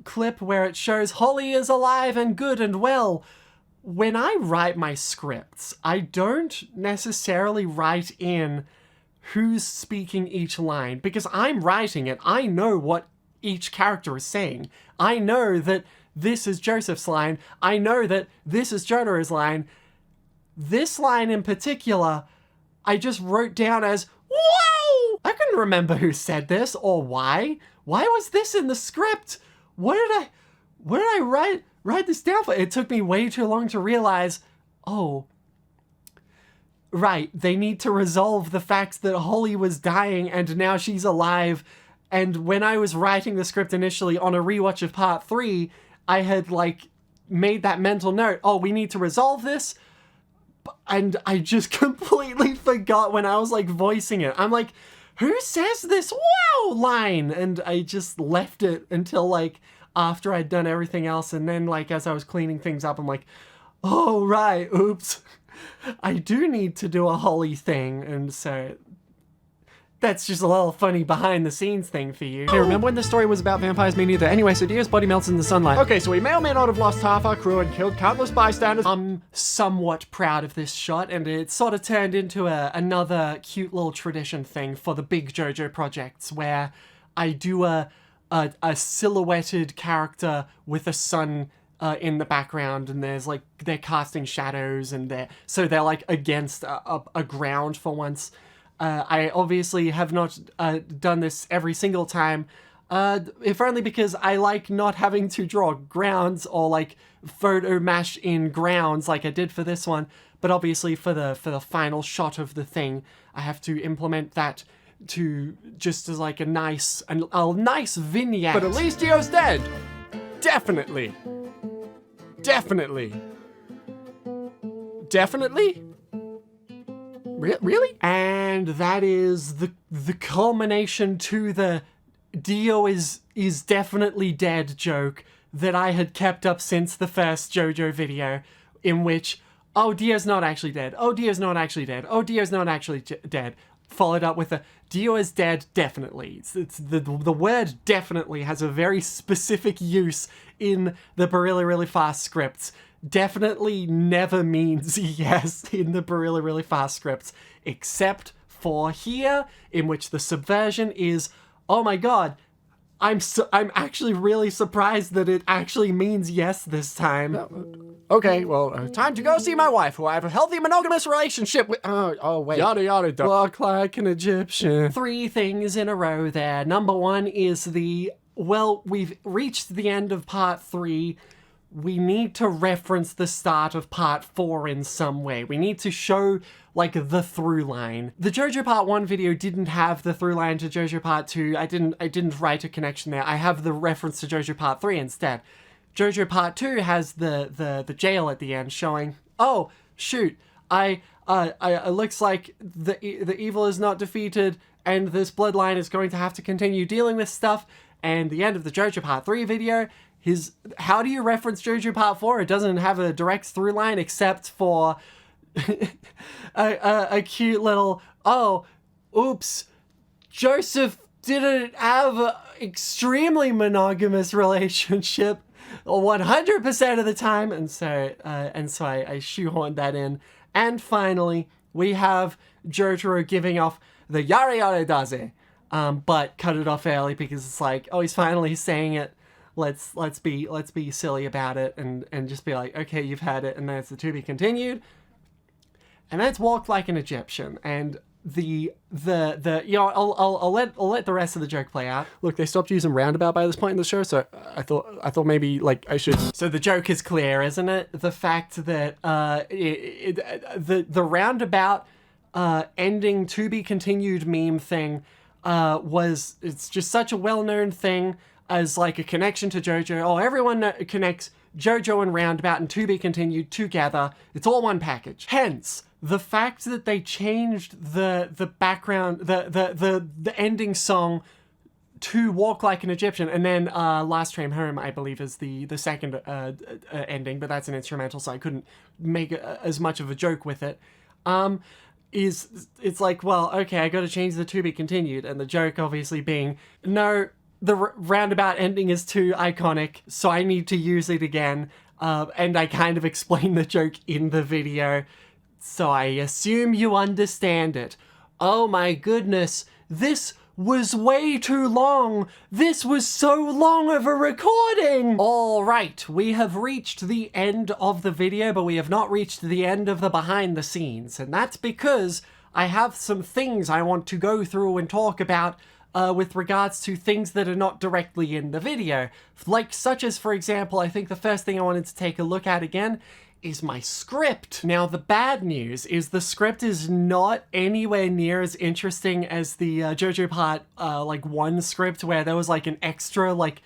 clip where it shows Holly is alive and good and well. When I write my scripts, I don't necessarily write in who's speaking each line, because I'm writing it. I know what each character is saying. I know that this is Joseph's line. I know that this is Jotaro's line. This line in particular, I just wrote down as, "Whoa!" I couldn't remember who said this or why. Why was this in the script? What did I write this down for? It took me way too long to realize, oh, right, they need to resolve the fact that Holly was dying and now she's alive. And when I was writing the script initially on a rewatch of part 3, I had like made that mental note, oh, we need to resolve this. And I just completely forgot when I was like voicing it. I'm like, who says this "wow" line? And I just left it until like after I'd done everything else. And then like as I was cleaning things up, I'm like, oh, right, oops. I do need to do a Holly thing. And so that's just a little funny behind the scenes thing for you. Hey, remember when the story was about vampires? Me neither. Anyway, so Dio's body melts in the sunlight. Okay, so we may or may not have lost half our crew and killed countless bystanders. I'm somewhat proud of this shot, and it sort of turned into another cute little tradition thing for the big JoJo projects, where I do a silhouetted character with a sun in the background, and there's like, they're casting shadows, and they're like against a ground for once. I obviously have not done this every single time, if only because I like not having to draw grounds or like photo mesh in grounds like I did for this one. But obviously for the final shot of the thing, I have to implement that to just as like a nice vignette. But at least Dio's dead. Definitely. Definitely. Definitely? Really? And that is the culmination to the Dio is definitely dead joke that I had kept up since the first JoJo video, in which, oh, Dio's not actually dead. Oh, Dio's not actually dead. Oh, Dio's not actually dead. Followed up with a Dio is dead definitely. It's the word definitely has a very specific use in the Barilla Really Fast scripts. Definitely never means yes in the Barilla Really Fast scripts, except for here, in which the subversion is, oh my god, I'm actually really surprised that it actually means yes this time. Okay, well, Time to go see my wife, who I have a healthy monogamous relationship with. Oh, wait. yada yada. Walk like an Egyptian. 3 things in a row there. Number 1 is we've reached the end of part 3. We need to reference the start of part 4 in some way. We need to show, like, the through line. The JoJo Part 1 video didn't have the through line to JoJo Part 2. I didn't write a connection there. I have the reference to JoJo Part 3 instead. JoJo Part 2 has the jail at the end showing, oh, shoot, it looks like the evil is not defeated, and this bloodline is going to have to continue dealing with stuff. And the end of the JoJo Part 3 video, how do you reference JoJo Part 4? It doesn't have a direct through line except for a cute little, oh, oops, Joseph didn't have an extremely monogamous relationship 100% of the time, and so I shoehorned that in. And finally, we have Jotaro giving off the yare yare daze, but cut it off early because it's like, oh, he's finally saying it. Let's be silly about it and just be like, okay, you've had it, and then it's the to be continued. And that's walk like an Egyptian. And I'll let the rest of the joke play out. Look, they stopped using roundabout by this point in the show, so I thought maybe like I should. So the joke is clear, isn't it? The fact that the roundabout ending to be continued meme thing it's just such a well-known thing as like a connection to JoJo. Oh, everyone connects JoJo and roundabout and to be continued together. It's all one package. Hence, the fact that they changed the background, the ending song to Walk Like an Egyptian, and then Last Train Home, I believe, is the second ending, but that's an instrumental, so I couldn't make as much of a joke with it. It's like, well, okay, I got to change the to be continued, and the joke obviously being, no, the roundabout ending is too iconic, so I need to use it again, and I kind of explain the joke in the video, so I assume you understand it. Oh my goodness, this was way too long. This was so long of a recording. All right, we have reached the end of the video, but we have not reached the end of the behind the scenes, and that's because I have some things I want to go through and talk about with regards to things that are not directly in the video. Like, such as, for example, I think the first thing I wanted to take a look at again is my script. Now, the bad news is the script is not anywhere near as interesting as the JoJo Part 1 script, where there was like an extra, like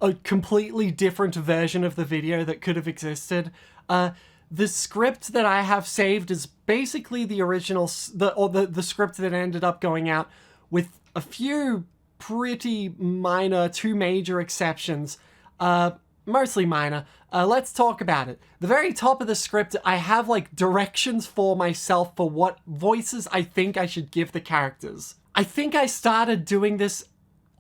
a completely different version of the video that could have existed. The script that I have saved is basically the original, the script that ended up going out, with a few pretty minor, two major exceptions, mostly minor. Let's talk about it. The very top of the script, I have like directions for myself for what voices I think I should give the characters. I think I started doing this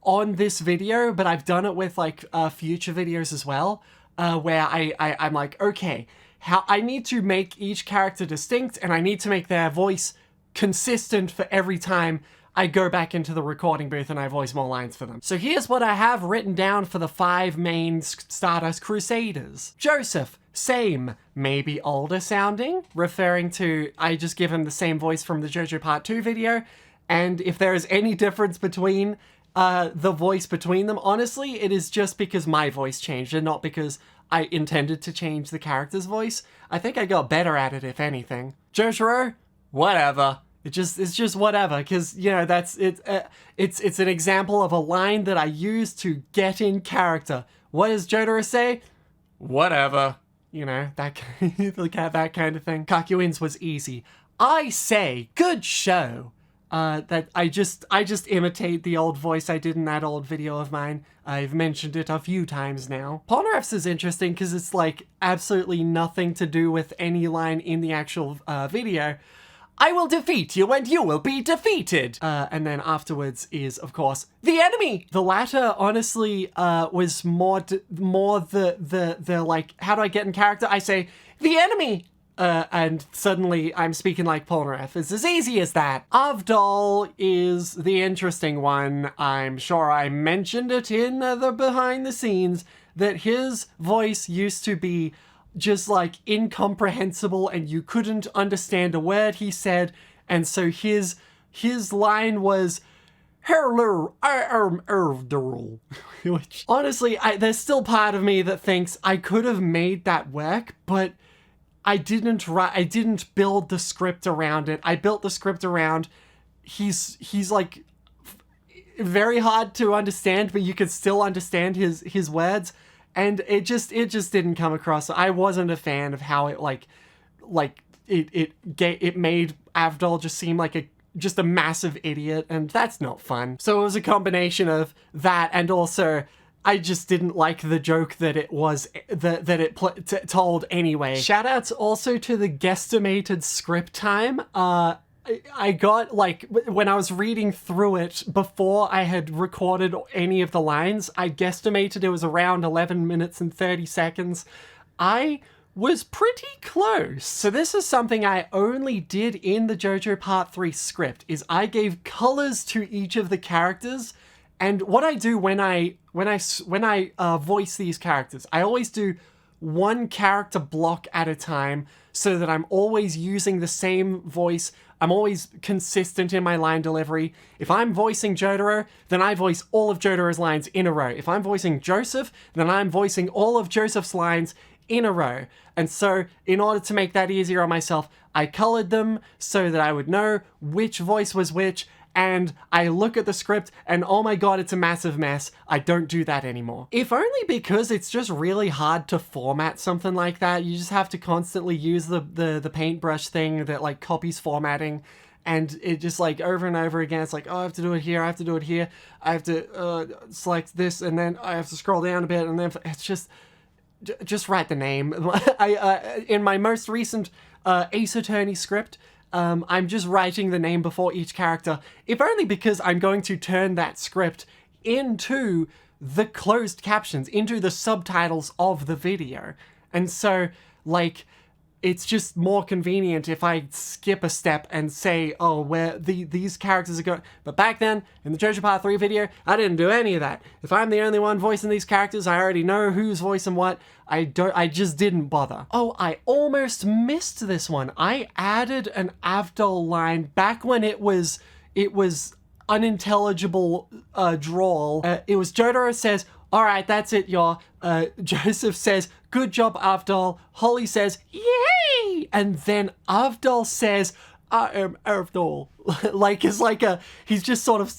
on this video, but I've done it with like future videos as well, where I'm like, okay, how I need to make each character distinct, and I need to make their voice consistent for every time I go back into the recording booth and I voice more lines for them. So here's what I have written down for the 5 main Stardust Crusaders. Joseph, same, maybe older sounding, referring to I just give him the same voice from the JoJo Part 2 video, and if there is any difference between the voice between them, honestly, it is just because my voice changed and not because I intended to change the character's voice. I think I got better at it, if anything. Jotaro, whatever. It's just whatever, because, you know, that's it. It's an example of a line that I use to get in character. What does Jotaro say? Whatever. You know, that kind of thing. Kakuin's was easy. I say, good show. That I just imitate the old voice I did in that old video of mine. I've mentioned it a few times now. Polnareff's is interesting because it's like absolutely nothing to do with any line in the actual video. I will defeat you and you will be defeated. And then afterwards is, of course, the enemy. The latter, honestly, was more the like, how do I get in character? I say, the enemy. And suddenly I'm speaking like Polnareff. It's as easy as that. Avdol is the interesting one. I'm sure I mentioned it in the behind the scenes that his voice used to be just like incomprehensible and you couldn't understand a word he said, and so his line was hello, I am Avdol. Which honestly, there's still part of me that thinks I could have made that work, but I didn't build the script around it. I built the script around he's like very hard to understand, but you could still understand his words. And it just didn't come across. I wasn't a fan of how it it made Avdol just seem like a massive idiot, and that's not fun. So it was a combination of that, and also I just didn't like the joke that it was told anyway. Shoutouts also to the guesstimated script time. I got, like, when I was reading through it before I had recorded any of the lines, I guesstimated it was around 11 minutes and 30 seconds. I was pretty close. So this is something I only did in the JoJo Part 3 script, is I gave colors to each of the characters. And what I do when I voice these characters, I always do one character block at a time so that I'm always using the same voice. I'm always consistent in my line delivery. If I'm voicing Jotaro, then I voice all of Jotaro's lines in a row. If I'm voicing Joseph, then I'm voicing all of Joseph's lines in a row. And so, in order to make that easier on myself, I colored them so that I would know which voice was which, and I look at the script and oh my god, it's a massive mess. I don't do that anymore. If only because it's just really hard to format something like that. You just have to constantly use the paintbrush thing that like copies formatting, and it just like over and over again, it's like, oh, I have to do it here, I have to do it here, I have to select this, and then I have to scroll down a bit, and then it's just write the name. In my most recent Ace Attorney script, I'm just writing the name before each character, if only because I'm going to turn that script into the closed captions, into the subtitles of the video. And so, like, it's just more convenient if I skip a step and say, oh, where these characters are going. But back then, in the JoJo Part 3 video, I didn't do any of that. If I'm the only one voicing these characters, I already know who's voicing what. I just didn't bother. Oh, I almost missed this one. I added an Avdol line back when it was unintelligible drawl. It was Jotaro says, all right, that's it, y'all. Joseph says, good job, Avdol. Holly says, yay! And then Avdol says, I am Avdol. He's just sort of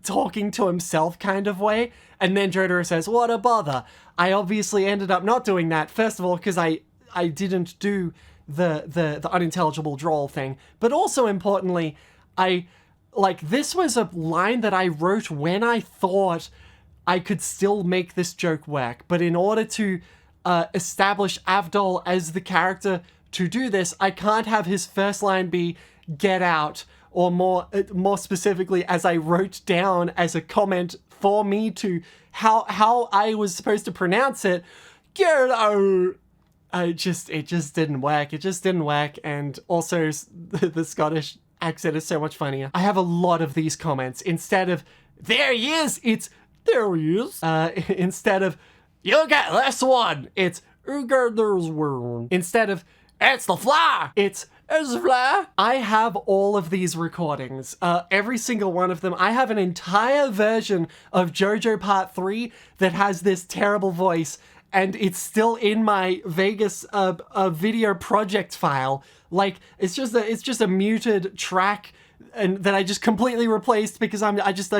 talking to himself kind of way. And then Jotaro says, what a bother. I obviously ended up not doing that. First of all, because I didn't do the unintelligible drawl thing. But also importantly, this was a line that I wrote when I thought I could still make this joke work. But in order to establish Avdol as the character to do this, I can't have his first line be get out, or more specifically, as I wrote down as a comment for me to how I was supposed to pronounce it, get out. It just didn't work. It just didn't work. And also the Scottish accent is so much funnier. I have a lot of these comments. Instead of there he is, it's there he is. Instead of you get this one, it's there's one. Instead of it's the fly, it's the fly. I have all of these recordings, every single one of them. I have an entire version of JoJo Part 3 that has this terrible voice, and it's still in my Vegas video project file. Like, it's just a muted track, and that I just completely replaced because I just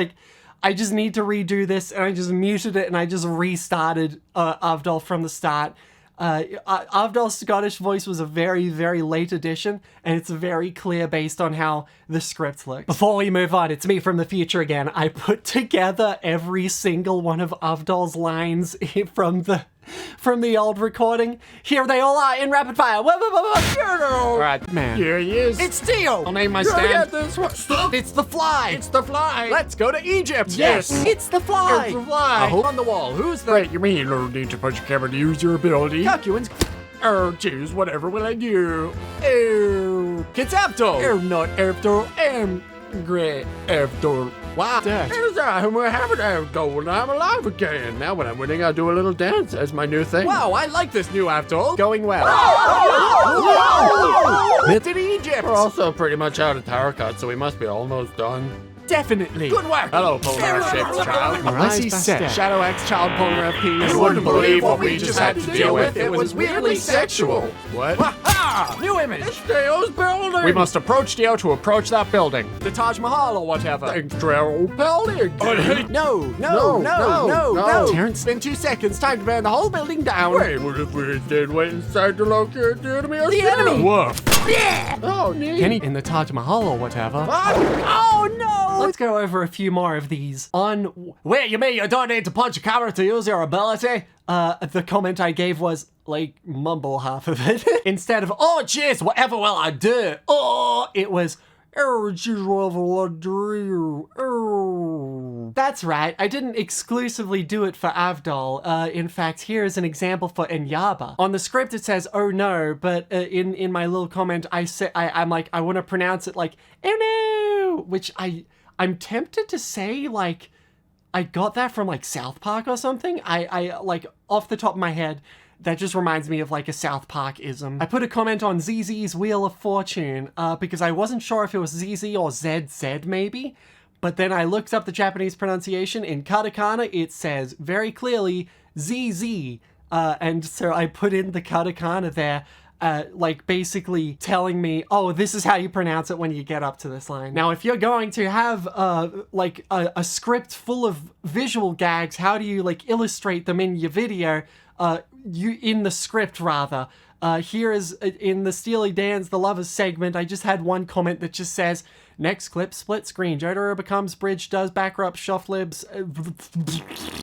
need to redo this, and I just muted it and I just restarted Avdol from the start. Avdol's Scottish voice was a very, very late addition, and it's very clear based on how the script looks. Before we move on, it's me from the future again. I put together every single one of Avdol's lines from the old recording. Here they all are in rapid fire. Alright, man. Here he is. It's Dio! I'll name my stand. This one. Stop! It's the fly! It's the fly. Let's go to Egypt! Yes. It's the fly! It's the fly. A hole on the wall. Who's the... Wait, you mean you don't need to punch your camera to use your ability? Calculans. Oh, jeez, whatever will I do? Oh, it's Avdol! Oh, not Avdol. Great Avdol. Wow. Here's I'm having Avdol and I'm alive again. Now when I'm winning, I'll do a little dance as my new thing. Wow, I like this new Avdol. Going well. It's in Egypt! We're also pretty much out of tower cut, so we must be almost done. Definitely. Good work! Hello, polar-shaped child. I see set. Shadow X child polar penis. You wouldn't believe what we just had to deal with. It was weirdly sexual. What? Ha! New image! Dio's building! We must approach Dio to approach that building. The Taj Mahal or whatever. Extra building. No. Terrence. It's been 2 seconds. Time to burn the whole building down. Wait, what if we did wait inside to locate the enemy? The enemy! Whoa. Yeah! Oh, neat. Kenny in the Taj Mahal or whatever. Oh no! Let's go over a few more of these. On Wait, you mean you don't need to punch a camera to use your ability? the comment I gave was like mumble half of it. Instead of, oh jeez, whatever will I do? Oh, it was oh jeez, whatever will I do? Oh. That's right. I didn't exclusively do it for Avdol. In fact, here is an example for Enyaba. On the script it says oh no, but in my little comment I say I'm like I want to pronounce it like oh no, which I'm tempted to say like I got that from like South Park or something. I like off the top of my head, That just reminds me of like a South Park-ism. I put a comment on ZZ's Wheel of Fortune because I wasn't sure if it was ZZ or ZZ maybe, but then I looked up the Japanese pronunciation. In katakana, it says very clearly ZZ, and so I put in the katakana there, like basically telling me, oh, this is how you pronounce it when you get up to this line. Now, if you're going to have like a script full of visual gags, how do you like illustrate them in your video? You in the script rather. Here is in the Steely Dan's The Lovers segment, I just had one comment that just says, next clip, split screen, Jotaro becomes bridge, does back rub, shuff libs,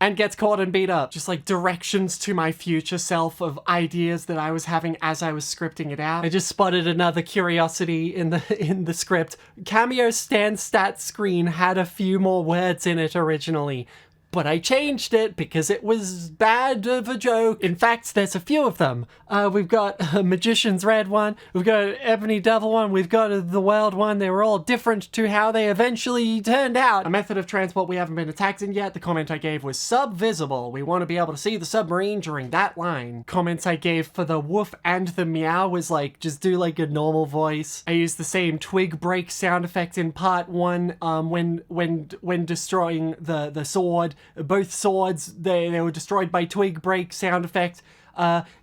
and gets caught and beat up. Just like directions to my future self of ideas that I was having as I was scripting it out. I just spotted another curiosity in the script. Cameo Stand Stat Screen had a few more words in it originally, but I changed it because it was bad of a joke. In fact, there's a few of them. We've got a Magician's Red one, we've got an Ebony Devil one, we've got the World one. They were all different to how they eventually turned out. A method of transport we haven't been attacked in yet. The comment I gave was subvisible. We want to be able to see the submarine during that line. Comments I gave for the woof and the meow was like, just do like a normal voice. I used the same twig break sound effect in part 1 when destroying the sword. Both swords, they were destroyed by twig break sound effect.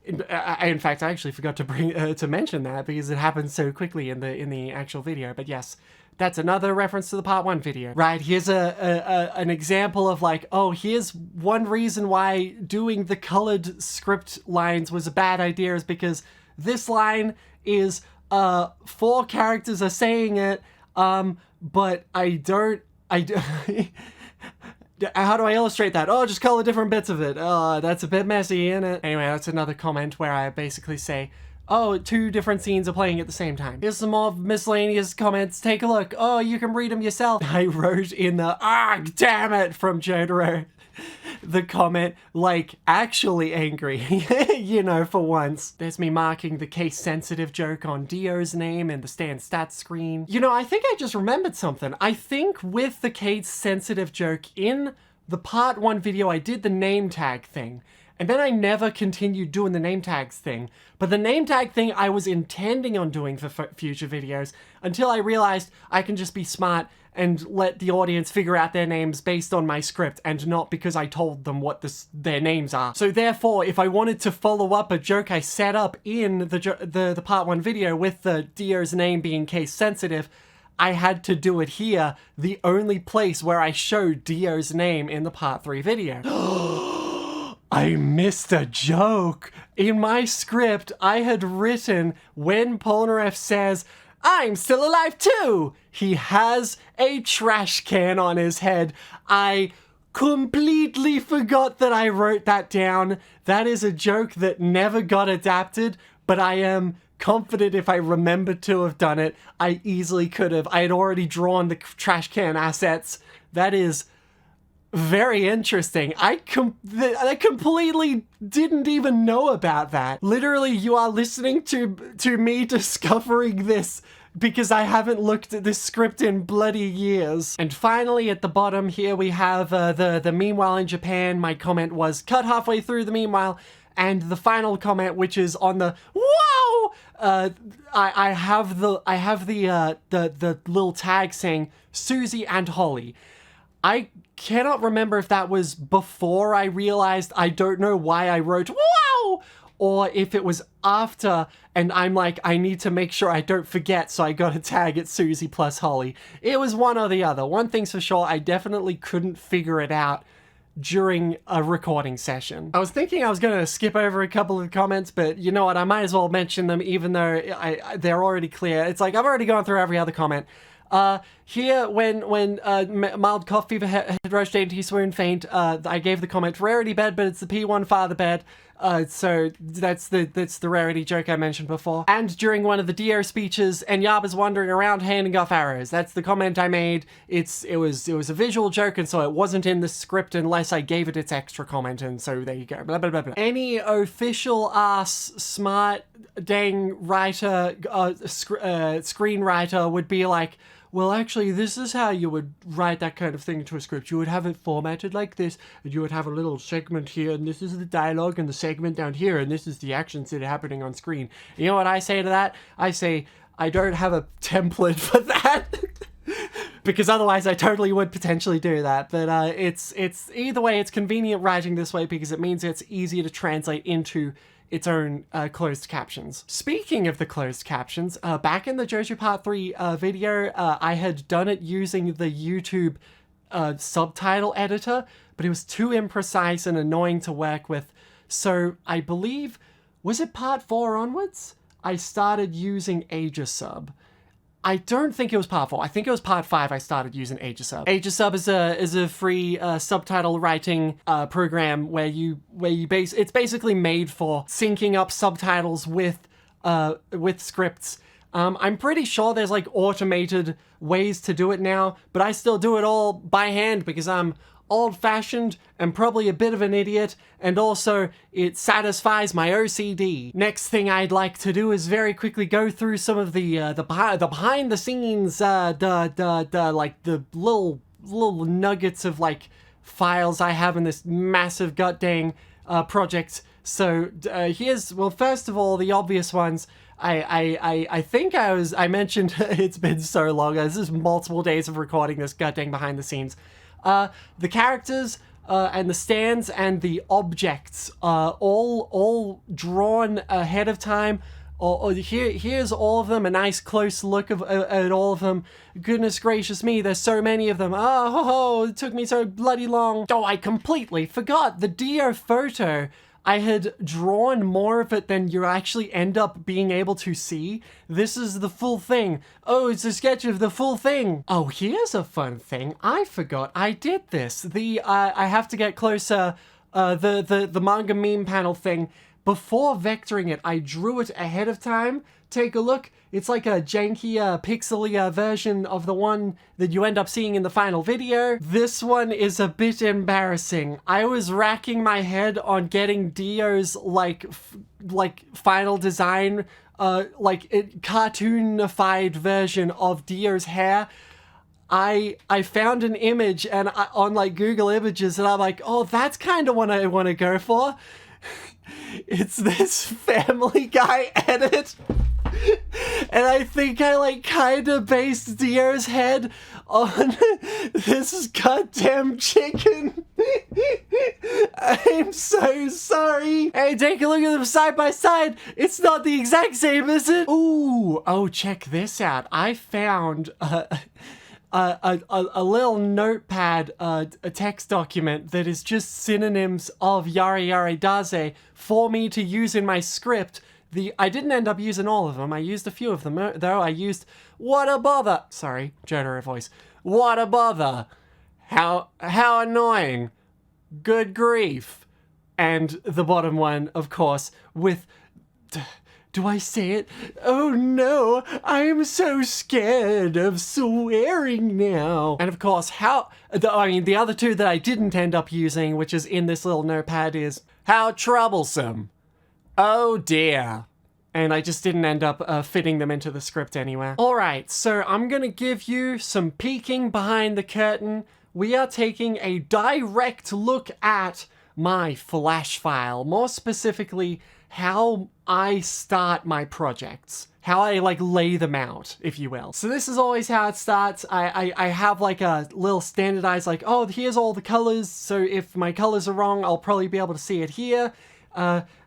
In fact, I actually forgot to mention that because it happened so quickly in the actual video. But yes, that's another reference to the part 1 video. Right, here's an example of like, oh, here's one reason why doing the colored script lines was a bad idea, is because this line is 4 characters are saying it, but how do I illustrate that? Oh, just color different bits of it. Oh, that's a bit messy, isn't it? Anyway, that's another comment where I basically say, oh, 2 different scenes are playing at the same time. Here's some more miscellaneous comments. Take a look. Oh, you can read them yourself. I wrote in the, damn it, from Jotaro, the comment, like, actually angry, you know, for once. There's me marking the case-sensitive joke on Dio's name in the stand stats screen. You know, I think I just remembered something. I think with the case-sensitive joke in the part 1 video, I did the name tag thing. And then I never continued doing the name tags thing. But the name tag thing I was intending on doing for future videos until I realized I can just be smart and let the audience figure out their names based on my script and not because I told them what their names are. So therefore, if I wanted to follow up a joke I set up in the part 1 video with the Dio's name being case sensitive, I had to do it here, the only place where I showed Dio's name in the part 3 video. I missed a joke. In my script, I had written when Polnareff says, I'm still alive too, he has a trash can on his head. I completely forgot that I wrote that down. That is a joke that never got adapted, but I am confident if I remembered to have done it, I easily could have. I had already drawn the trash can assets. That is very interesting. I completely didn't even know about that. Literally, you are listening to me discovering this because I haven't looked at this script in bloody years. And finally, at the bottom here, we have the Meanwhile in Japan. My comment was cut halfway through the Meanwhile. And the final comment, which is on the wow, I have the little tag saying Susie and Holly. I cannot remember if that was before I realized I don't know why I wrote wow, or if it was after and I'm like, I need to make sure I don't forget, so I got to tag it Susie plus Holly. It was one or the other. One thing's for sure, I definitely couldn't figure it out during a recording session. I was thinking I was going to skip over a couple of comments, but you know what, I might as well mention them even though they're already clear. It's like I've already gone through every other comment. Here, when mild cough, fever, head rush, dainty, swoon, faint, I gave the comment rarity bed, but it's the P1 father bed. So that's the rarity joke I mentioned before. And during one of the Dio speeches, Enyaba's wandering around handing off arrows. That's the comment I made. It was a visual joke, and so it wasn't in the script unless I gave it its extra comment, and so there you go. Blah, blah, blah, blah. Any official ass smart dang writer, screenwriter would be like, well, actually, this is how you would write that kind of thing into a script. You would have it formatted like this, and you would have a little segment here, and this is the dialogue, and the segment down here, and this is the actions that are happening on screen. You know what I say to that? I say, I don't have a template for that. Because otherwise I totally would potentially do that. But it's either way, it's convenient writing this way because it means it's easier to translate into its own closed captions. Speaking of the closed captions, back in the JoJo Part 3 video, I had done it using the YouTube subtitle editor, but it was too imprecise and annoying to work with. So I believe, was it Part 4 onwards? I started using Aegisub. I don't think it was Part 4. I think it was Part 5 I started using Aegisub. Aegisub is a free subtitle writing program where it's basically made for syncing up subtitles with scripts. I'm pretty sure there's like automated ways to do it now, but I still do it all by hand because I'm old-fashioned and probably a bit of an idiot, and also it satisfies my OCD. Next thing I'd like to do is very quickly go through some of the behind the scenes, like the little nuggets of like files I have in this massive gut dang project. So here's, well, first of all, the obvious ones. I think I mentioned it's been so long. This is multiple days of recording this gut dang behind the scenes. The characters and the stands and the objects all drawn ahead of time. Here's all of them, a nice close look at all of them. Goodness gracious me, there's so many of them. Oh, it took me so bloody long. Oh, I completely forgot the Dio photo. I had drawn more of it than you actually end up being able to see. This is the full thing. Oh, it's a sketch of the full thing. Oh, here's a fun thing. I forgot I did this. I have to get closer. The manga meme panel thing. Before vectoring it, I drew it ahead of time. Take a look. It's like a janky, pixely version of the one that you end up seeing in the final video. This one is a bit embarrassing. I was racking my head on getting Dio's like final design, cartoonified version of Dio's hair. I found an image and on like Google Images, and I'm like, oh, that's kind of what I want to go for. It's this Family Guy edit. And I think I like kind of based Dio's head on this goddamn chicken. I'm so sorry. Hey, take a look at them side by side. It's not the exact same, is it? Ooh, oh, check this out. I found a little notepad, a text document that is just synonyms of Yare Yare Daze for me to use in my script. I didn't end up using all of them. I used a few of them, though. I used, what a bother. Sorry, Jotaro voice. What a bother. How annoying. Good grief. And the bottom one, of course, with... Do I say it? Oh no, I am so scared of swearing now. And of course, the other two that I didn't end up using, which is in this little notepad, is how troublesome. Oh dear. And I just didn't end up fitting them into the script anywhere. Alright, so I'm gonna give you some peeking behind the curtain. We are taking a direct look at my Flash file. More specifically, how I start my projects. How I like lay them out, if you will. So this is always how it starts. I have like a little standardized like, oh, here's all the colors. So if my colors are wrong, I'll probably be able to see it here.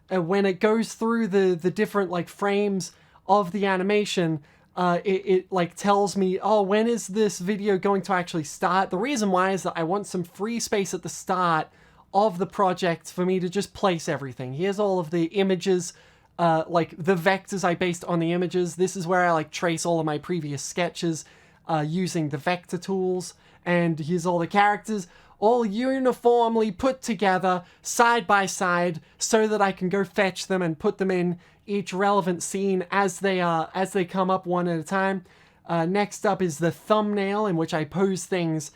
When it goes through the different like frames of the animation, it like tells me, oh, when is this video going to actually start? The reason why is that I want some free space at the start of the project for me to just place everything. Here's all of the images, like the vectors I based on the images. This is where I like trace all of my previous sketches using the vector tools. And here's all the characters, all uniformly put together side by side so that I can go fetch them and put them in each relevant scene as they come up one at a time. Next up is the thumbnail, in which I pose things,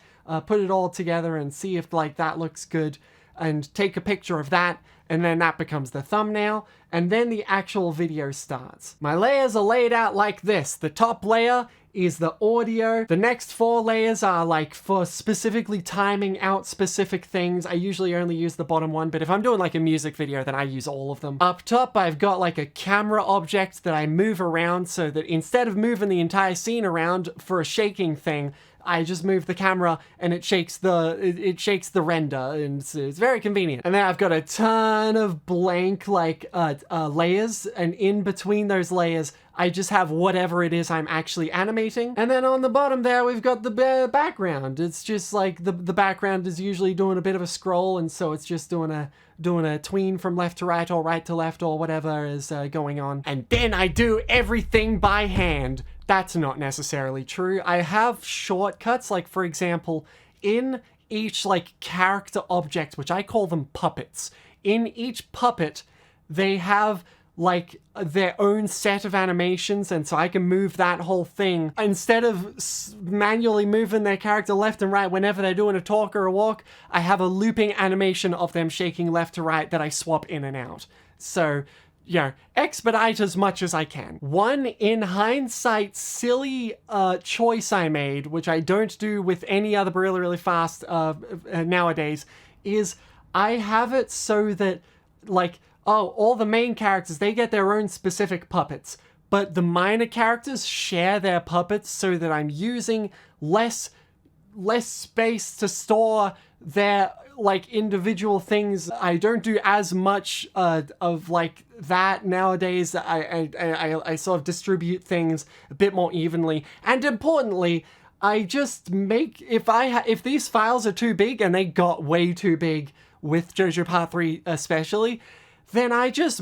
put it all together and see if like that looks good. and take a picture of that, and then that becomes the thumbnail, and then the actual video starts. My layers are laid out like this. The top layer is the audio. The next 4 layers are like for specifically timing out specific things. I usually only use the bottom one, but if I'm doing like a music video, then I use all of them. Up top, I've got like a camera object that I move around so that instead of moving the entire scene around for a shaking thing, I just move the camera and it shakes the render, and it's very convenient. And then I've got a ton of blank like layers, and in between those layers I just have whatever it is I'm actually animating. And then on the bottom there we've got the background. It's just like the background is usually doing a bit of a scroll, and so it's just doing a tween from left to right or right to left or whatever is going on. And then I do everything by hand. That's not necessarily true. I have shortcuts, like for example, in each like character object, which I call them puppets. In each puppet, they have like their own set of animations, and so I can move that whole thing. Instead of manually moving their character left and right whenever they're doing a talk or a walk, I have a looping animation of them shaking left to right that I swap in and out. So, yeah, expedite as much as I can. One, in hindsight, silly choice I made, which I don't do with any other really, really fast nowadays, is I have it so that, like, all the main characters, they get their own specific puppets, but the minor characters share their puppets so that I'm using less space to store their like individual things. I don't do as much of like that nowadays. I sort of distribute things a bit more evenly, and importantly, I just make, if these files are too big, and they got way too big with JoJo Part 3 especially, then I just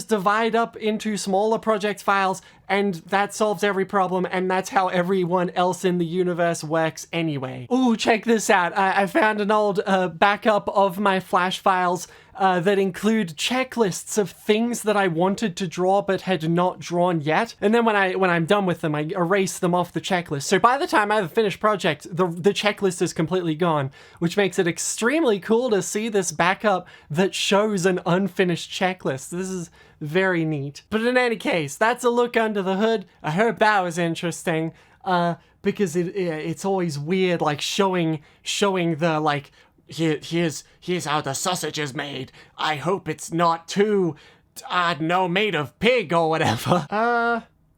divide up into smaller project files, and that solves every problem, and that's how everyone else in the universe works anyway. Ooh, check this out. I found an old backup of my Flash files that include checklists of things that I wanted to draw but had not drawn yet. And then when I'm done with them, I erase them off the checklist. So by the time I have a finished project, the checklist is completely gone, which makes it extremely cool to see this backup that shows an unfinished checklist. This is very neat. But in any case, that's a look under the hood. I hope that was interesting, because it's always weird, like showing the like, here's how the sausage is made. I hope it's not too, made of pig or whatever.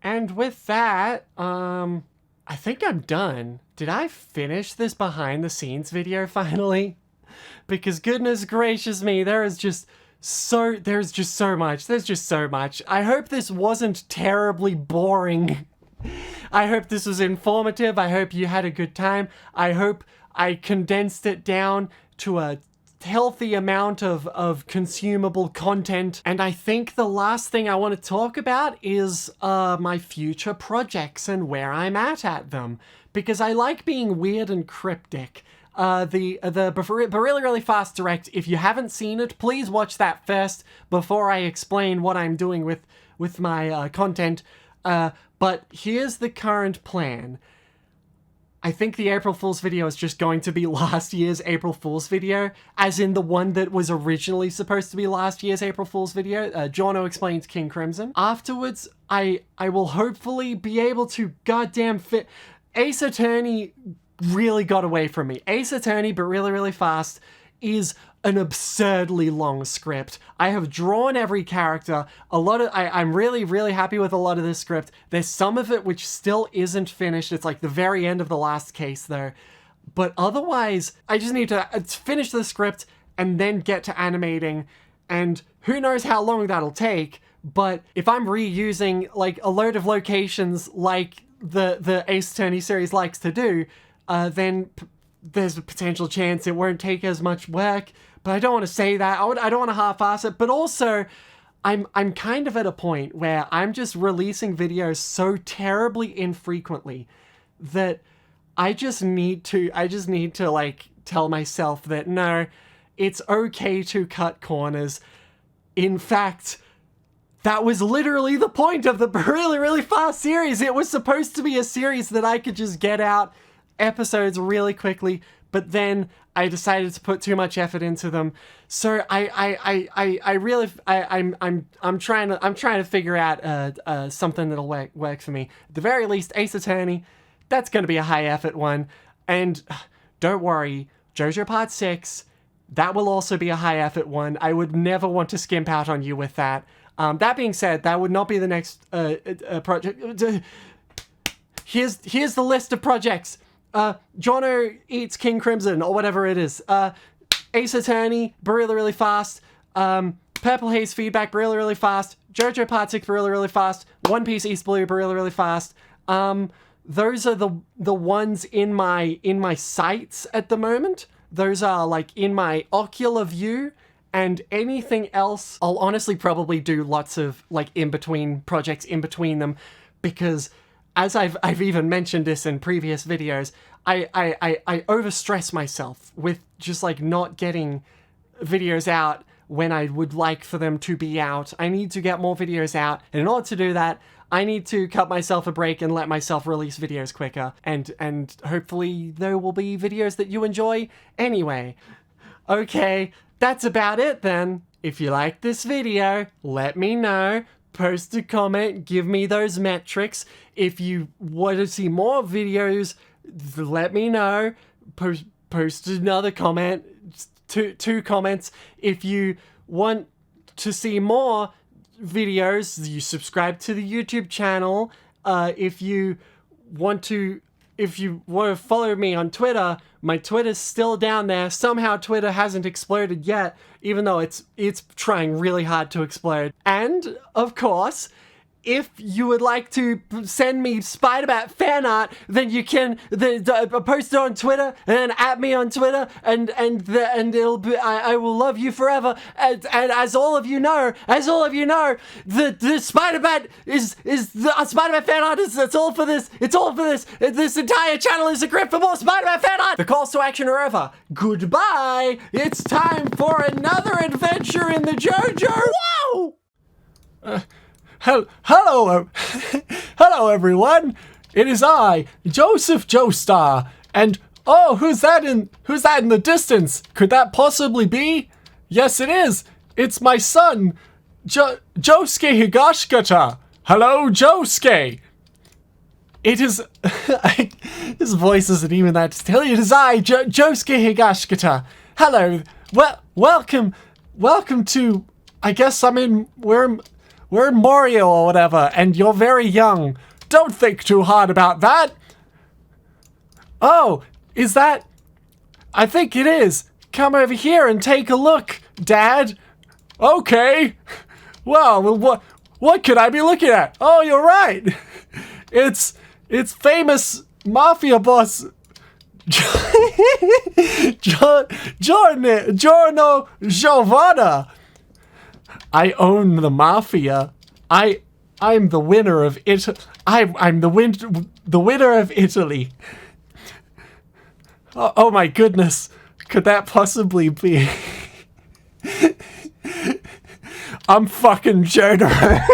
And with that, I think I'm done. Did I finish this behind the scenes video finally? Because goodness gracious me, there's just so much. I hope this wasn't terribly boring. I hope this was informative. I hope you had a good time. I hope I condensed it down to a healthy amount of consumable content. And I think the last thing I want to talk about is my future projects and where I'm at them. Because I like being weird and cryptic. The really, really fast direct, if you haven't seen it, please watch that first before I explain what I'm doing with my content. But here's the current plan. I think the April Fool's video is just going to be last year's April Fool's video, as in the one that was originally supposed to be last year's April Fool's video. Jono explains King Crimson. Afterwards, I will hopefully be able to goddamn fit. Ace Attorney really got away from me. Ace Attorney, but really, really fast, is an absurdly long script. I have drawn every character. I'm really, really happy with a lot of this script. There's some of it which still isn't finished. It's like the very end of the last case there. But otherwise, I just need to finish the script and then get to animating. And who knows how long that'll take. But if I'm reusing like a load of locations like the Ace Attorney series likes to do, then there's a potential chance it won't take as much work. But I don't want to say that. I don't want to half-ass it. But also, I'm kind of at a point where I'm just releasing videos so terribly infrequently that I just need to like tell myself that no, it's okay to cut corners. In fact, that was literally the point of the really, really fast series. It was supposed to be a series that I could just get out episodes really quickly, but then I decided to put too much effort into them. So I'm trying to figure out something that'll work for me. At the very least, Ace Attorney, that's going to be a high effort one. And don't worry, JoJo Part 6, that will also be a high effort one. I would never want to skimp out on you with that. That being said, that would not be the next project. Here's the list of projects. Jono Eats King Crimson, or whatever it is. Ace Attorney, really, really fast. Purple Haze Feedback, really, really fast. JoJo Part 6, really, really fast. One Piece East Blue, really, really fast. Those are the ones in my sights at the moment. Those are like in my ocular view, and anything else, I'll honestly probably do lots of like in-between projects in between them, because as I've even mentioned this in previous videos, I overstress myself with just like not getting videos out when I would like for them to be out. I need to get more videos out, and in order to do that, I need to cut myself a break and let myself release videos quicker, and hopefully there will be videos that you enjoy anyway. Okay, that's about it then. If you like this video, let me know. Post a comment, give me those metrics. If you want to see more videos, let me know. Post another comment, two comments. If you want to see more videos, you subscribe to the YouTube channel. If you want to follow me on Twitter, my Twitter's still down there. Somehow Twitter hasn't exploded yet, even though it's trying really hard to explode. And of course, if you would like to send me Spider-Bat fan art, then you can post it on Twitter and then at me on Twitter, and it'll be, I will love you forever. And as all of you know, the Spider-Bat is the Spider-Bat fan art is it's all for this. It's all for this. This entire channel is a grip for more Spider-Bat fan art. The calls to action are over. Goodbye. It's time for another adventure in the JoJo. Whoa! Hello, hello everyone. It is I, Joseph Joestar, and oh, who's that in the distance? Could that possibly be? Yes, it is. It's my son, Josuke Higashikata. Hello, Josuke. It is. His voice isn't even that still. It is I, Josuke Higashikata. Hello. Well, welcome to. I guess we're in Mario or whatever, and you're very young. Don't think too hard about that. Oh, is that? I think it is. Come over here and take a look, Dad. Okay. Well, what could I be looking at? Oh, you're right. It's famous mafia boss Giorno Giovanna. I own the mafia. I'm the winner of Italy. I'm the winner of Italy. Oh my goodness. Could that possibly be? I'm fucking Jono.